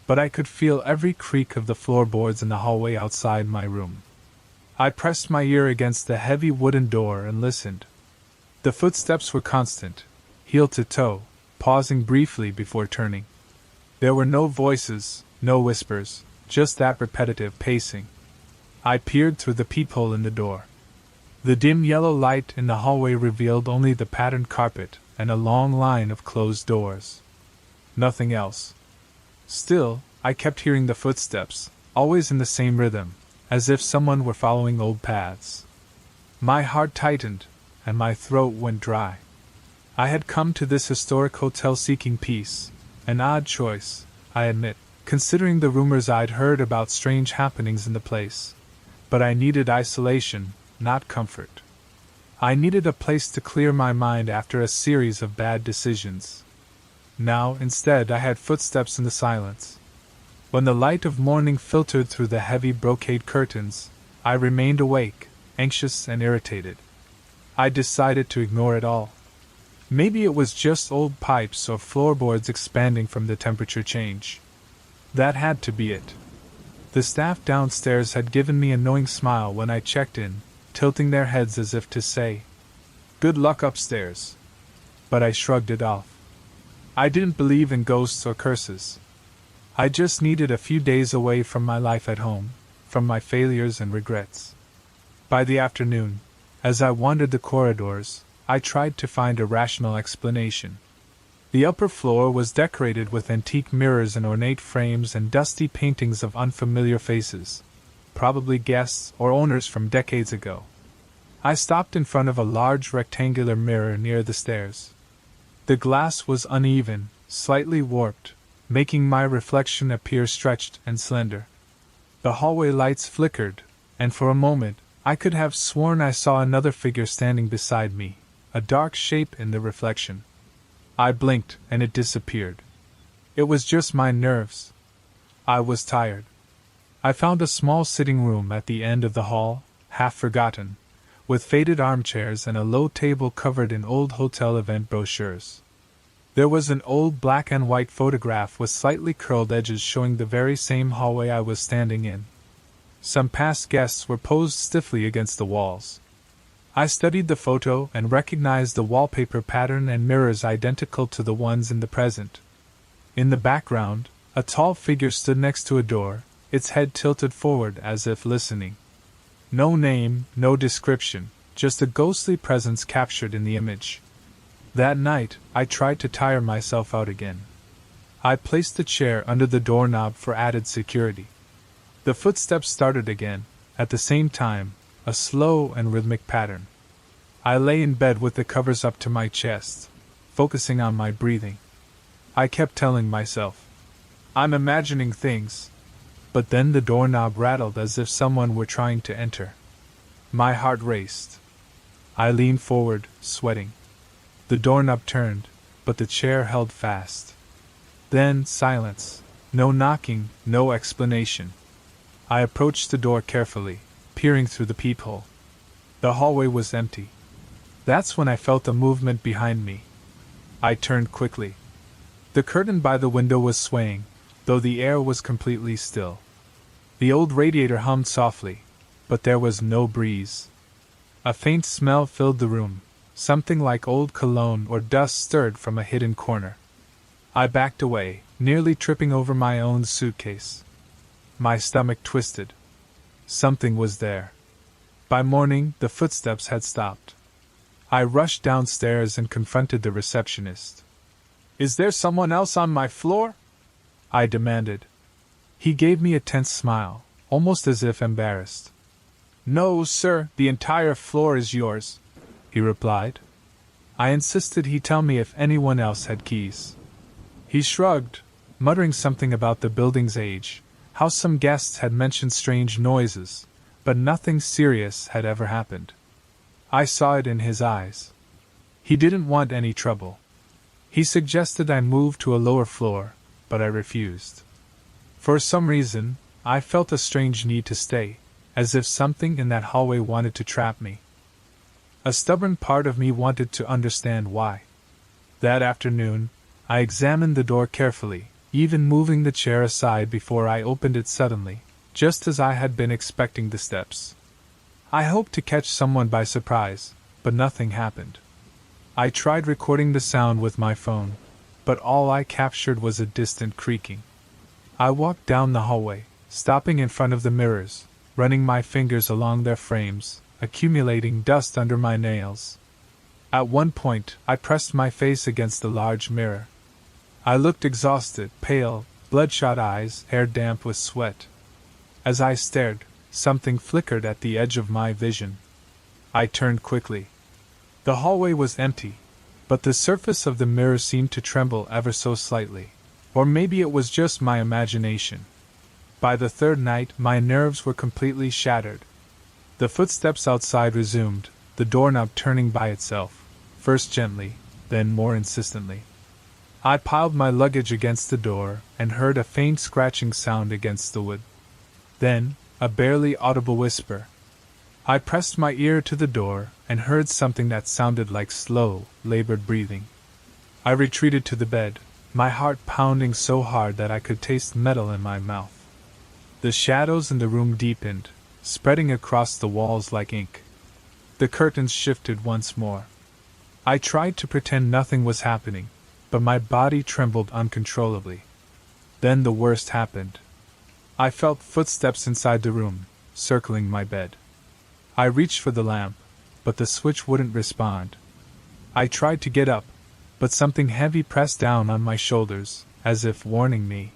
but I could feel every creak of the floorboards in the hallway outside my room. I pressed my ear against the heavy wooden door and listened. The footsteps were constant, heel to toe, pausing briefly before turning. There were no voices, no whispers, just that repetitive pacing. I peered through the peephole in the door. The dim yellow light in the hallway revealed only the patterned carpet and a long line of closed doors. Nothing else. Still, I kept hearing the footsteps, always in the same rhythm, as if someone were following old paths. My heart tightened, and my throat went dry. I had come to this historic hotel seeking peace, an odd choice, I admit, considering the rumors I'd heard about strange happenings in the place. But I needed isolation, not comfort. I needed a place to clear my mind after a series of bad decisions. Now, instead, I had footsteps in the silence. When the light of morning filtered through the heavy brocade curtains, I remained awake, anxious and irritated. I decided to ignore it all. Maybe it was just old pipes or floorboards expanding from the temperature change. That had to be it. The staff downstairs had given me a knowing smile when I checked in, tilting their heads as if to say, "Good luck upstairs." But I shrugged it off. I didn't believe in ghosts or curses. I just needed a few days away from my life at home, from my failures and regrets. By the afternoon, as I wandered the corridors, I tried to find a rational explanation. The upper floor was decorated with antique mirrors and ornate frames and dusty paintings of unfamiliar faces, probably guests or owners from decades ago. I stopped in front of a large rectangular mirror near the stairs. The glass was uneven, slightly warped, making my reflection appear stretched and slender. The hallway lights flickered, and for a moment, I could have sworn I saw another figure standing beside me, a dark shape in the reflection. I blinked, and it disappeared. It was just my nerves. I was tired. I found a small sitting room at the end of the hall, half forgotten, with faded armchairs and a low table covered in old hotel event brochures. There was an old black and white photograph with slightly curled edges showing the very same hallway I was standing in. Some past guests were posed stiffly against the walls. I studied the photo and recognized the wallpaper pattern and mirrors identical to the ones in the present. In the background, a tall figure stood next to a door, its head tilted forward as if listening. No name, no description, just a ghostly presence captured in the image. That night, I tried to tire myself out again. I placed the chair under the doorknob for added security. The footsteps started again, at the same time, a slow and rhythmic pattern. I lay in bed with the covers up to my chest, focusing on my breathing. I kept telling myself, I'm imagining things. But then the doorknob rattled as if someone were trying to enter. My heart raced. I leaned forward, sweating. The doorknob turned, but the chair held fast. Then silence. No knocking, no explanation. I approached the door carefully, peering through the peephole. The hallway was empty. That's when I felt a movement behind me. I turned quickly. The curtain by the window was swaying, though the air was completely still. The old radiator hummed softly, but there was no breeze. A faint smell filled the room, something like old cologne or dust stirred from a hidden corner. I backed away, nearly tripping over my own suitcase. My stomach twisted. Something was there. By morning, the footsteps had stopped. I rushed downstairs and confronted the receptionist. Is there someone else on my floor? I demanded. He gave me a tense smile, almost as if embarrassed. No, sir, the entire floor is yours, he replied. I insisted he tell me if anyone else had keys. He shrugged, muttering something about the building's age, how some guests had mentioned strange noises, but nothing serious had ever happened. I saw it in his eyes. He didn't want any trouble. He suggested I move to a lower floor, but I refused. For some reason, I felt a strange need to stay, as if something in that hallway wanted to trap me. A stubborn part of me wanted to understand why. That afternoon, I examined the door carefully, even moving the chair aside before I opened it suddenly, just as I had been expecting the steps. I hoped to catch someone by surprise, but nothing happened. I tried recording the sound with my phone, but all I captured was a distant creaking. I walked down the hallway, stopping in front of the mirrors, running my fingers along their frames, accumulating dust under my nails. At one point, I pressed my face against the large mirror. I looked exhausted, pale, bloodshot eyes, hair damp with sweat. As I stared, something flickered at the edge of my vision. I turned quickly. The hallway was empty, but the surface of the mirror seemed to tremble ever so slightly. Or maybe it was just my imagination. By the third night, my nerves were completely shattered. The footsteps outside resumed, the doorknob turning by itself, first gently, then more insistently. I piled my luggage against the door and heard a faint scratching sound against the wood. Then, a barely audible whisper. I pressed my ear to the door and heard something that sounded like slow, labored breathing. I retreated to the bed, my heart pounding so hard that I could taste metal in my mouth. The shadows in the room deepened, spreading across the walls like ink. The curtains shifted once more. I tried to pretend nothing was happening, but my body trembled uncontrollably. Then the worst happened. I felt footsteps inside the room, circling my bed. I reached for the lamp, but the switch wouldn't respond. I tried to get up, but something heavy pressed down on my shoulders, as if warning me.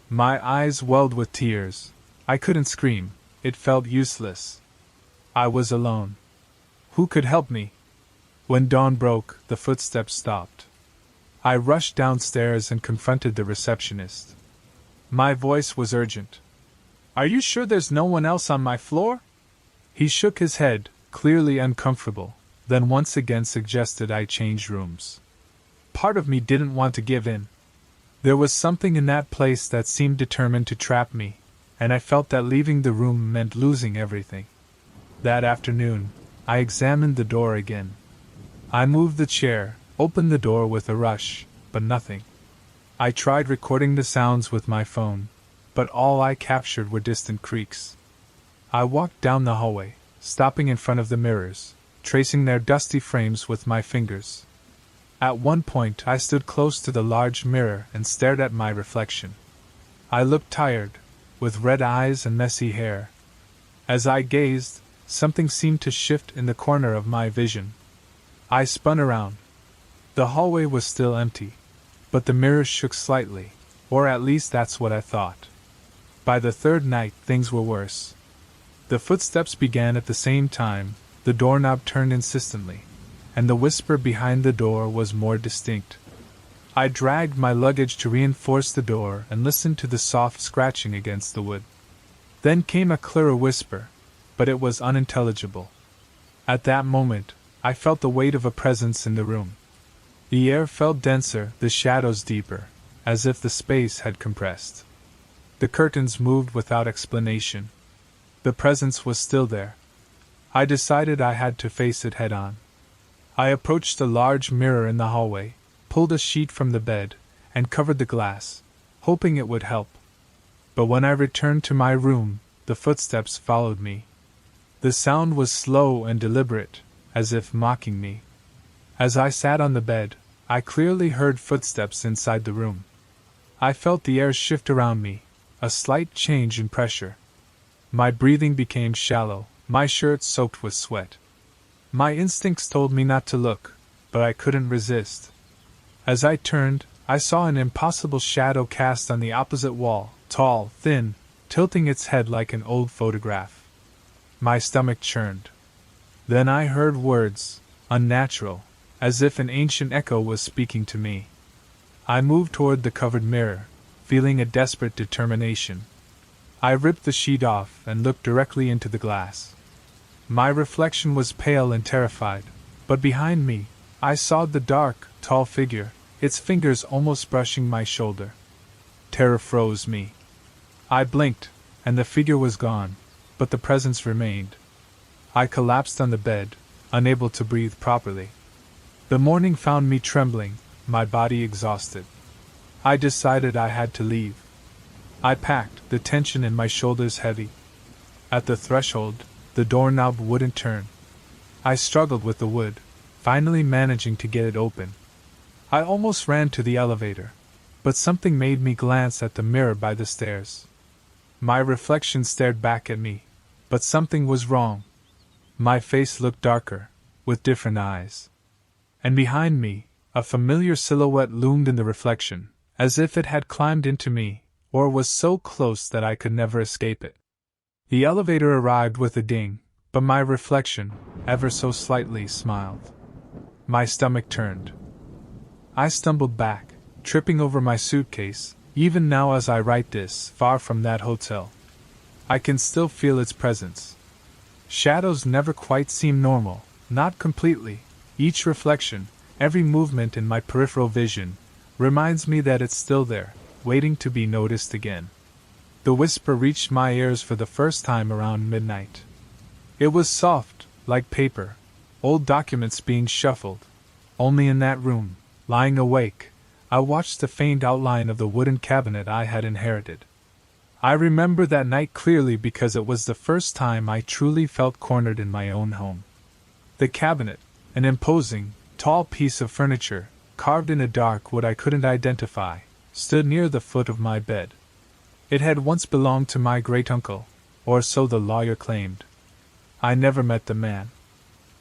My eyes welled with tears. I couldn't scream, it felt useless. I was alone. Who could help me? When dawn broke, the footsteps stopped. I rushed downstairs and confronted the receptionist. My voice was urgent. Are you sure there's no one else on my floor? He shook his head, clearly uncomfortable, then once again suggested I change rooms. Part of me didn't want to give in. There was something in that place that seemed determined to trap me, and I felt that leaving the room meant losing everything. That afternoon, I examined the door again. I moved the chair, opened the door with a rush, but nothing. I tried recording the sounds with my phone, but all I captured were distant creaks. I walked down the hallway, stopping in front of the mirrors, tracing their dusty frames with my fingers. At one point I stood close to the large mirror and stared at my reflection. I looked tired, with red eyes and messy hair. As I gazed, something seemed to shift in the corner of my vision. I spun around. The hallway was still empty, but the mirror shook slightly, or at least that's what I thought. By the third night, things were worse. The footsteps began at the same time, the doorknob turned insistently, and the whisper behind the door was more distinct. I dragged my luggage to reinforce the door and listened to the soft scratching against the wood. Then came a clearer whisper, but it was unintelligible. At that moment, I felt the weight of a presence in the room. The air felt denser, the shadows deeper, as if the space had compressed. The curtains moved without explanation. The presence was still there. I decided I had to face it head-on. I approached the large mirror in the hallway, pulled a sheet from the bed, and covered the glass, hoping it would help. But when I returned to my room, the footsteps followed me. The sound was slow and deliberate, as if mocking me. As I sat on the bed, I clearly heard footsteps inside the room. I felt the air shift around me, a slight change in pressure. My breathing became shallow, my shirt soaked with sweat. My instincts told me not to look, but I couldn't resist. As I turned, I saw an impossible shadow cast on the opposite wall, tall, thin, tilting its head like an old photograph. My stomach churned. Then I heard words, unnatural, as if an ancient echo was speaking to me. I moved toward the covered mirror, feeling a desperate determination. I ripped the sheet off and looked directly into the glass. My reflection was pale and terrified, but behind me, I saw the dark, tall figure, its fingers almost brushing my shoulder. Terror froze me. I blinked, and the figure was gone, but the presence remained. I collapsed on the bed, unable to breathe properly. The morning found me trembling, my body exhausted. I decided I had to leave. I packed, the tension in my shoulders heavy. At the threshold, the doorknob wouldn't turn. I struggled with the wood, finally managing to get it open. I almost ran to the elevator, but something made me glance at the mirror by the stairs. My reflection stared back at me, but something was wrong. My face looked darker, with different eyes. And behind me, a familiar silhouette loomed in the reflection, as if it had climbed into me, or was so close that I could never escape it. The elevator arrived with a ding, but my reflection, ever so slightly, smiled. My stomach turned. I stumbled back, tripping over my suitcase, even now as I write this, far from that hotel. I can still feel its presence. Shadows never quite seem normal, not completely. Each reflection, every movement in my peripheral vision, reminds me that it's still there, waiting to be noticed again. The whisper reached my ears for the first time around midnight. It was soft, like paper, old documents being shuffled. Only in that room, lying awake, I watched the faint outline of the wooden cabinet I had inherited. I remember that night clearly because it was the first time I truly felt cornered in my own home. The cabinet, an imposing, tall piece of furniture, carved in a dark wood I couldn't identify, stood near the foot of my bed. It had once belonged to my great-uncle, or so the lawyer claimed. I never met the man.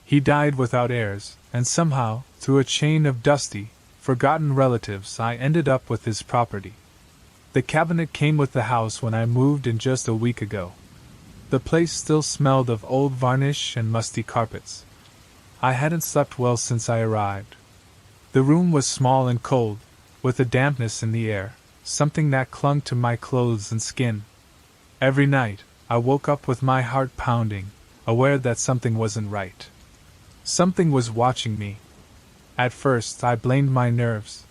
He died without heirs, and somehow, through a chain of dusty, forgotten relatives, I ended up with his property. The cabinet came with the house when I moved in just a week ago. The place still smelled of old varnish and musty carpets. I hadn't slept well since I arrived. The room was small and cold, with a dampness in the air, something that clung to my clothes and skin. Every night, I woke up with my heart pounding, aware that something wasn't right. Something was watching me. At first, I blamed my nerves.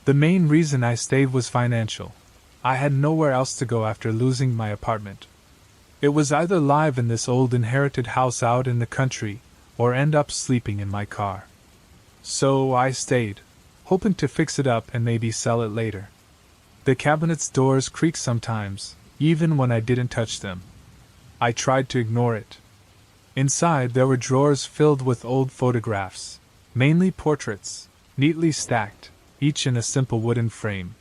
The main reason I stayed was financial. I had nowhere else to go after losing my apartment. It was either live in this old inherited house out in the country, or end up sleeping in my car. So I stayed, hoping to fix it up and maybe sell it later. The cabinet's doors creaked sometimes, even when I didn't touch them. I tried to ignore it. Inside there were drawers filled with old photographs, mainly portraits, neatly stacked, each in a simple wooden frame.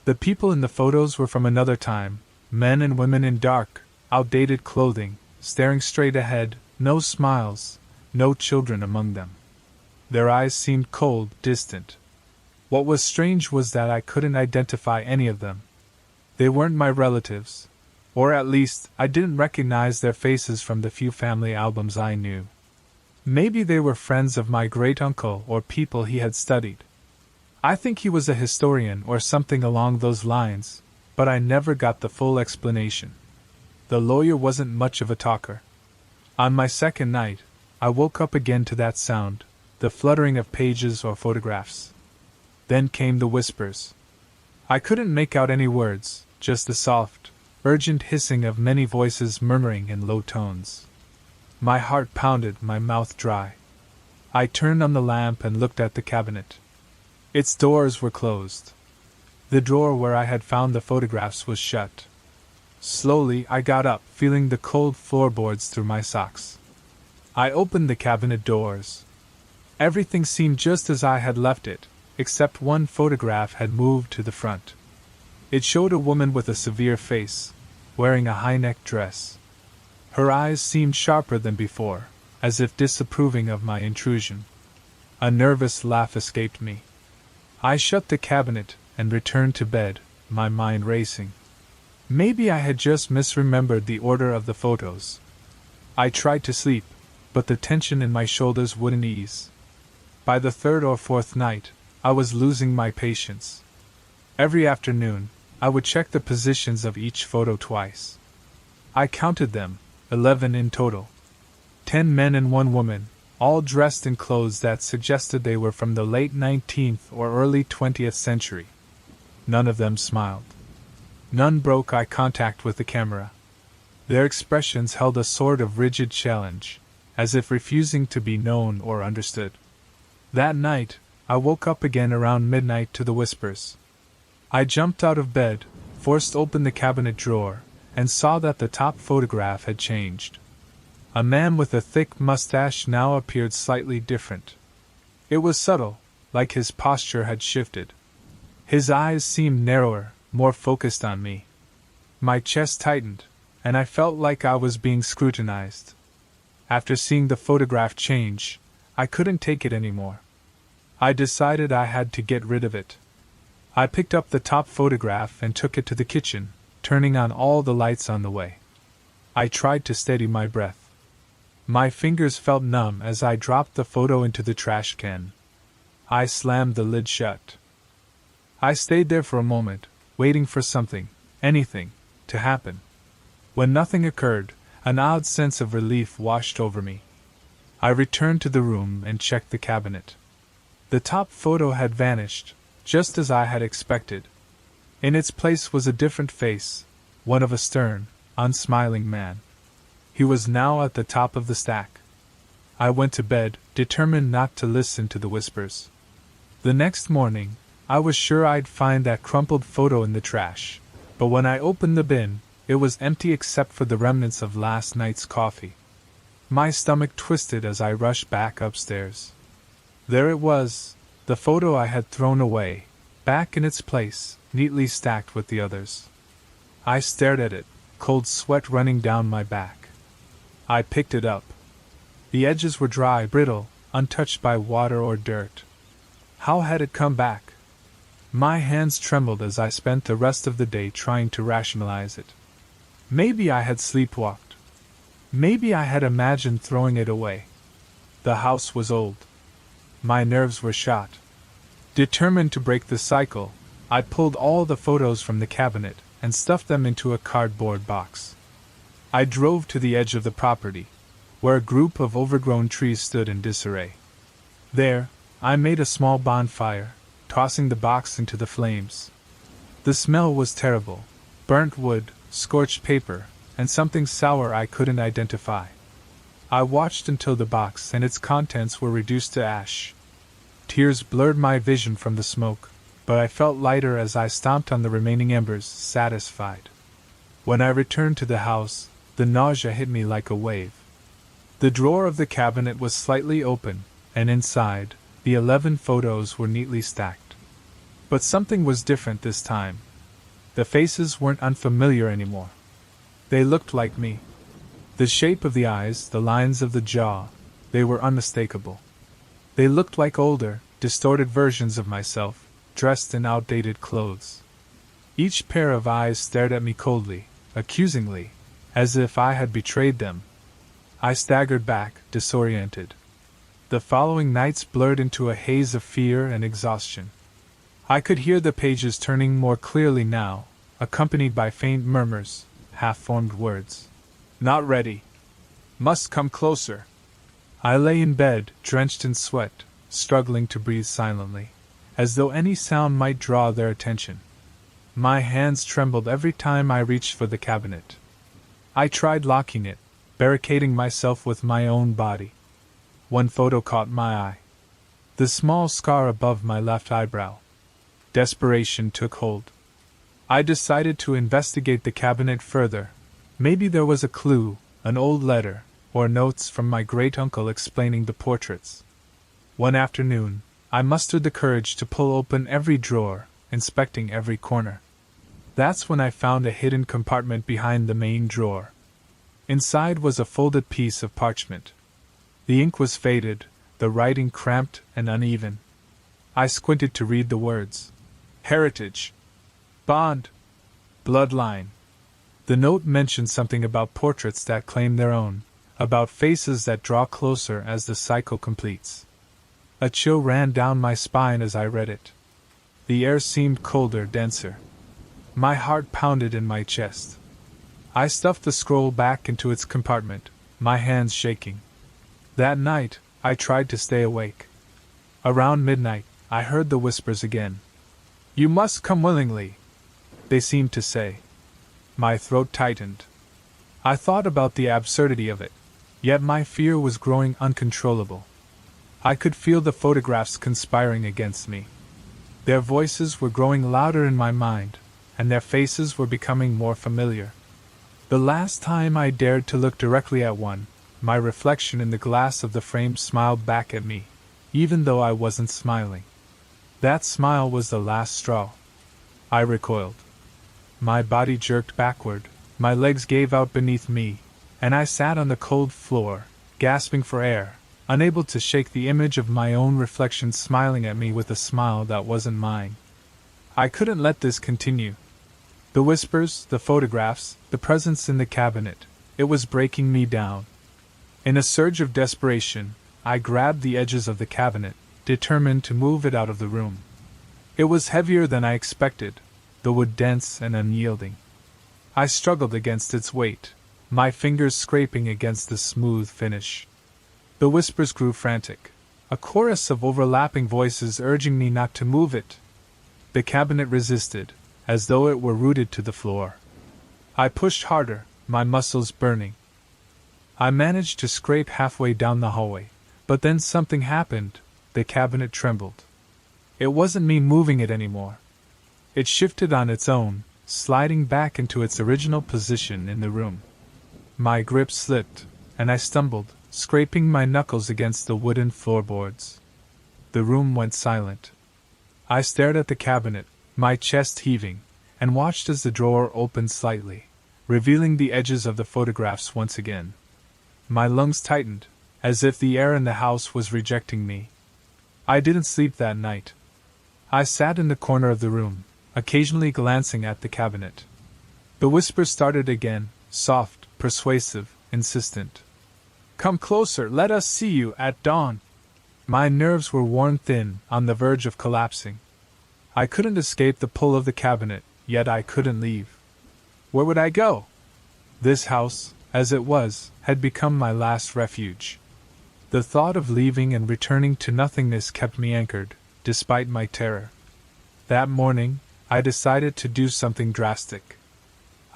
The people in the photos were from another time, men and women in dark, outdated clothing, staring straight ahead, no smiles, no children among them. Their eyes seemed cold, distant. What was strange was that I couldn't identify any of them. They weren't my relatives, or at least I didn't recognize their faces from the few family albums I knew. Maybe they were friends of my great-uncle or people he had studied. I think he was a historian or something along those lines, but I never got the full explanation. The lawyer wasn't much of a talker. On my second night, I woke up again to that sound, the fluttering of pages or photographs. Then came the whispers. I couldn't make out any words, just the soft, urgent hissing of many voices murmuring in low tones. My heart pounded, my mouth dry. I turned on the lamp and looked at the cabinet. Its doors were closed. The drawer where I had found the photographs was shut. Slowly I got up, feeling the cold floorboards through my socks. I opened the cabinet doors. Everything seemed just as I had left it, except one photograph had moved to the front. It showed a woman with a severe face, wearing a high-necked dress. Her eyes seemed sharper than before, as if disapproving of my intrusion. A nervous laugh escaped me. I shut the cabinet and returned to bed, my mind racing. Maybe I had just misremembered the order of the photos. I tried to sleep, but the tension in my shoulders wouldn't ease. By the third or fourth night, I was losing my patience. Every afternoon, I would check the positions of each photo twice. I counted them, 11 in total. 10 men and 1 woman, all dressed in clothes that suggested they were from the late 19th or early 20th century. None of them smiled. None broke eye contact with the camera. Their expressions held a sort of rigid challenge, as if refusing to be known or understood. That night, I woke up again around midnight to the whispers. I jumped out of bed, forced open the cabinet drawer, and saw that the top photograph had changed. A man with a thick mustache now appeared slightly different. It was subtle, like his posture had shifted. His eyes seemed narrower, more focused on me. My chest tightened, and I felt like I was being scrutinized. After seeing the photograph change, I couldn't take it anymore. I decided I had to get rid of it. I picked up the top photograph and took it to the kitchen, turning on all the lights on the way. I tried to steady my breath. My fingers felt numb as I dropped the photo into the trash can. I slammed the lid shut. I stayed there for a moment, waiting for something, anything, to happen. When nothing occurred, an odd sense of relief washed over me. I returned to the room and checked the cabinet. The top photo had vanished, just as I had expected. In its place was a different face, one of a stern, unsmiling man. He was now at the top of the stack. I went to bed, determined not to listen to the whispers. The next morning, I was sure I'd find that crumpled photo in the trash, but when I opened the bin, it was empty except for the remnants of last night's coffee. My stomach twisted as I rushed back upstairs. There it was, the photo I had thrown away, back in its place, neatly stacked with the others. I stared at it, cold sweat running down my back. I picked it up. The edges were dry, brittle, untouched by water or dirt. How had it come back? My hands trembled as I spent the rest of the day trying to rationalize it. Maybe I had sleepwalked. Maybe I had imagined throwing it away. The house was old. My nerves were shot. Determined to break the cycle, I pulled all the photos from the cabinet and stuffed them into a cardboard box. I drove to the edge of the property, where a group of overgrown trees stood in disarray. There, I made a small bonfire, tossing the box into the flames. The smell was terrible: burnt wood, scorched paper, and something sour I couldn't identify. I watched until the box and its contents were reduced to ash. Tears blurred my vision from the smoke, but I felt lighter as I stomped on the remaining embers, satisfied. When I returned to the house, the nausea hit me like a wave. The drawer of the cabinet was slightly open, and inside, the 11 photos were neatly stacked. But something was different this time. The faces weren't unfamiliar anymore. They looked like me. The shape of the eyes, the lines of the jaw, they were unmistakable. They looked like older, distorted versions of myself, dressed in outdated clothes. Each pair of eyes stared at me coldly, accusingly, as if I had betrayed them. I staggered back, disoriented. The following nights blurred into a haze of fear and exhaustion. I could hear the pages turning more clearly now, accompanied by faint murmurs, half-formed words. Not ready. Must come closer. I lay in bed, drenched in sweat, struggling to breathe silently, as though any sound might draw their attention. My hands trembled every time I reached for the cabinet. I tried locking it, barricading myself with my own body. One photo caught my eye. The small scar above my left eyebrow. Desperation took hold. I decided to investigate the cabinet further. Maybe there was a clue, an old letter, or notes from my great-uncle explaining the portraits. One afternoon, I mustered the courage to pull open every drawer, inspecting every corner. That's when I found a hidden compartment behind the main drawer. Inside was a folded piece of parchment. The ink was faded, the writing cramped and uneven. I squinted to read the words. Heritage. Bond. Bloodline. The note mentioned something about portraits that claim their own, about faces that draw closer as the cycle completes. A chill ran down my spine as I read it. The air seemed colder, denser. My heart pounded in my chest. I stuffed the scroll back into its compartment, my hands shaking. That night, I tried to stay awake. Around midnight, I heard the whispers again. You must come willingly, they seemed to say. My throat tightened. I thought about the absurdity of it, yet my fear was growing uncontrollable. I could feel the photographs conspiring against me. Their voices were growing louder in my mind, and their faces were becoming more familiar. The last time I dared to look directly at one, my reflection in the glass of the frame smiled back at me, even though I wasn't smiling. That smile was the last straw. I recoiled. My body jerked backward, my legs gave out beneath me, and I sat on the cold floor, gasping for air, unable to shake the image of my own reflection smiling at me with a smile that wasn't mine. I couldn't let this continue. The whispers, the photographs, the presence in the cabinet, it was breaking me down. In a surge of desperation, I grabbed the edges of the cabinet, determined to move it out of the room. It was heavier than I expected, the wood dense and unyielding. I struggled against its weight, my fingers scraping against the smooth finish. The whispers grew frantic, a chorus of overlapping voices urging me not to move it. The cabinet resisted, as though it were rooted to the floor. I pushed harder, my muscles burning. I managed to scrape halfway down the hallway, but then something happened. The cabinet trembled. It wasn't me moving it anymore. It shifted on its own, sliding back into its original position in the room. My grip slipped, and I stumbled, scraping my knuckles against the wooden floorboards. The room went silent. I stared at the cabinet, my chest heaving, and watched as the drawer opened slightly, revealing the edges of the photographs once again. My lungs tightened, as if the air in the house was rejecting me. I didn't sleep that night. I sat in the corner of the room, occasionally glancing at the cabinet. The whispers started again, soft, persuasive, insistent. Come closer, let us see you at dawn. My nerves were worn thin, on the verge of collapsing. I couldn't escape the pull of the cabinet, yet I couldn't leave. Where would I go? This house, as it was, had become my last refuge. The thought of leaving and returning to nothingness kept me anchored, despite my terror. That morning, I decided to do something drastic.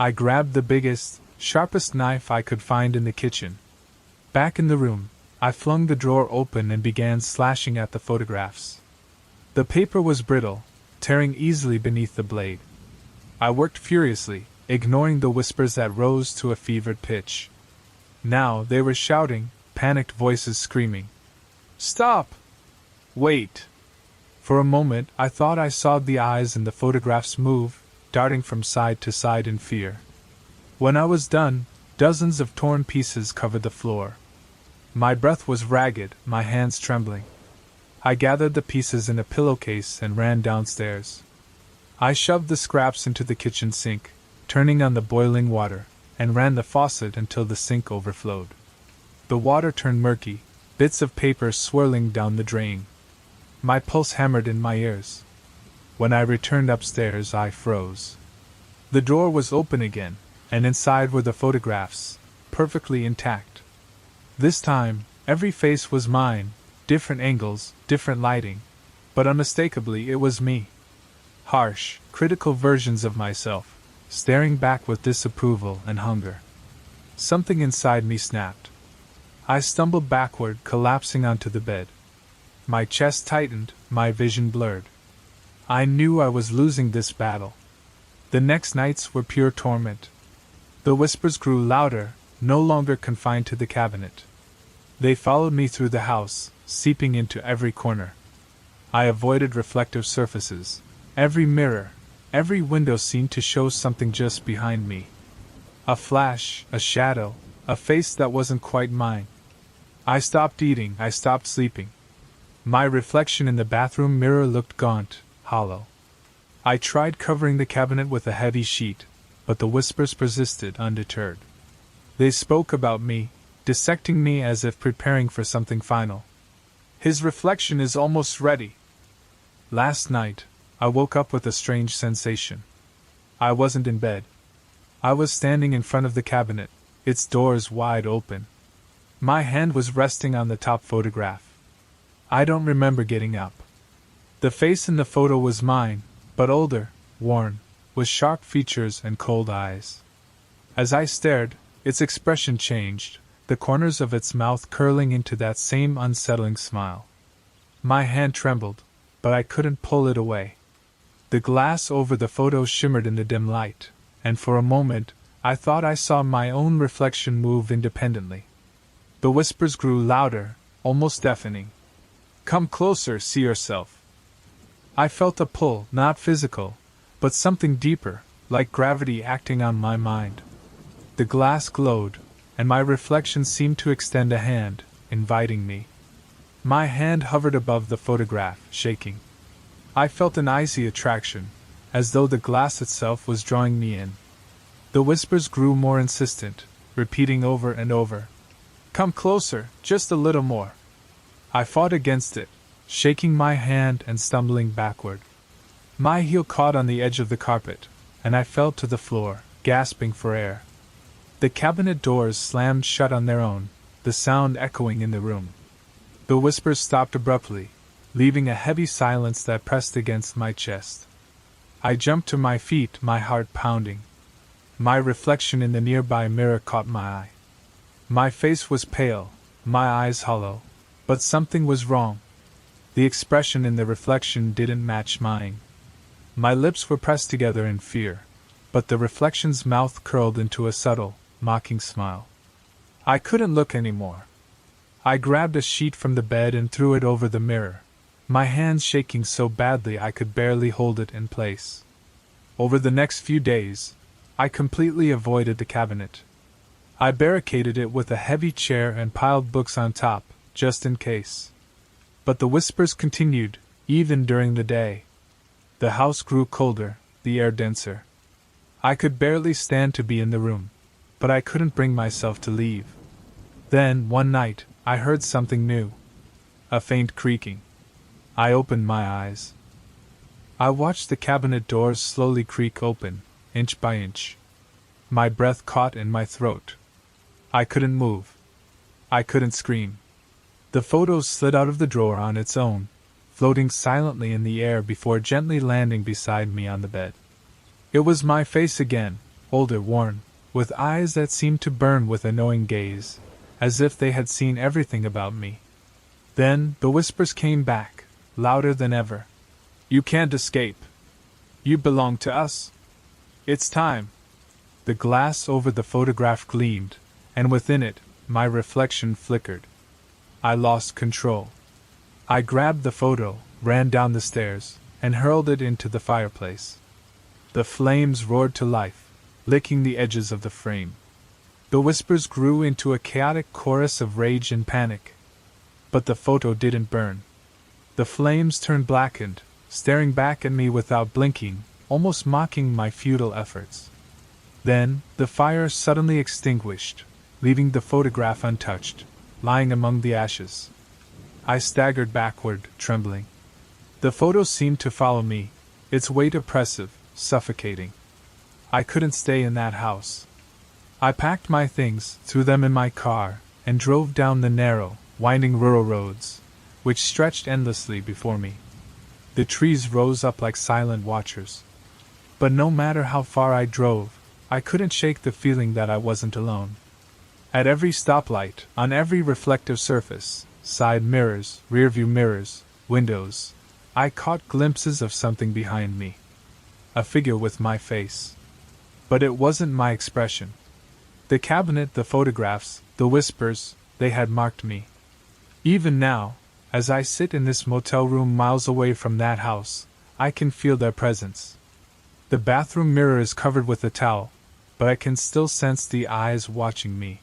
I grabbed the biggest, sharpest knife I could find in the kitchen. Back in the room, I flung the drawer open and began slashing at the photographs. The paper was brittle, tearing easily beneath the blade. I worked furiously, ignoring the whispers that rose to a fevered pitch. Now they were shouting, panicked voices screaming, "Stop! Wait!" For a moment I thought I saw the eyes in the photographs move, darting from side to side in fear. When I was done, dozens of torn pieces covered the floor. My breath was ragged, my hands trembling. I gathered the pieces in a pillowcase and ran downstairs. I shoved the scraps into the kitchen sink, turning on the boiling water, and ran the faucet until the sink overflowed. The water turned murky, bits of paper swirling down the drain. My pulse hammered in my ears. When I returned upstairs, I froze. The door was open again, and inside were the photographs, perfectly intact. This time, every face was mine, different angles, different lighting, but unmistakably it was me. Harsh, critical versions of myself, staring back with disapproval and hunger. Something inside me snapped. I stumbled backward, collapsing onto the bed. My chest tightened, my vision blurred. I knew I was losing this battle. The next nights were pure torment. The whispers grew louder, no longer confined to the cabinet. They followed me through the house, seeping into every corner. I avoided reflective surfaces. Every mirror, every window seemed to show something just behind me. A flash, a shadow, a face that wasn't quite mine. I stopped eating, I stopped sleeping. My reflection in the bathroom mirror looked gaunt, hollow. I tried covering the cabinet with a heavy sheet, but the whispers persisted undeterred. They spoke about me, dissecting me as if preparing for something final. "His reflection is almost ready." Last night, I woke up with a strange sensation. I wasn't in bed. I was standing in front of the cabinet, its doors wide open. My hand was resting on the top photograph. I don't remember getting up. The face in the photo was mine, but older, worn, with sharp features and cold eyes. As I stared, its expression changed, the corners of its mouth curling into that same unsettling smile. My hand trembled, but I couldn't pull it away. The glass over the photo shimmered in the dim light, and for a moment, I thought I saw my own reflection move independently. The whispers grew louder, almost deafening. "Come closer, see yourself." I felt a pull, not physical, but something deeper, like gravity acting on my mind. The glass glowed, and my reflection seemed to extend a hand, inviting me. My hand hovered above the photograph, shaking. I felt an icy attraction, as though the glass itself was drawing me in. The whispers grew more insistent, repeating over and over, "Come closer, just a little more." I fought against it, shaking my hand and stumbling backward. My heel caught on the edge of the carpet, and I fell to the floor, gasping for air. The cabinet doors slammed shut on their own, the sound echoing in the room. The whispers stopped abruptly, leaving a heavy silence that pressed against my chest. I jumped to my feet, my heart pounding. My reflection in the nearby mirror caught my eye. My face was pale, my eyes hollow, but something was wrong. The expression in the reflection didn't match mine. My lips were pressed together in fear, but the reflection's mouth curled into a subtle, mocking smile. I couldn't look anymore. I grabbed a sheet from the bed and threw it over the mirror, my hands shaking so badly I could barely hold it in place. Over the next few days, I completely avoided the cabinet. I barricaded it with a heavy chair and piled books on top, just in case. But the whispers continued, even during the day. The house grew colder, the air denser. I could barely stand to be in the room, but I couldn't bring myself to leave. Then, one night, I heard something new. A faint creaking. I opened my eyes. I watched the cabinet doors slowly creak open, inch by inch. My breath caught in my throat. I couldn't move. I couldn't scream. The photo slid out of the drawer on its own, floating silently in the air before gently landing beside me on the bed. It was my face again, older, worn, with eyes that seemed to burn with a knowing gaze, as if they had seen everything about me. Then the whispers came back, louder than ever. "You can't escape. You belong to us. It's time." The glass over the photograph gleamed, and within it, my reflection flickered. I lost control. I grabbed the photo, ran down the stairs, and hurled it into the fireplace. The flames roared to life, licking the edges of the frame. The whispers grew into a chaotic chorus of rage and panic. But the photo didn't burn. The flames turned blackened, staring back at me without blinking, almost mocking my futile efforts. Then, the fire suddenly extinguished, leaving the photograph untouched, lying among the ashes. I staggered backward, trembling. The photo seemed to follow me, its weight oppressive, suffocating. I couldn't stay in that house. I packed my things, threw them in my car, and drove down the narrow, winding rural roads, which stretched endlessly before me. The trees rose up like silent watchers. But no matter how far I drove, I couldn't shake the feeling that I wasn't alone. At every stoplight, on every reflective surface, side mirrors, rearview mirrors, windows, I caught glimpses of something behind me. A figure with my face. But it wasn't my expression. The cabinet, the photographs, the whispers, they had marked me. Even now, as I sit in this motel room miles away from that house, I can feel their presence. The bathroom mirror is covered with a towel, but I can still sense the eyes watching me.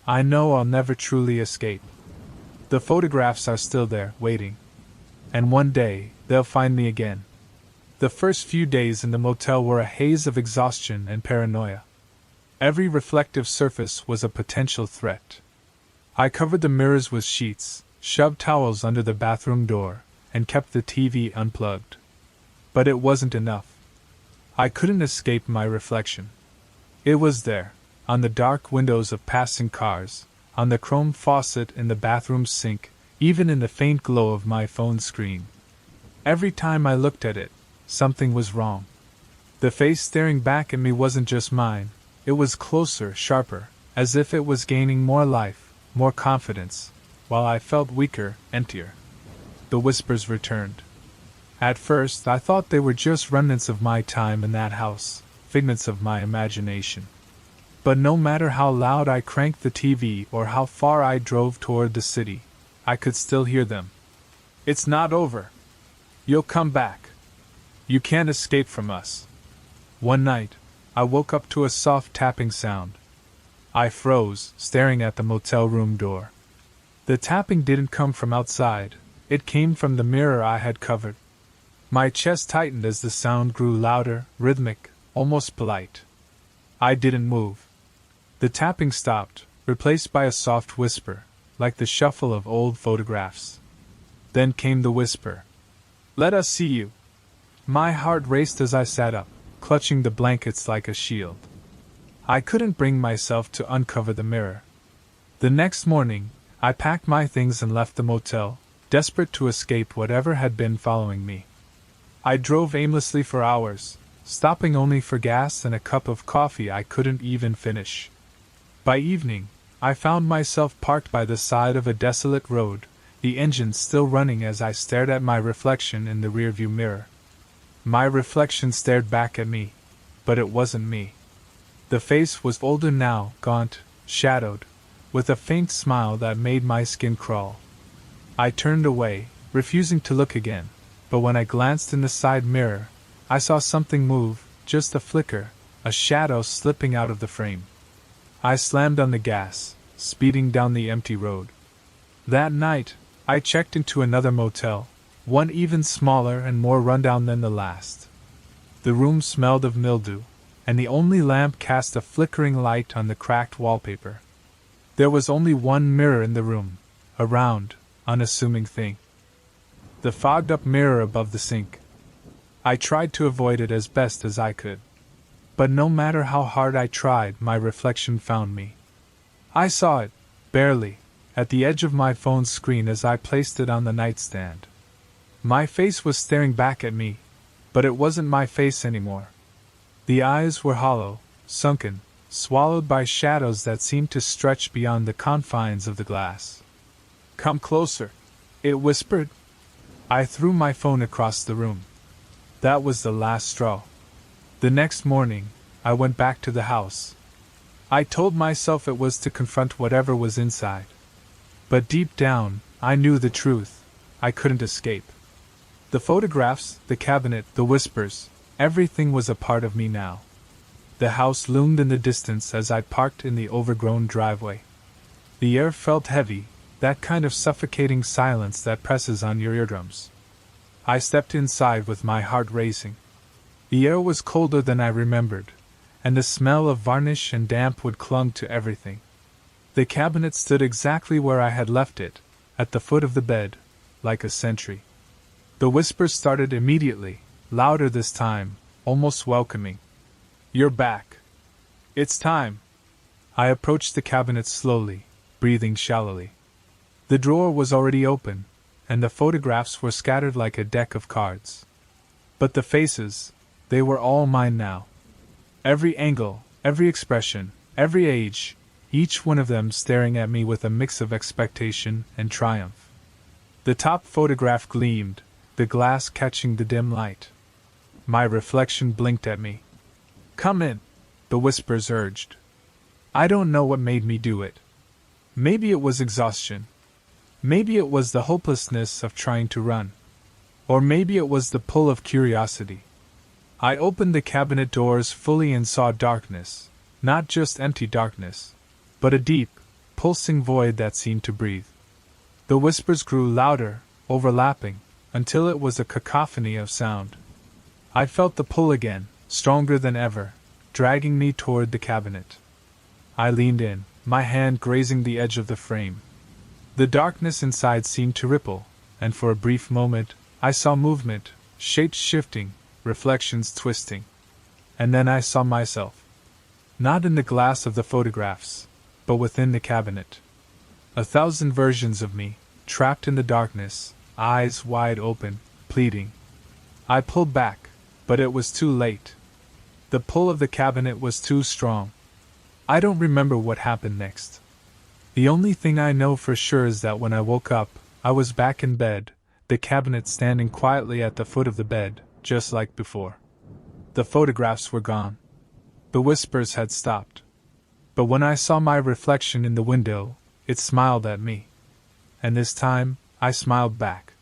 I know I'll never truly escape. The photographs are still there, waiting. And one day, they'll find me again. The first few days in the motel were a haze of exhaustion and paranoia. Every reflective surface was a potential threat. I covered the mirrors with sheets, shoved towels under the bathroom door, and kept the TV unplugged. But it wasn't enough. I couldn't escape my reflection. It was there, on the dark windows of passing cars, on the chrome faucet in the bathroom sink, even in the faint glow of my phone screen. Every time I looked at it, something was wrong. The face staring back at me wasn't just mine, it was closer, sharper, as if it was gaining more life, more confidence, while I felt weaker, emptier. The whispers returned. At first, I thought they were just remnants of my time in that house, figments of my imagination. But no matter how loud I cranked the TV or how far I drove toward the city, I could still hear them. It's not over. You'll come back. You can't escape from us. One night, I woke up to a soft tapping sound. I froze, staring at the motel room door. The tapping didn't come from outside, it came from the mirror I had covered. My chest tightened as the sound grew louder, rhythmic, almost polite. I didn't move. The tapping stopped, replaced by a soft whisper, like the shuffle of old photographs. Then came the whisper. Let us see you. My heart raced as I sat up, clutching the blankets like a shield. I couldn't bring myself to uncover the mirror. The next morning, I packed my things and left the motel, desperate to escape whatever had been following me. I drove aimlessly for hours, stopping only for gas and a cup of coffee I couldn't even finish. By evening, I found myself parked by the side of a desolate road, the engine still running as I stared at my reflection in the rearview mirror. My reflection stared back at me, but it wasn't me. The face was older now, gaunt, shadowed, with a faint smile that made my skin crawl. I turned away, refusing to look again, but when I glanced in the side mirror, I saw something move, just a flicker, a shadow slipping out of the frame. I slammed on the gas, speeding down the empty road. That night, I checked into another motel, one even smaller and more rundown than the last. The room smelled of mildew, and the only lamp cast a flickering light on the cracked wallpaper. There was only one mirror in the room, a round, unassuming thing. The fogged-up mirror above the sink. I tried to avoid it as best as I could. But no matter how hard I tried, my reflection found me. I saw it, barely, at the edge of my phone's screen as I placed it on the nightstand. My face was staring back at me, but it wasn't my face anymore. The eyes were hollow, sunken, swallowed by shadows that seemed to stretch beyond the confines of the glass. Come closer, it whispered. I threw my phone across the room. That was the last straw. The next morning, I went back to the house. I told myself it was to confront whatever was inside. But deep down, I knew the truth. I couldn't escape. The photographs, the cabinet, the whispers, everything was a part of me now. The house loomed in the distance as I parked in the overgrown driveway. The air felt heavy, that kind of suffocating silence that presses on your eardrums. I stepped inside with my heart racing. The air was colder than I remembered, and the smell of varnish and damp wood clung to everything. The cabinet stood exactly where I had left it, at the foot of the bed, like a sentry. The whispers started immediately, louder this time, almost welcoming. "You're back. It's time." I approached the cabinet slowly, breathing shallowly. The drawer was already open, and the photographs were scattered like a deck of cards. But the faces, they were all mine now. Every angle, every expression, every age, each one of them staring at me with a mix of expectation and triumph. The top photograph gleamed, the glass catching the dim light. My reflection blinked at me. "Come in," the whispers urged. I don't know what made me do it. Maybe it was exhaustion. Maybe it was the hopelessness of trying to run. Or maybe it was the pull of curiosity. I opened the cabinet doors fully and saw darkness, not just empty darkness, but a deep, pulsing void that seemed to breathe. The whispers grew louder, overlapping, until it was a cacophony of sound. I felt the pull again, stronger than ever, dragging me toward the cabinet. I leaned in, my hand grazing the edge of the frame. The darkness inside seemed to ripple, and for a brief moment, I saw movement, shapes shifting, reflections twisting. And then I saw myself. Not in the glass of the photographs, but within the cabinet. 1,000 versions of me, trapped in the darkness, eyes wide open, pleading. I pulled back, but it was too late. The pull of the cabinet was too strong. I don't remember what happened next. The only thing I know for sure is that when I woke up, I was back in bed, the cabinet standing quietly at the foot of the bed, just like before. The photographs were gone. The whispers had stopped. But when I saw my reflection in the window, it smiled at me. And this time, I smiled back.